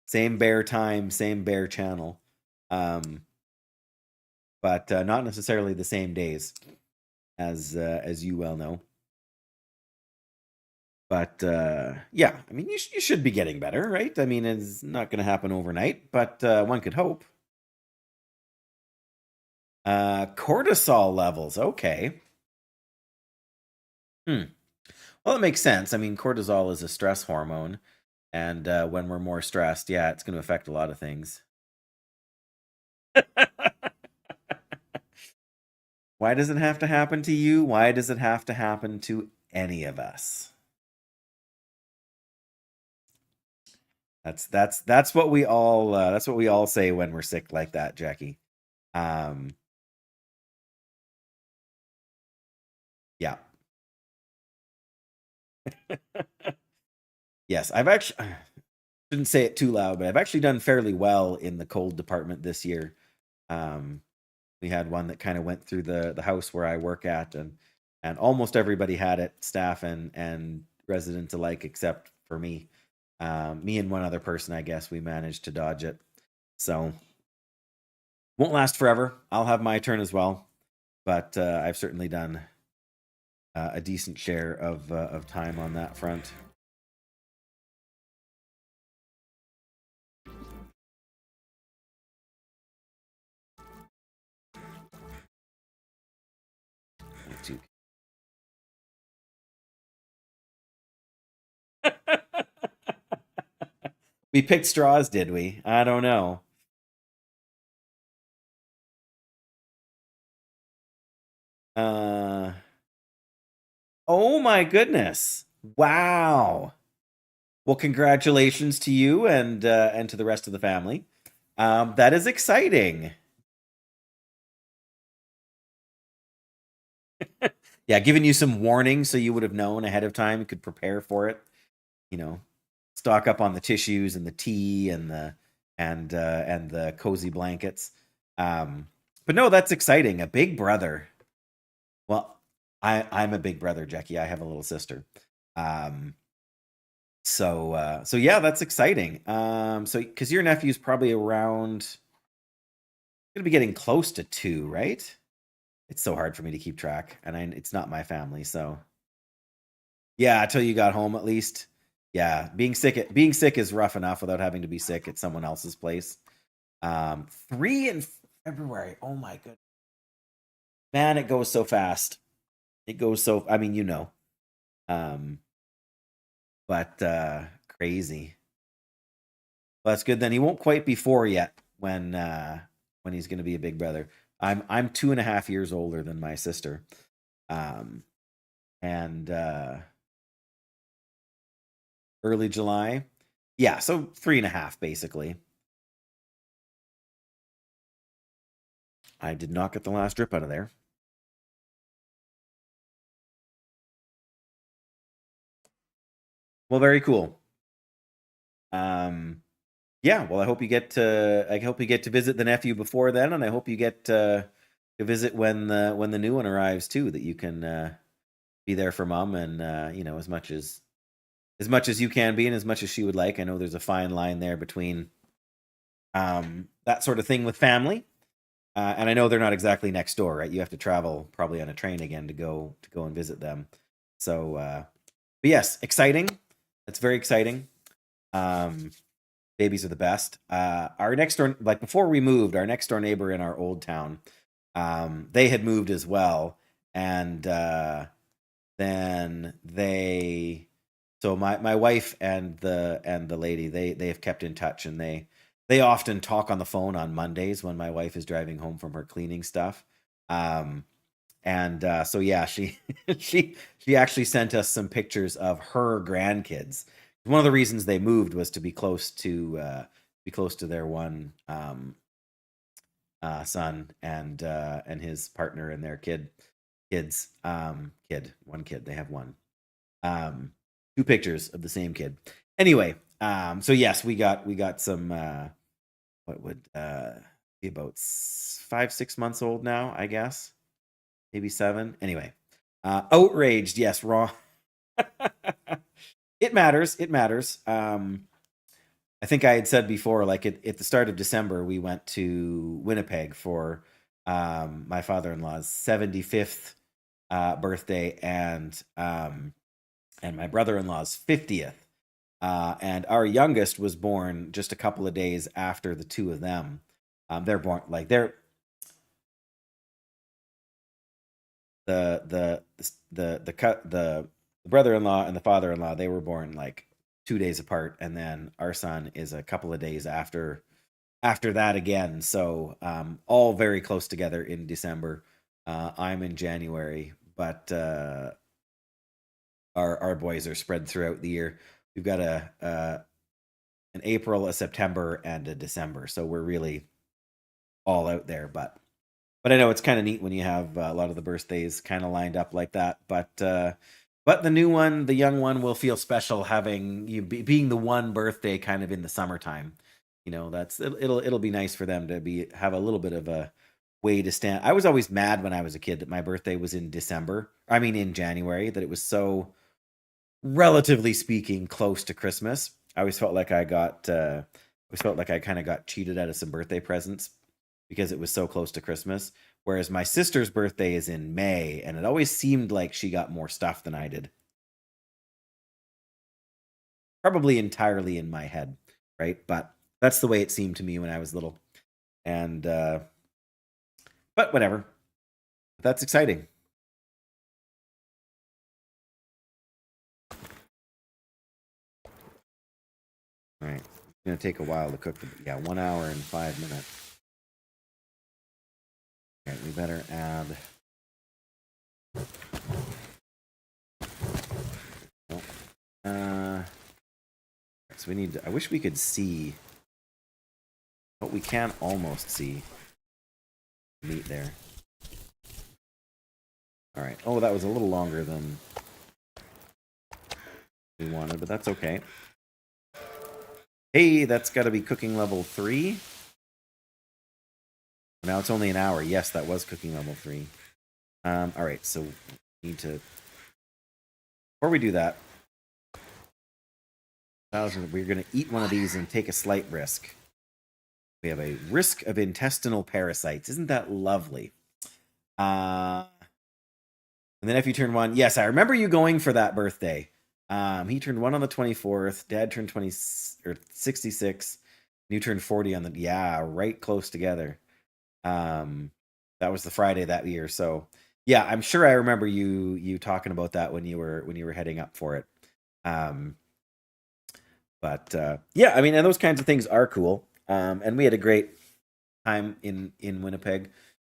same bear time, same bear channel, but not necessarily the same days, as you well know. But yeah, I mean, you should be getting better, right? I mean, it's not going to happen overnight, but one could hope. Cortisol levels, okay. Well, it makes sense. I mean, cortisol is a stress hormone, and when we're more stressed, yeah, it's going to affect a lot of things. Why does it have to happen to you? Why does it have to happen to any of us? That's what we all say when we're sick like that, Jackie. Um, yeah. Yes, I've actually shouldn't say it too loud, but I've actually done fairly well in the cold department this year. Um, we had one that kind of went through the house where I work at, and almost everybody had it, staff and residents alike, except for me. Me and one other person, I guess, we managed to dodge it. So won't last forever. I'll have my turn as well, but I've certainly done a decent share of time on that front. We picked straws, did we? I don't know. Uh, oh my goodness! Wow. Well, congratulations to you and to the rest of the family. That is exciting. Yeah, giving you some warning so you would have known ahead of time, you could prepare for it. You know, stock up on the tissues and the tea and the cozy blankets. But no, that's exciting. A big brother. Well, I'm a big brother, Jackie. I have a little sister. So yeah, that's exciting. So because your nephew's probably around, gonna be getting close to 2, right? It's so hard for me to keep track, and it's not my family, so yeah, until you got home at least. Yeah, being sick is rough enough without having to be sick at someone else's place. 3 in February. Oh my goodness, man, it goes so fast. It goes so. I mean, um, but crazy. Well, that's good. Then he won't quite be 4 yet when he's going to be a big brother. I'm 2.5 years older than my sister, um, and early July. Yeah, so 3.5 basically. I did not get the last drip out of there. Well, very cool. Yeah, well, I hope you get to visit the nephew before then, and I hope you get to visit when the new one arrives too, that you can be there for mom and as much as you can be and as much as she would like. I know there's a fine line there between that sort of thing with family. And I know they're not exactly next door, right? You have to travel probably on a train again to go and visit them. So, but yes, exciting. That's very exciting. Babies are the best. Our next door, like before we moved, our next door neighbor in our old town, they had moved as well, and then so my wife and the lady, they have kept in touch, and they often talk on the phone on Mondays when my wife is driving home from her cleaning stuff. So yeah, she she actually sent us some pictures of her grandkids. One of the reasons they moved was to be close to their one son and his partner and their kids. One kid. They have one. Two pictures of the same kid. Anyway, so yes, we got some what would be about 5-6 months old now, I guess. Maybe 7. Anyway, outraged, yes, wrong. It matters. It matters. I think I had said before, like at the start of December, we went to Winnipeg for my father-in-law's 75th birthday and my brother-in-law's 50th. And our youngest was born just a couple of days after the two of them. They're born like the brother-in-law and the father-in-law, they were born like 2 days apart, and then our son is a couple of days after that again. So all very close together in December. I'm in January, but our boys are spread throughout the year. We've got an April, a September, and a December, so we're really all out there. But I know it's kind of neat when you have a lot of the birthdays kind of lined up like that. But the new one, the young one, will feel special having being the one birthday kind of in the summertime. It'll be nice for them to have a little bit of a way to stand. I was always mad when I was a kid that my birthday was in December. I mean, in January, that it was so, relatively speaking, close to Christmas. I always felt like I kind of got cheated out of some birthday presents because it was so close to Christmas. Whereas my sister's birthday is in May, and it always seemed like she got more stuff than I did. Probably entirely in my head, right? But that's the way it seemed to me when I was little. And but whatever. That's exciting. All right. It's going to take a while to cook. 1 hour and 5 minutes. All right, we better add. So we need to, I wish we could see, but we can almost see meat there. All right. Oh, that was a little longer than we wanted, but that's okay. Hey, that's got to be cooking level 3. Now it's only an hour. Yes, that was cooking level 3. All right, so we need to, before we do that, we're going to eat one of these and take a slight risk. We have a risk of intestinal parasites. Isn't that lovely? And then if you turn 1, yes, I remember you going for that birthday. He turned 1 on the 24th. Dad turned 66. You turned 40 on the, right close together. That was the Friday that year. So yeah, I'm sure I remember you talking about that when you were heading up for it. But yeah, I mean, and those kinds of things are cool. And we had a great time in Winnipeg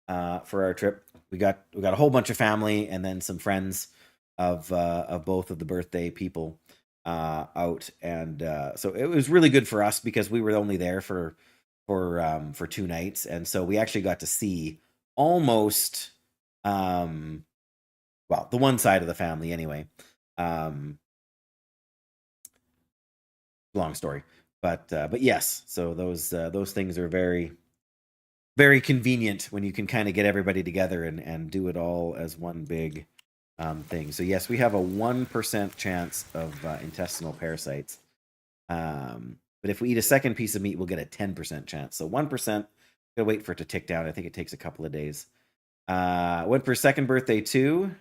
for our trip. We got a whole bunch of family and then some friends of both of the birthday people out, and so it was really good for us because we were only there for 2 nights, and so we actually got to see almost the one side of the family anyway. Long story. But yes, so those things are very, very convenient when you can kind of get everybody together and do it all as one big thing. So yes, we have a 1% chance of intestinal parasites. But if we eat a second piece of meat, we'll get a 10% chance. So 1%, gotta wait for it to tick down. I think it takes a couple of days. Went for second birthday too.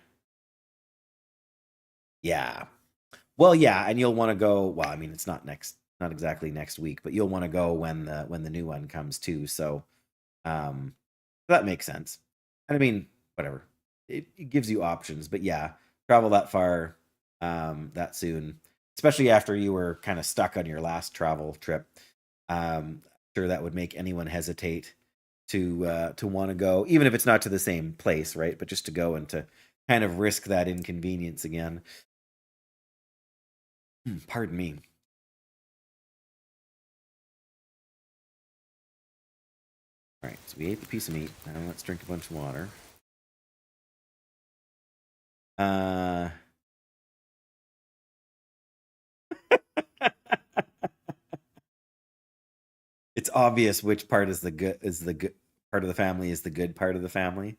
Yeah. Well, yeah, and you'll want to go. Well, I mean, it's not exactly next week, but you'll want to go when the new one comes too. So, that makes sense. And I mean, whatever. It gives you options, but yeah, travel that far, that soon, especially after you were kind of stuck on your last travel trip. Sure, that would make anyone hesitate to want to go, even if it's not to the same place, right? But just to go and to kind of risk that inconvenience again. Pardon me. All right, so we ate the piece of meat. Now let's drink a bunch of water. It's obvious which part is the good part of the family is the good part of the family.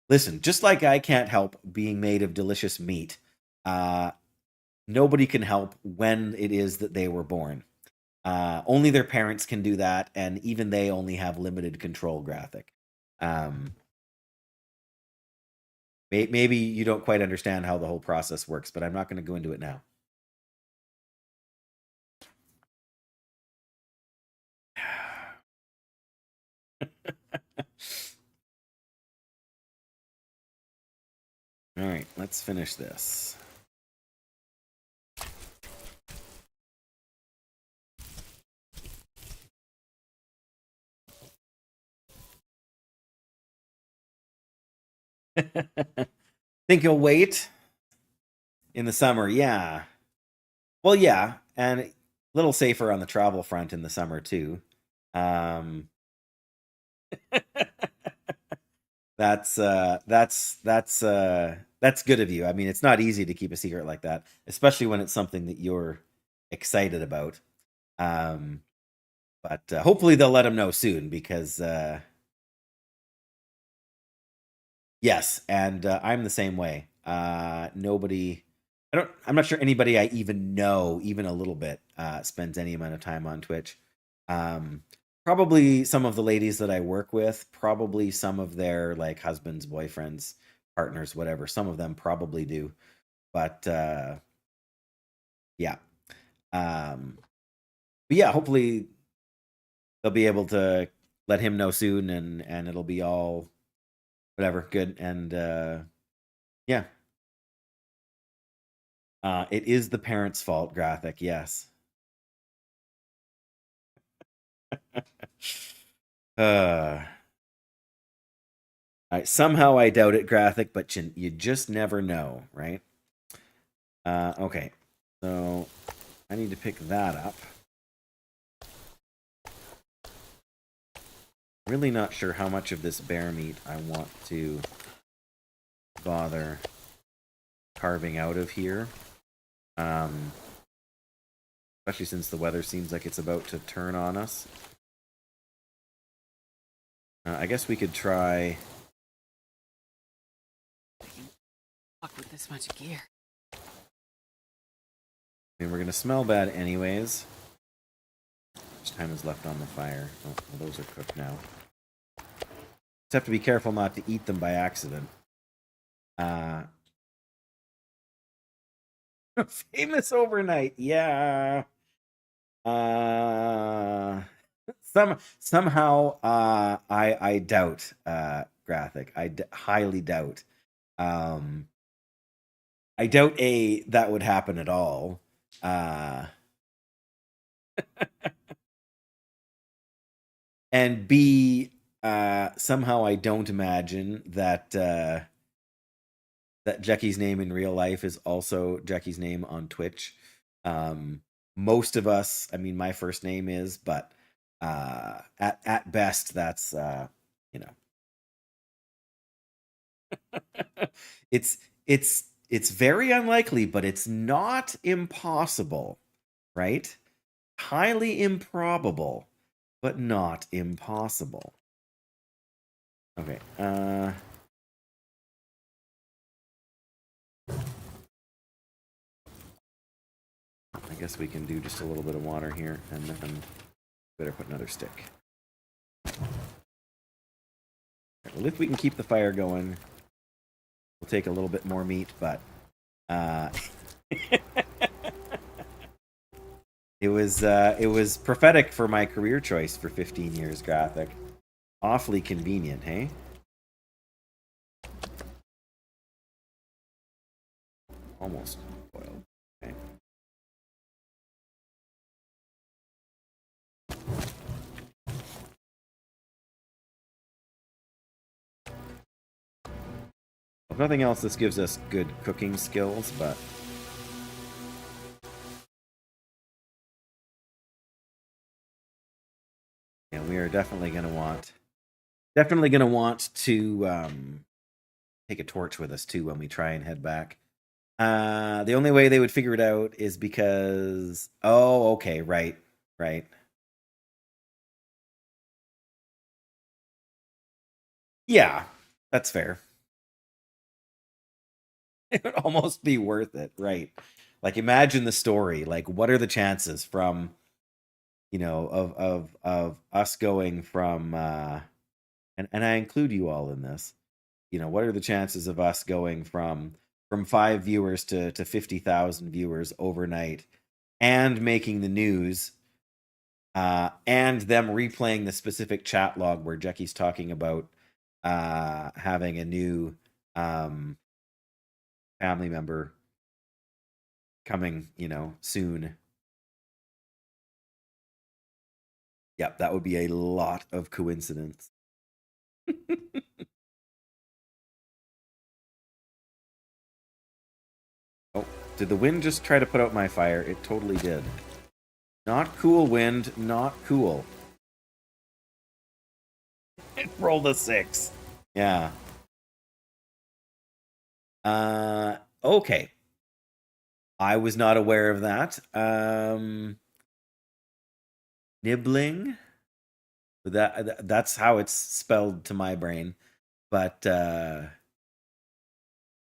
Listen, just like I can't help being made of delicious meat, nobody can help when it is that they were born. Only their parents can do that, and even they only have limited control, Graphic. Maybe you don't quite understand how the whole process works, but I'm not going to go into it now. All right, let's finish this. Think you'll wait in the summer? Yeah. Well, yeah, and a little safer on the travel front in the summer too. That's good of you. I mean, it's not easy to keep a secret like that, especially when it's something that you're excited about. But hopefully they'll let him know soon because yes, and I'm the same way. Nobody, I'm not sure anybody I even know, even a little bit, spends any amount of time on Twitch. Probably some of the ladies that I work with, probably some of their like husbands, boyfriends, partners, whatever. Some of them probably do, but yeah. But yeah, hopefully they'll be able to let him know soon, and it'll be all whatever good. And yeah, it is the parents' fault. Graphic, yes. Somehow I doubt it, Graphic, but you just never know, right? Okay, so I need to pick that up. Really not sure how much of this bear meat I want to bother carving out of here. Especially since the weather seems like it's about to turn on us. I guess we could try... Fuck with this much gear. I mean, we're going to smell bad anyways. How much time is left on the fire? Oh, well, those are cooked now. Just have to be careful not to eat them by accident. Famous overnight, yeah. Somehow I doubt Graphic. I highly doubt. I doubt that would happen at all. And B, somehow I don't imagine that that Jackie's name in real life is also Jackie's name on Twitch. Most of us, I mean, my first name is, but at best, that's you know, it's very unlikely, but it's not impossible, right? highly improbable, but not impossible. Okay, I guess we can do just a little bit of water here, and then better put another stick. Right, well, if we can keep the fire going, we'll take a little bit more meat, but it was prophetic for my career choice for 15 years, graphic. Awfully convenient, hey? Almost boiled. Okay. If nothing else, this gives us good cooking skills, but yeah, we are definitely gonna want to take a torch with us too when we try and head back. The only way they would figure it out is because okay, right. Yeah, that's fair. It would almost be worth it, right? Like imagine the story. Like what are the chances from of us going from and I include you all in this. What are the chances of us going from 5 viewers to 50,000 viewers overnight and making the news and them replaying the specific chat log where Jackie's talking about having a new family member coming, soon. Yep, that would be a lot of coincidence. Oh, did the wind just try to put out my fire? It totally did. Not cool, wind. Not cool. It rolled a 6. Yeah. Okay. I was not aware of that. Nibbling. That's how it's spelled to my brain. But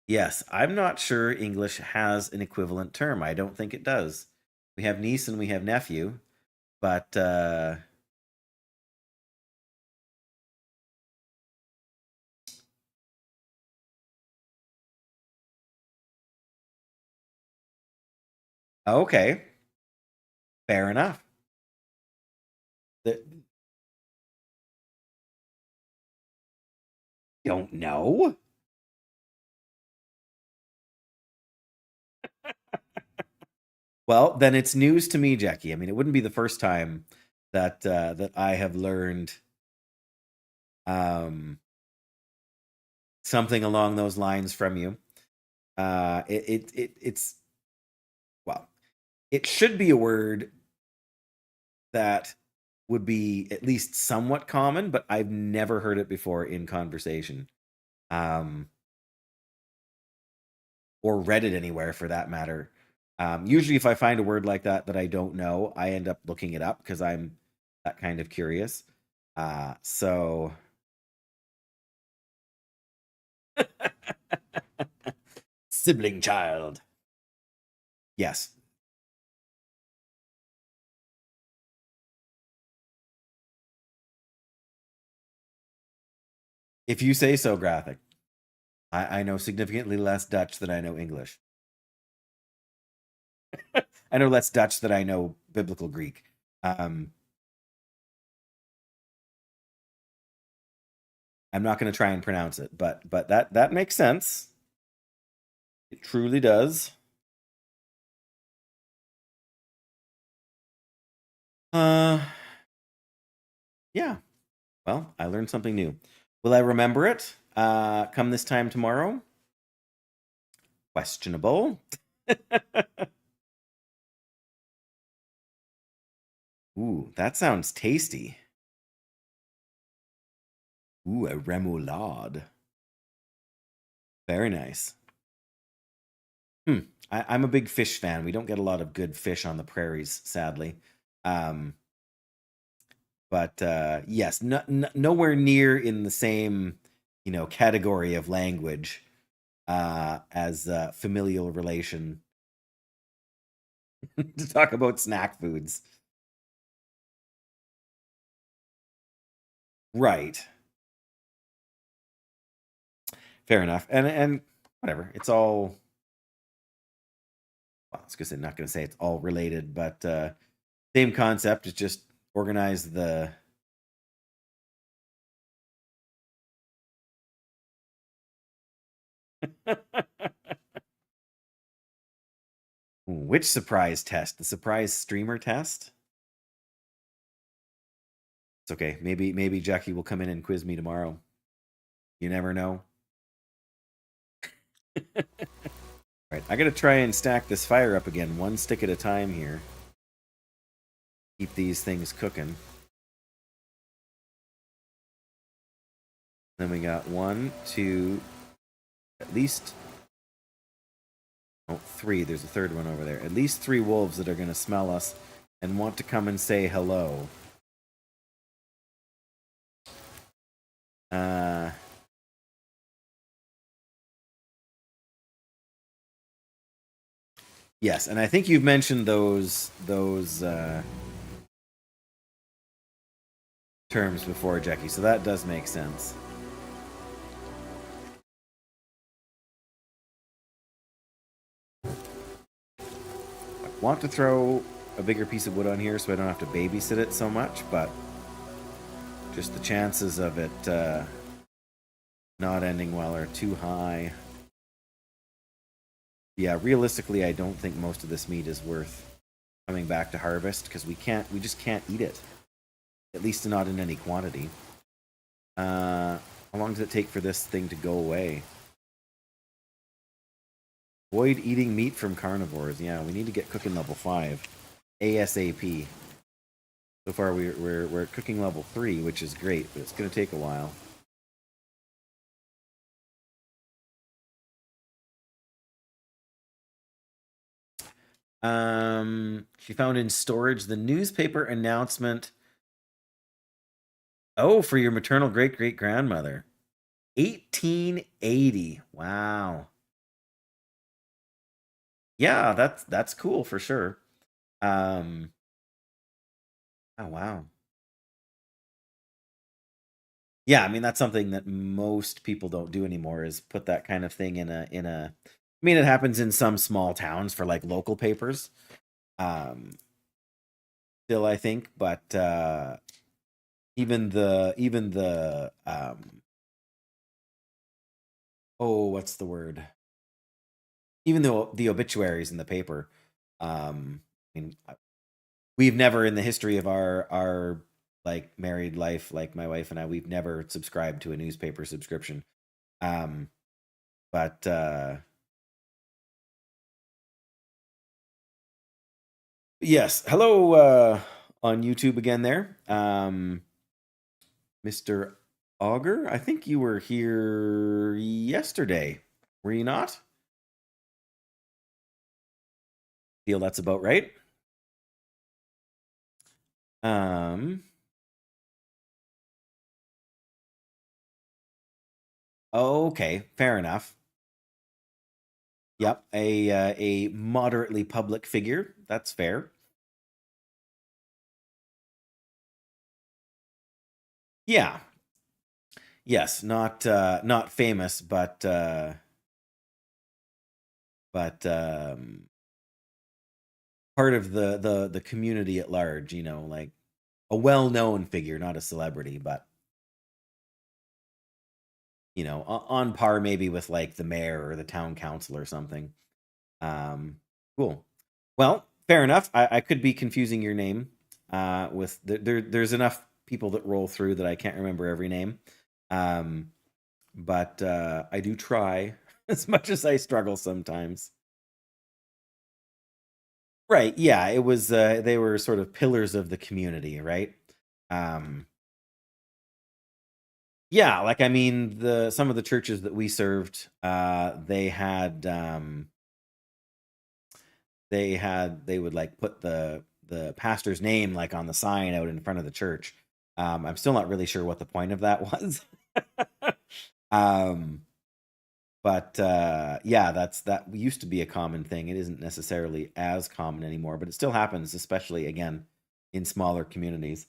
yes, I'm not sure English has an equivalent term. I don't think it does. We have niece and we have nephew, but okay. Fair enough. Don't know. Well, then it's news to me, Jackie. I mean, it wouldn't be the first time that that I have learned something along those lines from you. It's well, it should be a word that would be at least somewhat common, but I've never heard it before in conversation. Or read it anywhere for that matter. Usually, if I find a word like that I don't know, I end up looking it up because I'm that kind of curious. So sibling child. Yes. If you say so, graphic. I know significantly less Dutch than I know English. I know less Dutch than I know Biblical Greek. I'm not going to try and pronounce it, but that makes sense. It truly does. Yeah. Well, I learned something new. Will I remember it come this time tomorrow? Questionable. Ooh, that sounds tasty. Ooh, a remoulade. Very nice. I'm a big fish fan. We don't get a lot of good fish on the prairies, sadly. But yes, nowhere near in the same, category of language as familial relation to talk about snack foods. Right. Fair enough. And whatever. It's all, well, I was gonna say, not gonna say it's all related, but same concept. It's just organize the which surprise test? The surprise streamer test? It's okay. Maybe Jackie will come in and quiz me tomorrow. You never know. Right, I gotta try and stack this fire up again, one stick at a time here. Keep these things cooking. Then we got 1, 2, at least, oh, 3. There's a third one over there. At least 3 wolves that are gonna smell us and want to come and say hello. Yes, and I think you've mentioned those terms before, Jackie, so that does make sense. I want to throw a bigger piece of wood on here so I don't have to babysit it so much, but just the chances of it not ending well are too high. Yeah, realistically, I don't think most of this meat is worth coming back to harvest because we just can't eat it. At least not in any quantity. How long does it take for this thing to go away? Avoid eating meat from carnivores. Yeah, we need to get cooking level 5 ASAP. So far, we're at cooking level 3, which is great, but it's going to take a while. She found in storage the newspaper announcement. Oh, for your maternal great-great-grandmother. 1880. Wow. Yeah, that's cool for sure. Oh wow. Yeah, I mean that's something that most people don't do anymore is put that kind of thing in a I mean it happens in some small towns for like local papers. Still I think, but even the oh, what's the word? Even though the obituaries in the paper, I mean we've never in the history of our like married life, like my wife and I, we've never subscribed to a newspaper subscription. But yes, hello on YouTube again there. Mr. Auger, I think you were here yesterday. Were you not? Feel that's about right. Okay, fair enough. Yep, a moderately public figure. That's fair. Yeah. Yes, not famous, but part of the community at large, like a well-known figure, not a celebrity, but on par maybe with like the mayor or the town council or something. Cool. Well, fair enough. I could be confusing your name with there's enough people that roll through that I can't remember every name. But I do try as much as I struggle sometimes. Right. Yeah, it was they were sort of pillars of the community, right? Um yeah, like I mean the some of the churches that we served, they would like put the the pastor's name like on the sign out in front of the church. I'm still not really sure what the point of that was. But yeah, that used to be a common thing. It isn't necessarily as common anymore, but it still happens, especially again in smaller communities.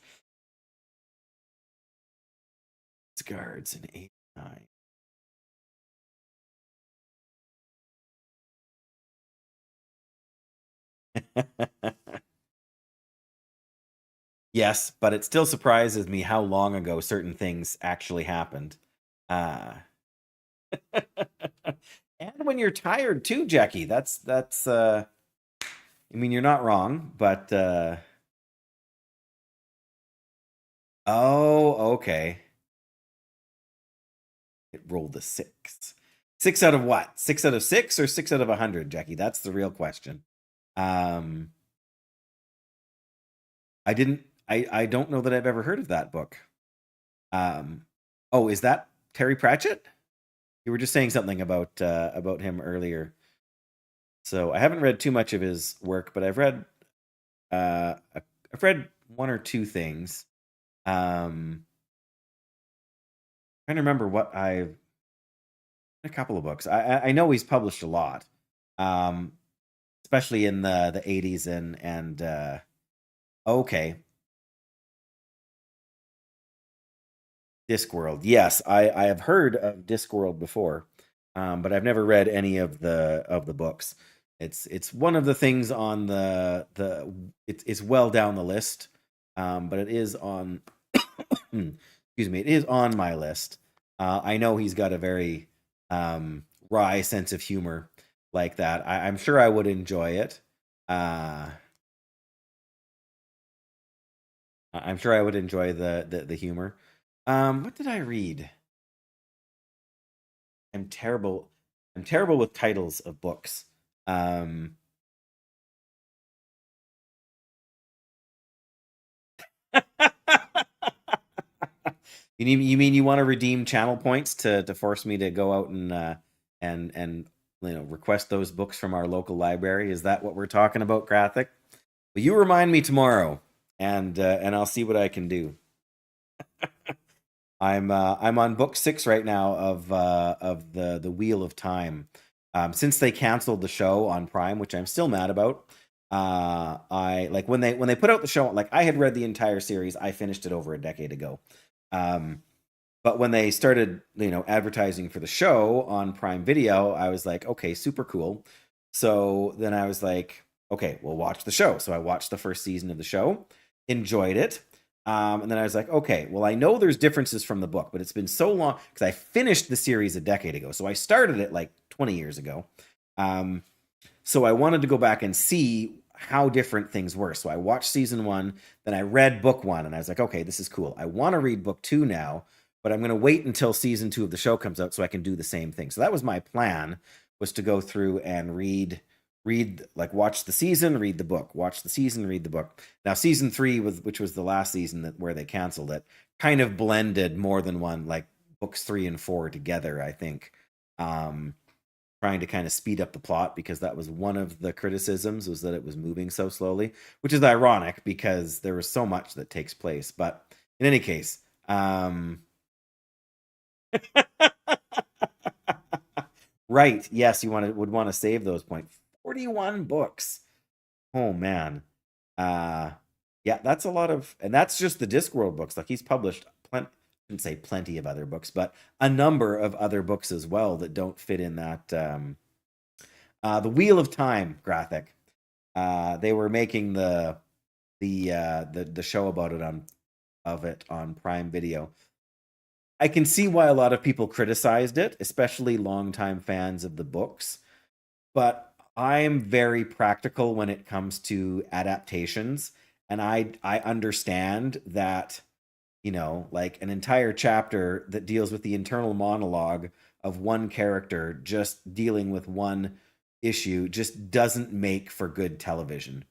It's guards in 89. Yes, but it still surprises me how long ago certain things actually happened. Uh, and when you're tired too, Jackie, that's I mean, you're not wrong, but oh, okay. It rolled a 6. 6 out of what? 6 out of 6 or 6 out of 100, Jackie? That's the real question. I don't know that I've ever heard of that book. Oh, is that Terry Pratchett? You were just saying something about him earlier. So I haven't read too much of his work, but I've read one or two things. Trying to remember what I've a couple of books. I know he's published a lot, especially in the 80s and okay. Discworld. Yes, I have heard of Discworld before, but I've never read any of the books. It's one of the things on it's well down the list, but it is on excuse me, it is on my list. I know he's got a very wry sense of humor like that. I'm sure I would enjoy it. I'm sure I would enjoy the humor. What did I read? I'm terrible. I'm terrible with titles of books. You mean you want to redeem channel points to force me to go out and request those books from our local library? Is that what we're talking about, Graphic? Well, you remind me tomorrow, and I'll see what I can do. I'm on book 6 right now of the Wheel of Time. Since they canceled the show on Prime, which I'm still mad about. I like when they put out the show. Like I had read the entire series. I finished it over a decade ago. But when they started, advertising for the show on Prime Video, I was like, okay, super cool. So then I was like, okay, we'll watch the show. So I watched the first season of the show, enjoyed it. And then I was like, okay, well, I know there's differences from the book, but it's been so long because I finished the series a decade ago. So I started it like 20 years ago. So I wanted to go back and see how different things were. So I watched season 1, then I read book 1, and I was like, okay, this is cool. I want to read book 2 now, but I'm going to wait until season 2 of the show comes out so I can do the same thing. So that was my plan, was to go through and read like watch the season, read the book, watch the season, read the book. Now season 3, which was the last season where they canceled it, kind of blended more than one, like books 3 and 4 together, I think. Trying to kind of speed up the plot, because that was one of the criticisms, was that it was moving so slowly, which is ironic because there was so much that takes place. But in any case, right, yes, you would want to save those points. 41 books. Oh man. Yeah, that's a lot of, and that's just the Discworld books. Like he's published I shouldn't say plenty of other books, but a number of other books as well that don't fit in that the Wheel of Time graphic. They were making the show about it on Prime Video. I can see why a lot of people criticized it, especially longtime fans of the books. But I'm very practical when it comes to adaptations, and I understand that, like an entire chapter that deals with the internal monologue of one character just dealing with one issue just doesn't make for good television,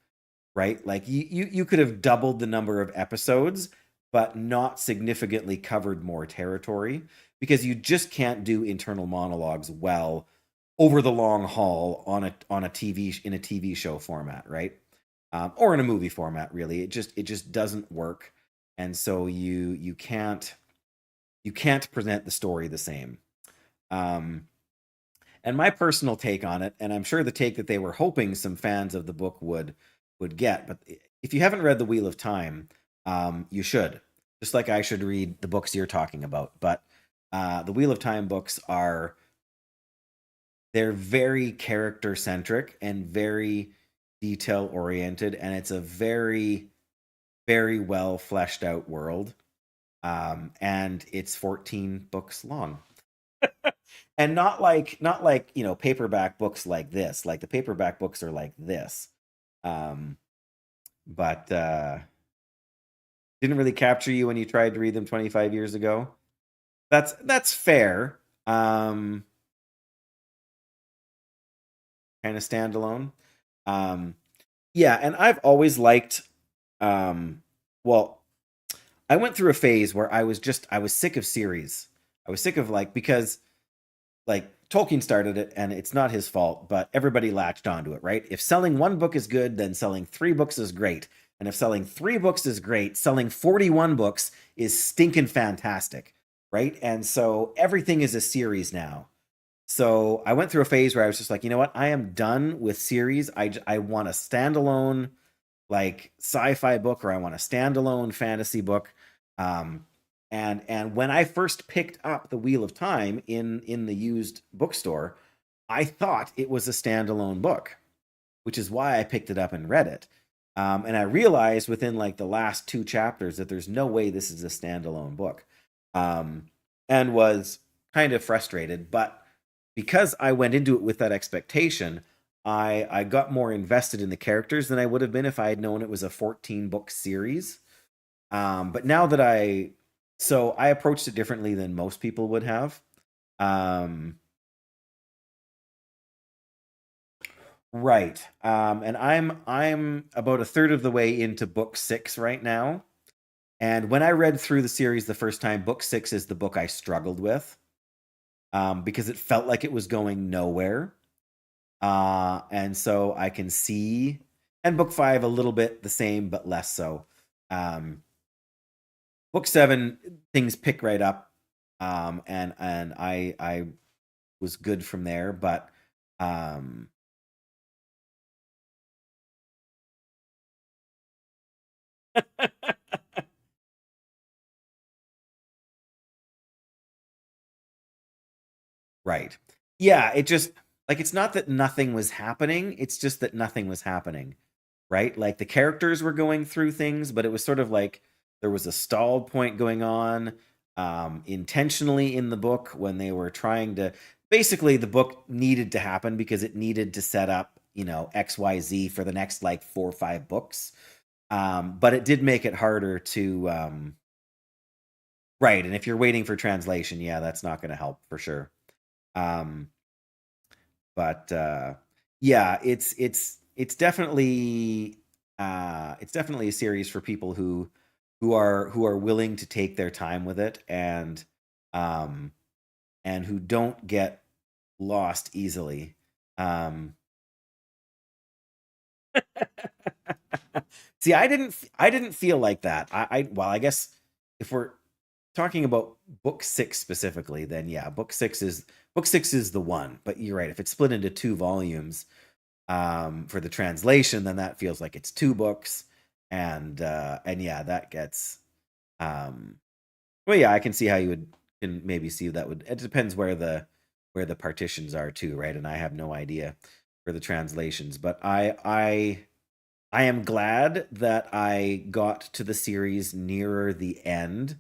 right? Like you could have doubled the number of episodes but not significantly covered more territory, because you just can't do internal monologues well over the long haul on a TV show format, right? or in a movie format. Really, it just doesn't work, and so you can't present the story the same. And my personal take on it, and I'm sure the take that they were hoping some fans of the book would get, but if you haven't read The Wheel of Time, you should. Just like I should read the books you're talking about. But the Wheel of Time books they're very character centric and very detail oriented, and it's a very, very well fleshed out world. And it's 14 books long. And not like paperback books like this. Like the paperback books are like this. But didn't really capture you when you tried to read them 25 years ago. That's fair. Kind of standalone. Yeah, and I've always liked well, I went through a phase where I was sick of series. I was sick of because Tolkien started it, and it's not his fault, but everybody latched onto it, right? If selling one book is good, then selling 3 books is great. And if selling 3 books is great, selling 41 books is stinking fantastic, right? And so everything is a series now. So I went through a phase where I was just like, you know what? I am done with series. I want a standalone sci-fi book, or I want a standalone fantasy book. And when I first picked up The Wheel of Time in the used bookstore, I thought it was a standalone book, which is why I picked it up and read it. And I realized within the last 2 chapters that there's no way this is a standalone book, and was kind of frustrated. But because I went into it with that expectation, I got more invested in the characters than I would have been if I had known it was a 14-book series. But now that I approached it differently than most people would have. Right. And I'm about a third of the way into book 6 right now. And when I read through the series the first time, book 6 is the book I struggled with, because it felt like it was going nowhere. And so I can see, and book 5 a little bit the same, but less so. Book 7, things pick right up, and I was good from there, but right. Yeah, it just it's not that nothing was happening, it's just that nothing was happening, right? Like the characters were going through things, but it was sort of like there was a stalled point going on intentionally in the book when they were trying to basically the book needed to happen because it needed to set up, XYZ for the next 4 or 5 books. But it did make it harder to right, and if you're waiting for translation, yeah, that's not going to help for sure. But yeah, it's definitely a series for people who are willing to take their time with it, and who don't get lost easily. See, I didn't feel like that. I guess if we're talking about book 6 specifically, then yeah, book 6 is the one. But you're right. If it's split into 2 volumes for the translation, then that feels like it's 2 books, and yeah, that gets well, yeah, I can see how you can maybe see that would. It depends where the partitions are too, right? And I have no idea for the translations, but I am glad that I got to the series nearer the end.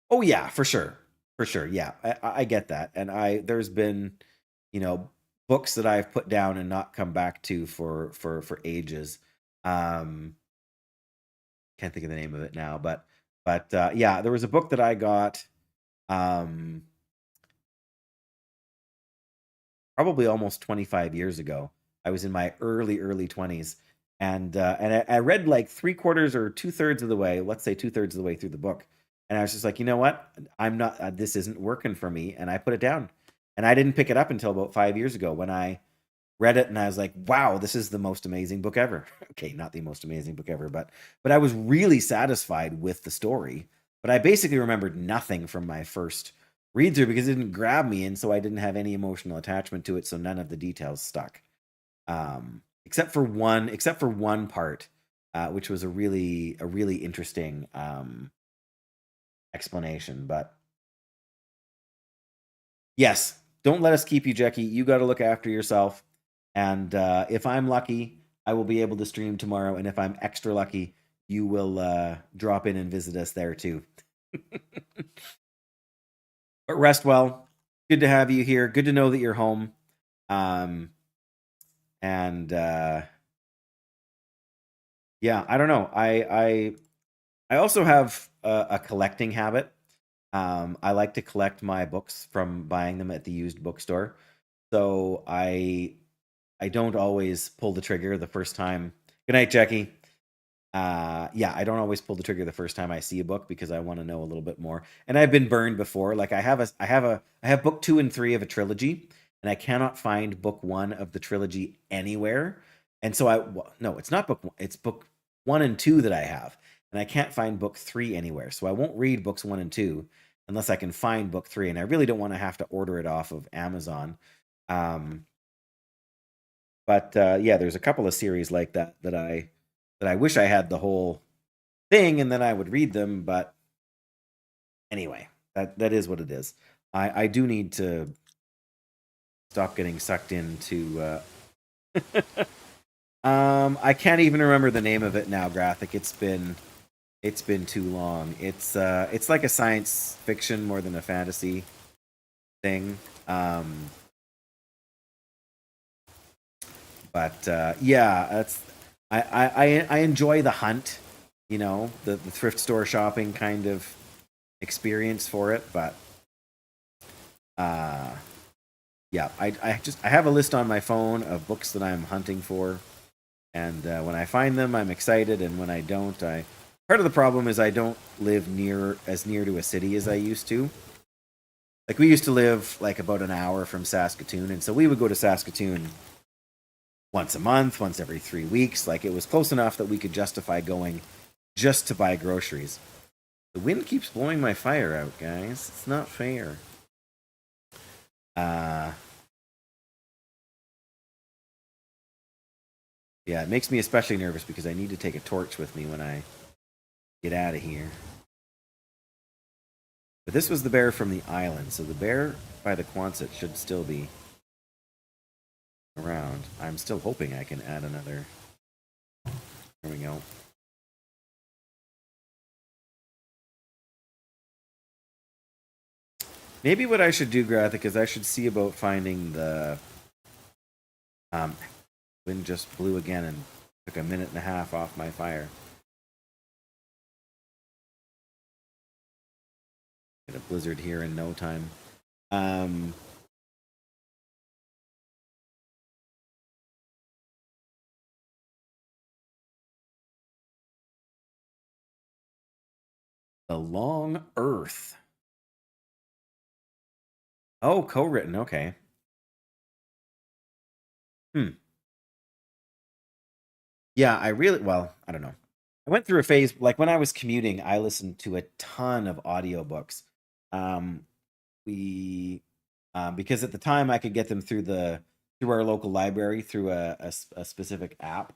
Oh yeah, for sure. For sure. Yeah. I get that. And there's been, books that I've put down and not come back to for ages. Can't think of the name of it now, but yeah, there was a book that I got probably almost 25 years ago. I was in my early 20s, and I read 3/4 or 2/3 of the way, let's say 2/3 of the way through the book, and I was just like, you know what, I'm not this isn't working for me, and I put it down. And I didn't pick it up until about 5 years ago when I read it and I was like, wow, this is the most amazing book ever. Okay, not the most amazing book ever, but I was really satisfied with the story. But I basically remembered nothing from my first read through because it didn't grab me, and so I didn't have any emotional attachment to it, so none of the details stuck. Except for one part, which was a really interesting explanation. But yes, don't let us keep you, Jackie. You got to look after yourself. And if I'm lucky, I will be able to stream tomorrow. And if I'm extra lucky, you will drop in and visit us there too. But rest well. Good to have you here. Good to know that you're home. And yeah, I don't know. I also have a collecting habit. I like to collect my books from buying them at the used bookstore. So I don't always pull the trigger the first time. Good night, Jackie. Yeah, I don't always pull the trigger the first time I see a book because I want to know a little bit more. And I've been burned before. Like I have book 2 and 3 of a trilogy, and I cannot find book 1 of the trilogy anywhere. And so no, it's not book 1. It's book 1 and 2 that I have, and I can't find book 3 anywhere. So I won't read books 1 and 2 unless I can find book 3, and I really don't want to have to order it off of Amazon. But yeah, there's a couple of series like that that I wish I had the whole thing and then I would read them. But anyway, that is what it is. I do need to stop getting sucked into. I can't even remember the name of it now, Graphic. It's been too long. It's like a science fiction more than a fantasy thing. But yeah, that's I enjoy the hunt, the thrift store shopping kind of experience for it. But yeah, I have a list on my phone of books that I'm hunting for, and when I find them, I'm excited, and when I don't, part of the problem is I don't live near to a city as I used to. Like we used to live like about an hour from Saskatoon, and so we would go to Saskatoon once a month, once every 3 weeks. Like it was close enough that we could justify going just to buy groceries. The wind keeps blowing my fire out, guys. It's not fair. Yeah, it makes me especially nervous because I need to take a torch with me when I get out of here. But this was the bear from the island, so the bear by the Quonset should still be around. I'm still hoping I can add another. There we go. Maybe what I should do, Graphic, is I should see about finding the... wind just blew again and took a minute and a half off my fire. Get a blizzard here in no time. The Long Earth. Oh, co-written. Okay. Yeah, I don't know. I went through a phase, like when I was commuting, I listened to a ton of audiobooks. We because at the time I could get them through our local library through a specific app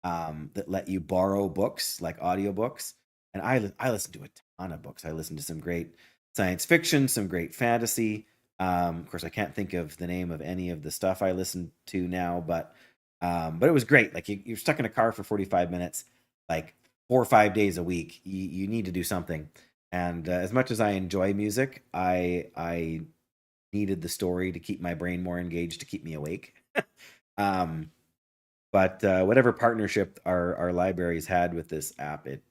that let you borrow books, like audiobooks. And I listened to a ton of books. I listened to some great science fiction, some great fantasy. Of course, I can't think of the name of any of the stuff I listened to now, but it was great. Like you're stuck in a car for 45 minutes, like 4 or 5 days a week. You need to do something. And as much as I enjoy music, I needed the story to keep my brain more engaged, to keep me awake. But whatever partnership our libraries had with this app, it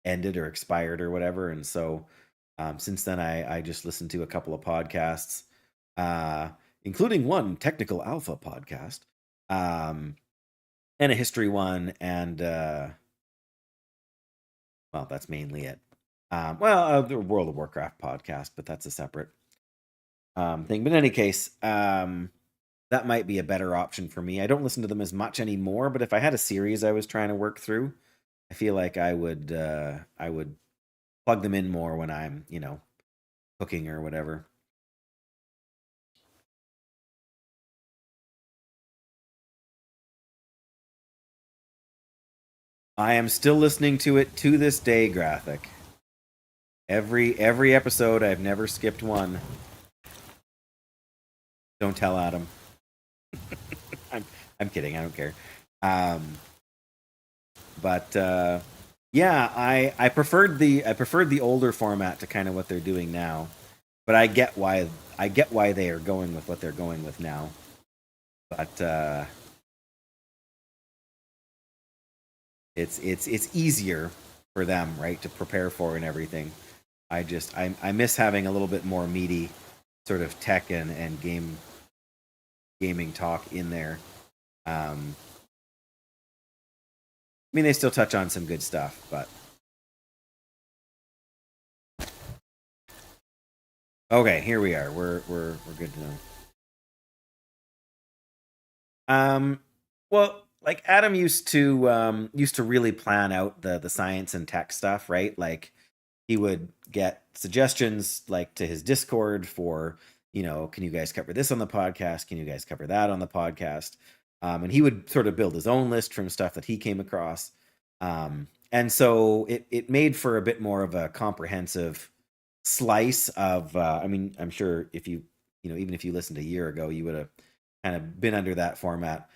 ended or expired or whatever. And so since then, I just listened to a couple of podcasts, including one Technical Alpha podcast, and a history one. And well, that's mainly it. The World of Warcraft podcast, but that's a separate thing. But in any case, that might be a better option for me. I don't listen to them as much anymore, but if I had a series I was trying to work through, I feel like I would plug them in more when I'm, cooking or whatever. I am still listening to it to this day, Graphic. Every episode, I've never skipped one. Don't tell Adam. I'm kidding. I don't care. But yeah, I preferred the older format to kind of what they're doing now. But I get why they are going with what they're going with now. But it's easier for them, right, to prepare for and everything. I miss having a little bit more meaty sort of tech and gaming talk in there. I mean, they still touch on some good stuff, but okay, here we are. We're good to know. Well, like Adam used to really plan out the science and tech stuff, right? Like he would get suggestions like to his Discord for, can you guys cover this on the podcast? Can you guys cover that on the podcast? And he would sort of build his own list from stuff that he came across. And so it made for a bit more of a comprehensive slice of, I mean, I'm sure if even if you listened a year ago, you would have kind of been under that format.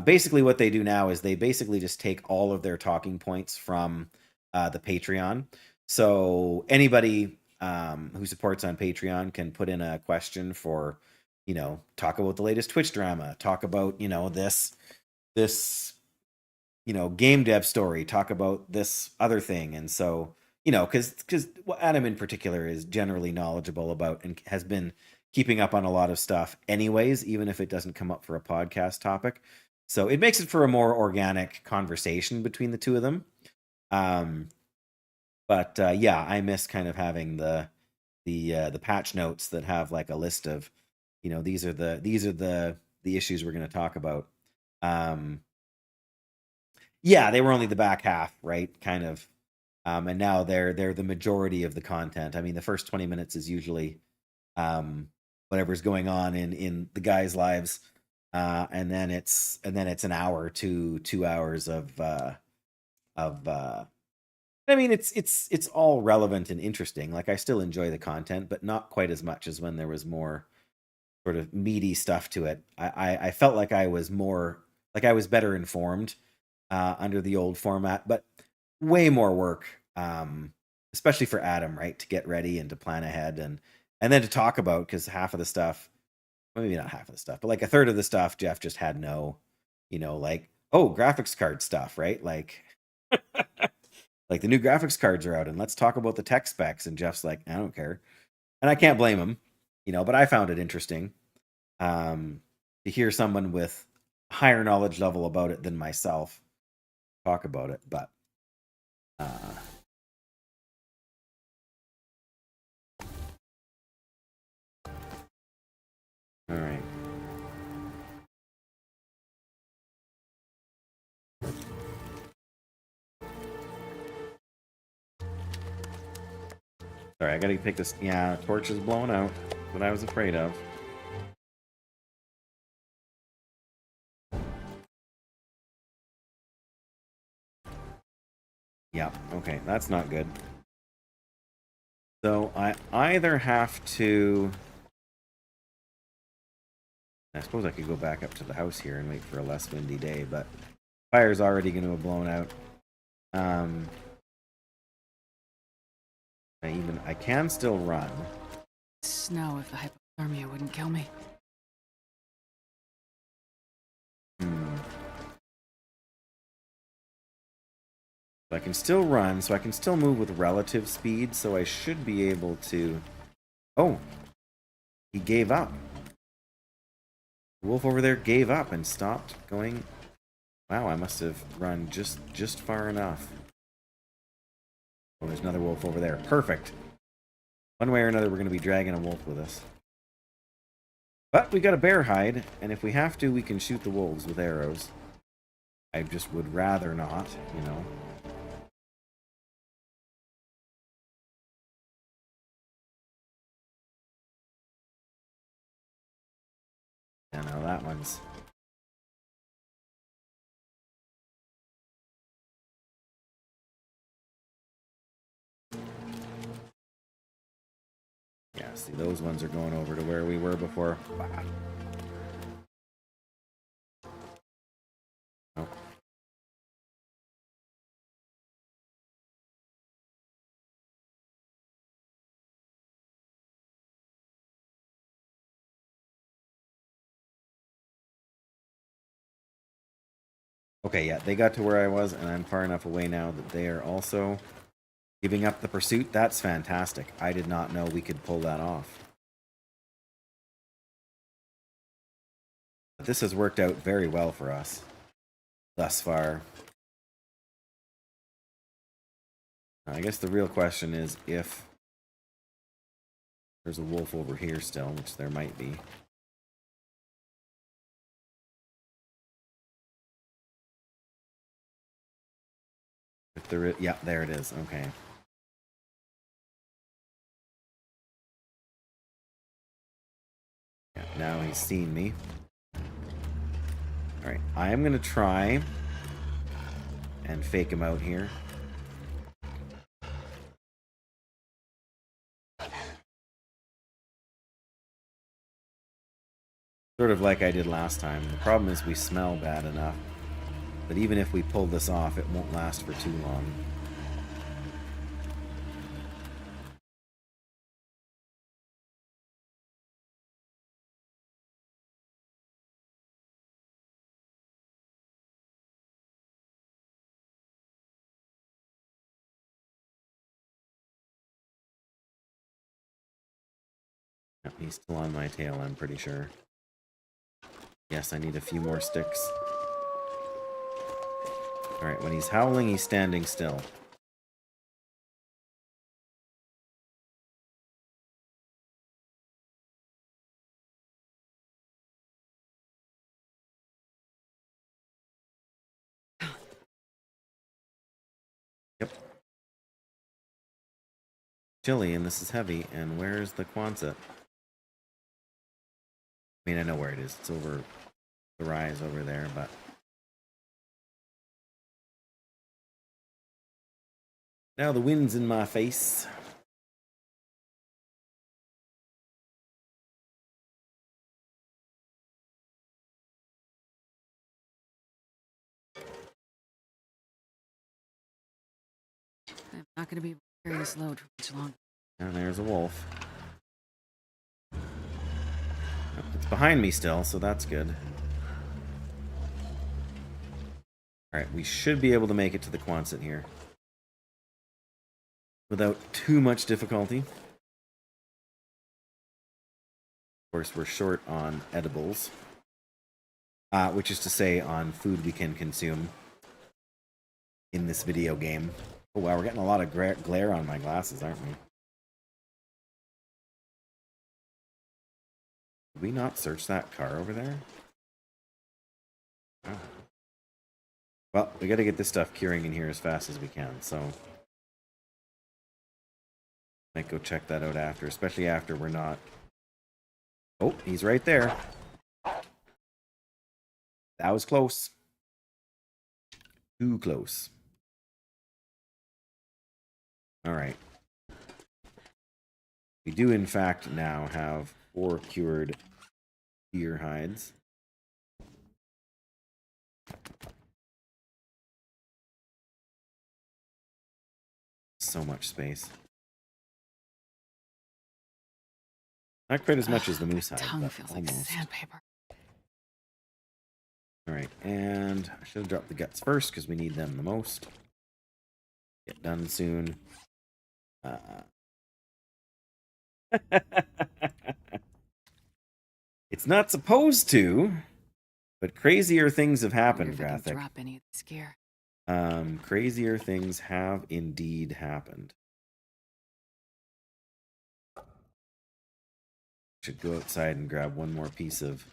Basically, what they do now is they basically just take all of their talking points from the Patreon. So anybody who supports on Patreon can put in a question for, talk about the latest Twitch drama, talk about, this game dev story, talk about this other thing. And so, because Adam in particular is generally knowledgeable about and has been keeping up on a lot of stuff anyways, even if it doesn't come up for a podcast topic. So it makes it for a more organic conversation between the two of them. But yeah, I miss kind of having the patch notes that have like a list of, these are the issues we're going to talk about. Yeah, they were only the back half, right? Kind of. And now they're the majority of the content. I mean, the first 20 minutes is usually whatever's going on in the guys' lives. And then it's an hour to 2 hours of I mean, it's all relevant and interesting. Like I still enjoy the content, but not quite as much as when there was more sort of meaty stuff to it. I felt like I was better informed under the old format, but way more work, especially for Adam, right, to get ready and to plan ahead and then to talk about, because half of the stuff, well, maybe not half of the stuff, but like a third of the stuff, Jeff just had no, like, oh, graphics card stuff, right? Like like the new graphics cards are out and let's talk about the tech specs. And Jeff's like, I don't care. And I can't blame him, but I found it interesting to hear someone with a higher knowledge level about it than myself talk about it. But all right. Sorry, I gotta pick this. Yeah, torch is blowing out. What I was afraid of. Yeah, okay, that's not good. So I either have to... I suppose I could go back up to the house here and wait for a less windy day, but fire's already going to have blown out. I can still run. Snow if the hypothermia wouldn't kill me. So I can still run, so I can still move with relative speed, so I should be able to... Oh! He gave up. The wolf over there gave up and stopped going... Wow, I must have run just far enough. Oh, there's another wolf over there. Perfect! One way or another, we're going to be dragging a wolf with us. But we got a bear hide, and if we have to, we can shoot the wolves with arrows. I just would rather not, you know. Yeah, no, that one's... Yeah, see, those ones are going over to where we were before. Oh. Okay, yeah, they got to where I was, and I'm far enough away now that they are also giving up the pursuit. That's fantastic. I did not know we could pull that off. But this has worked out very well for us thus far. I guess the real question is if there's a wolf over here still, which there might be. If there is, yeah, there it is. Okay. Yeah, now he's seen me. Alright, I am going to try and fake him out here. Sort of like I did last time. The problem is we smell bad enough that even if we pull this off, it won't last for too long. Yep, he's still on my tail, I'm pretty sure. Yes, I need a few more sticks. Alright, when he's howling, he's standing still. Yep. Chilly, and this is heavy. And where's the Quonset? I mean, I know where it is. It's over the rise over there, but... Now the wind's in my face. I'm not going to be carrying this load for much longer. And there's a wolf. It's behind me still, so that's good. Alright, we should be able to make it to the Quonset here. Without too much difficulty. Of course, we're short on edibles. Which is to say, on food we can consume in this video game. Oh wow, we're getting a lot of glare on my glasses, aren't we? Did we not search that car over there? Oh. Well, we gotta get this stuff curing in here as fast as we can, so... Might go check that out after, especially after we're not... Oh, he's right there. That was close. Too close. Alright. We do, in fact, now have 4 cured deer hides. So much space. Not quite as much as the moose hide, Tongue but feels like almost. sandpaper. Alright, and I should have dropped the guts first because we need them the most. Get done soon. It's not supposed to, but crazier things have happened, Graphic. Drop any of this gear. Crazier things have indeed happened. should go outside and grab one more piece of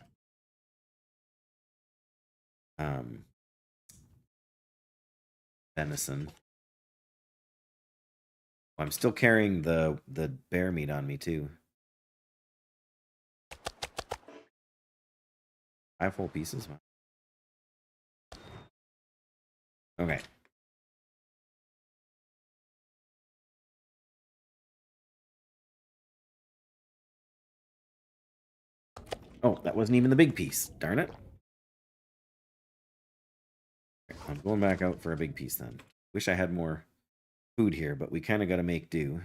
venison. I'm still carrying the bear meat on me too. 5 whole pieces. Okay. Oh, that wasn't even the big piece. Darn it. I'm going back out for a big piece then. Wish I had more food here, but we kind of got to make do.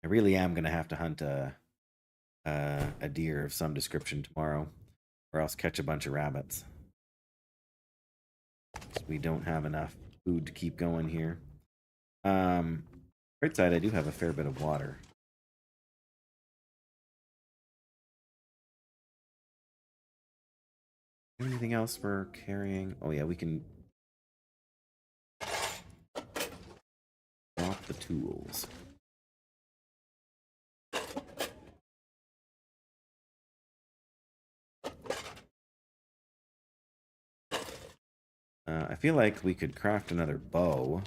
I really am going to have to hunt a deer of some description tomorrow, or else catch a bunch of rabbits. We don't have enough food to keep going here. Right side, I do have a fair bit of water. Anything else we're carrying? Oh yeah, we can drop the tools. I feel like we could craft another bow.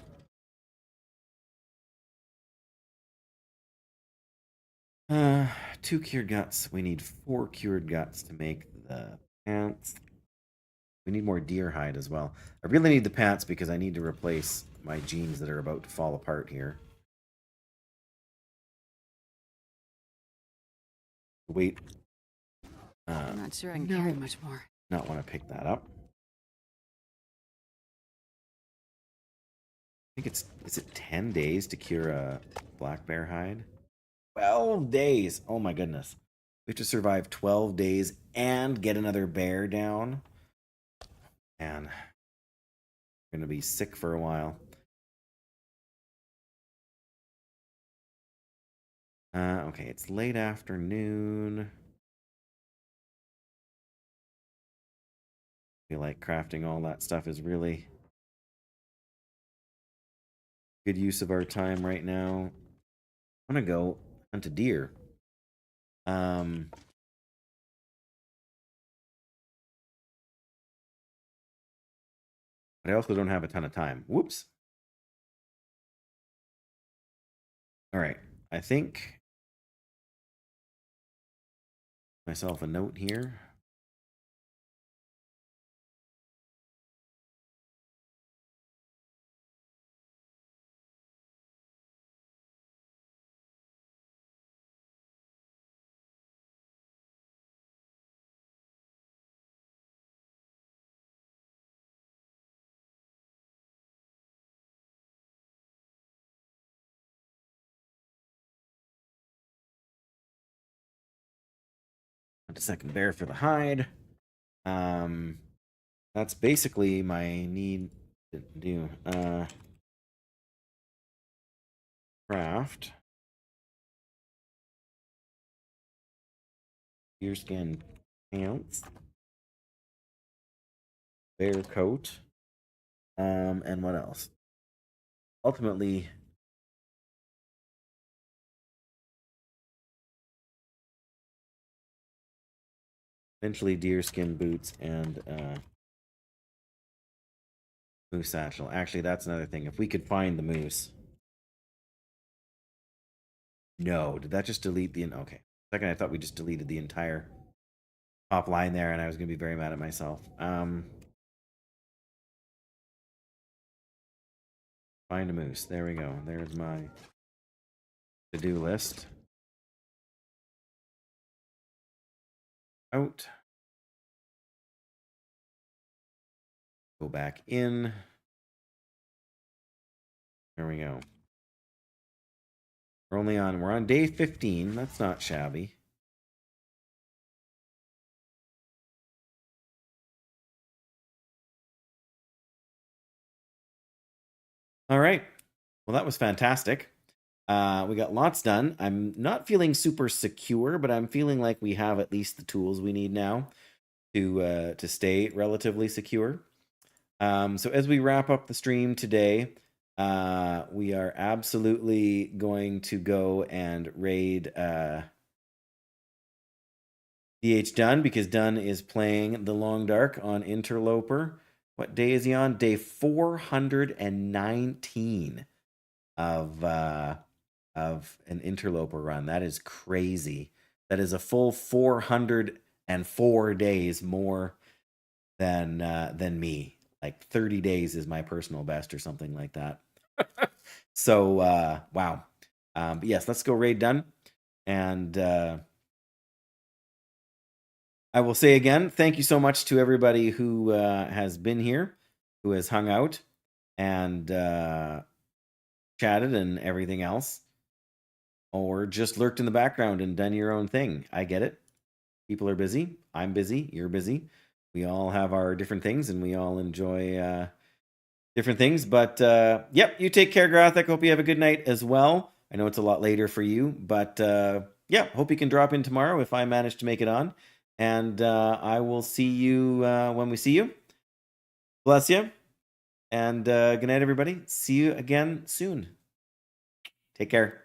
Two cured guts. We need 4 cured guts to make the pants. We need more deer hide as well. I really need the pants because I need to replace my jeans that are about to fall apart here. Wait. I'm not sure I can carry much more. Not want to pick that up. I think is it 10 days to cure a black bear hide? 12 days. Oh my goodness. We have to survive 12 days and get another bear down. Man, we're going to be sick for a while. Okay, it's late afternoon. I feel like crafting all that stuff is really good use of our time right now. I'm going to go hunt a deer. But I also don't have a ton of time. Whoops. All right. I think myself a note here. A second bear for the hide. That's basically my need to do. Craft deerskin pants, bear coat, and what else? Ultimately, eventually deerskin boots and moose satchel. Actually, that's another thing. If we could find the moose. No, did that just delete the... Okay. Second, I thought we just deleted the entire top line there, and I was going to be very mad at myself. Find a moose. There we go. There's my to-do list. Out. Go back in. There we go. We're on day 15. That's not shabby. All right. Well, that was fantastic. We got lots done. I'm not feeling super secure, but I'm feeling like we have at least the tools we need now to stay relatively secure. So as we wrap up the stream today, We are absolutely going to go and raid DH Dunn, because Dunn is playing the Long Dark on Interloper. What day is he on? Day 419 of an Interloper run. That is crazy. That is a full 404 days more than me. Like 30 days is my personal best or something like that. So wow. But yes, let's go raid Dunn. And I will say again, thank you so much to everybody who has been here, who has hung out and chatted and everything else, or just lurked in the background and done your own thing. I get it. People are busy. I'm busy. You're busy. We all have our different things, and we all enjoy different things. But yep, you take care, Garth. I hope you have a good night as well. I know it's a lot later for you, but yeah, hope you can drop in tomorrow if I manage to make it on. And I will see you when we see you. Bless you. And good night, everybody. See you again soon. Take care.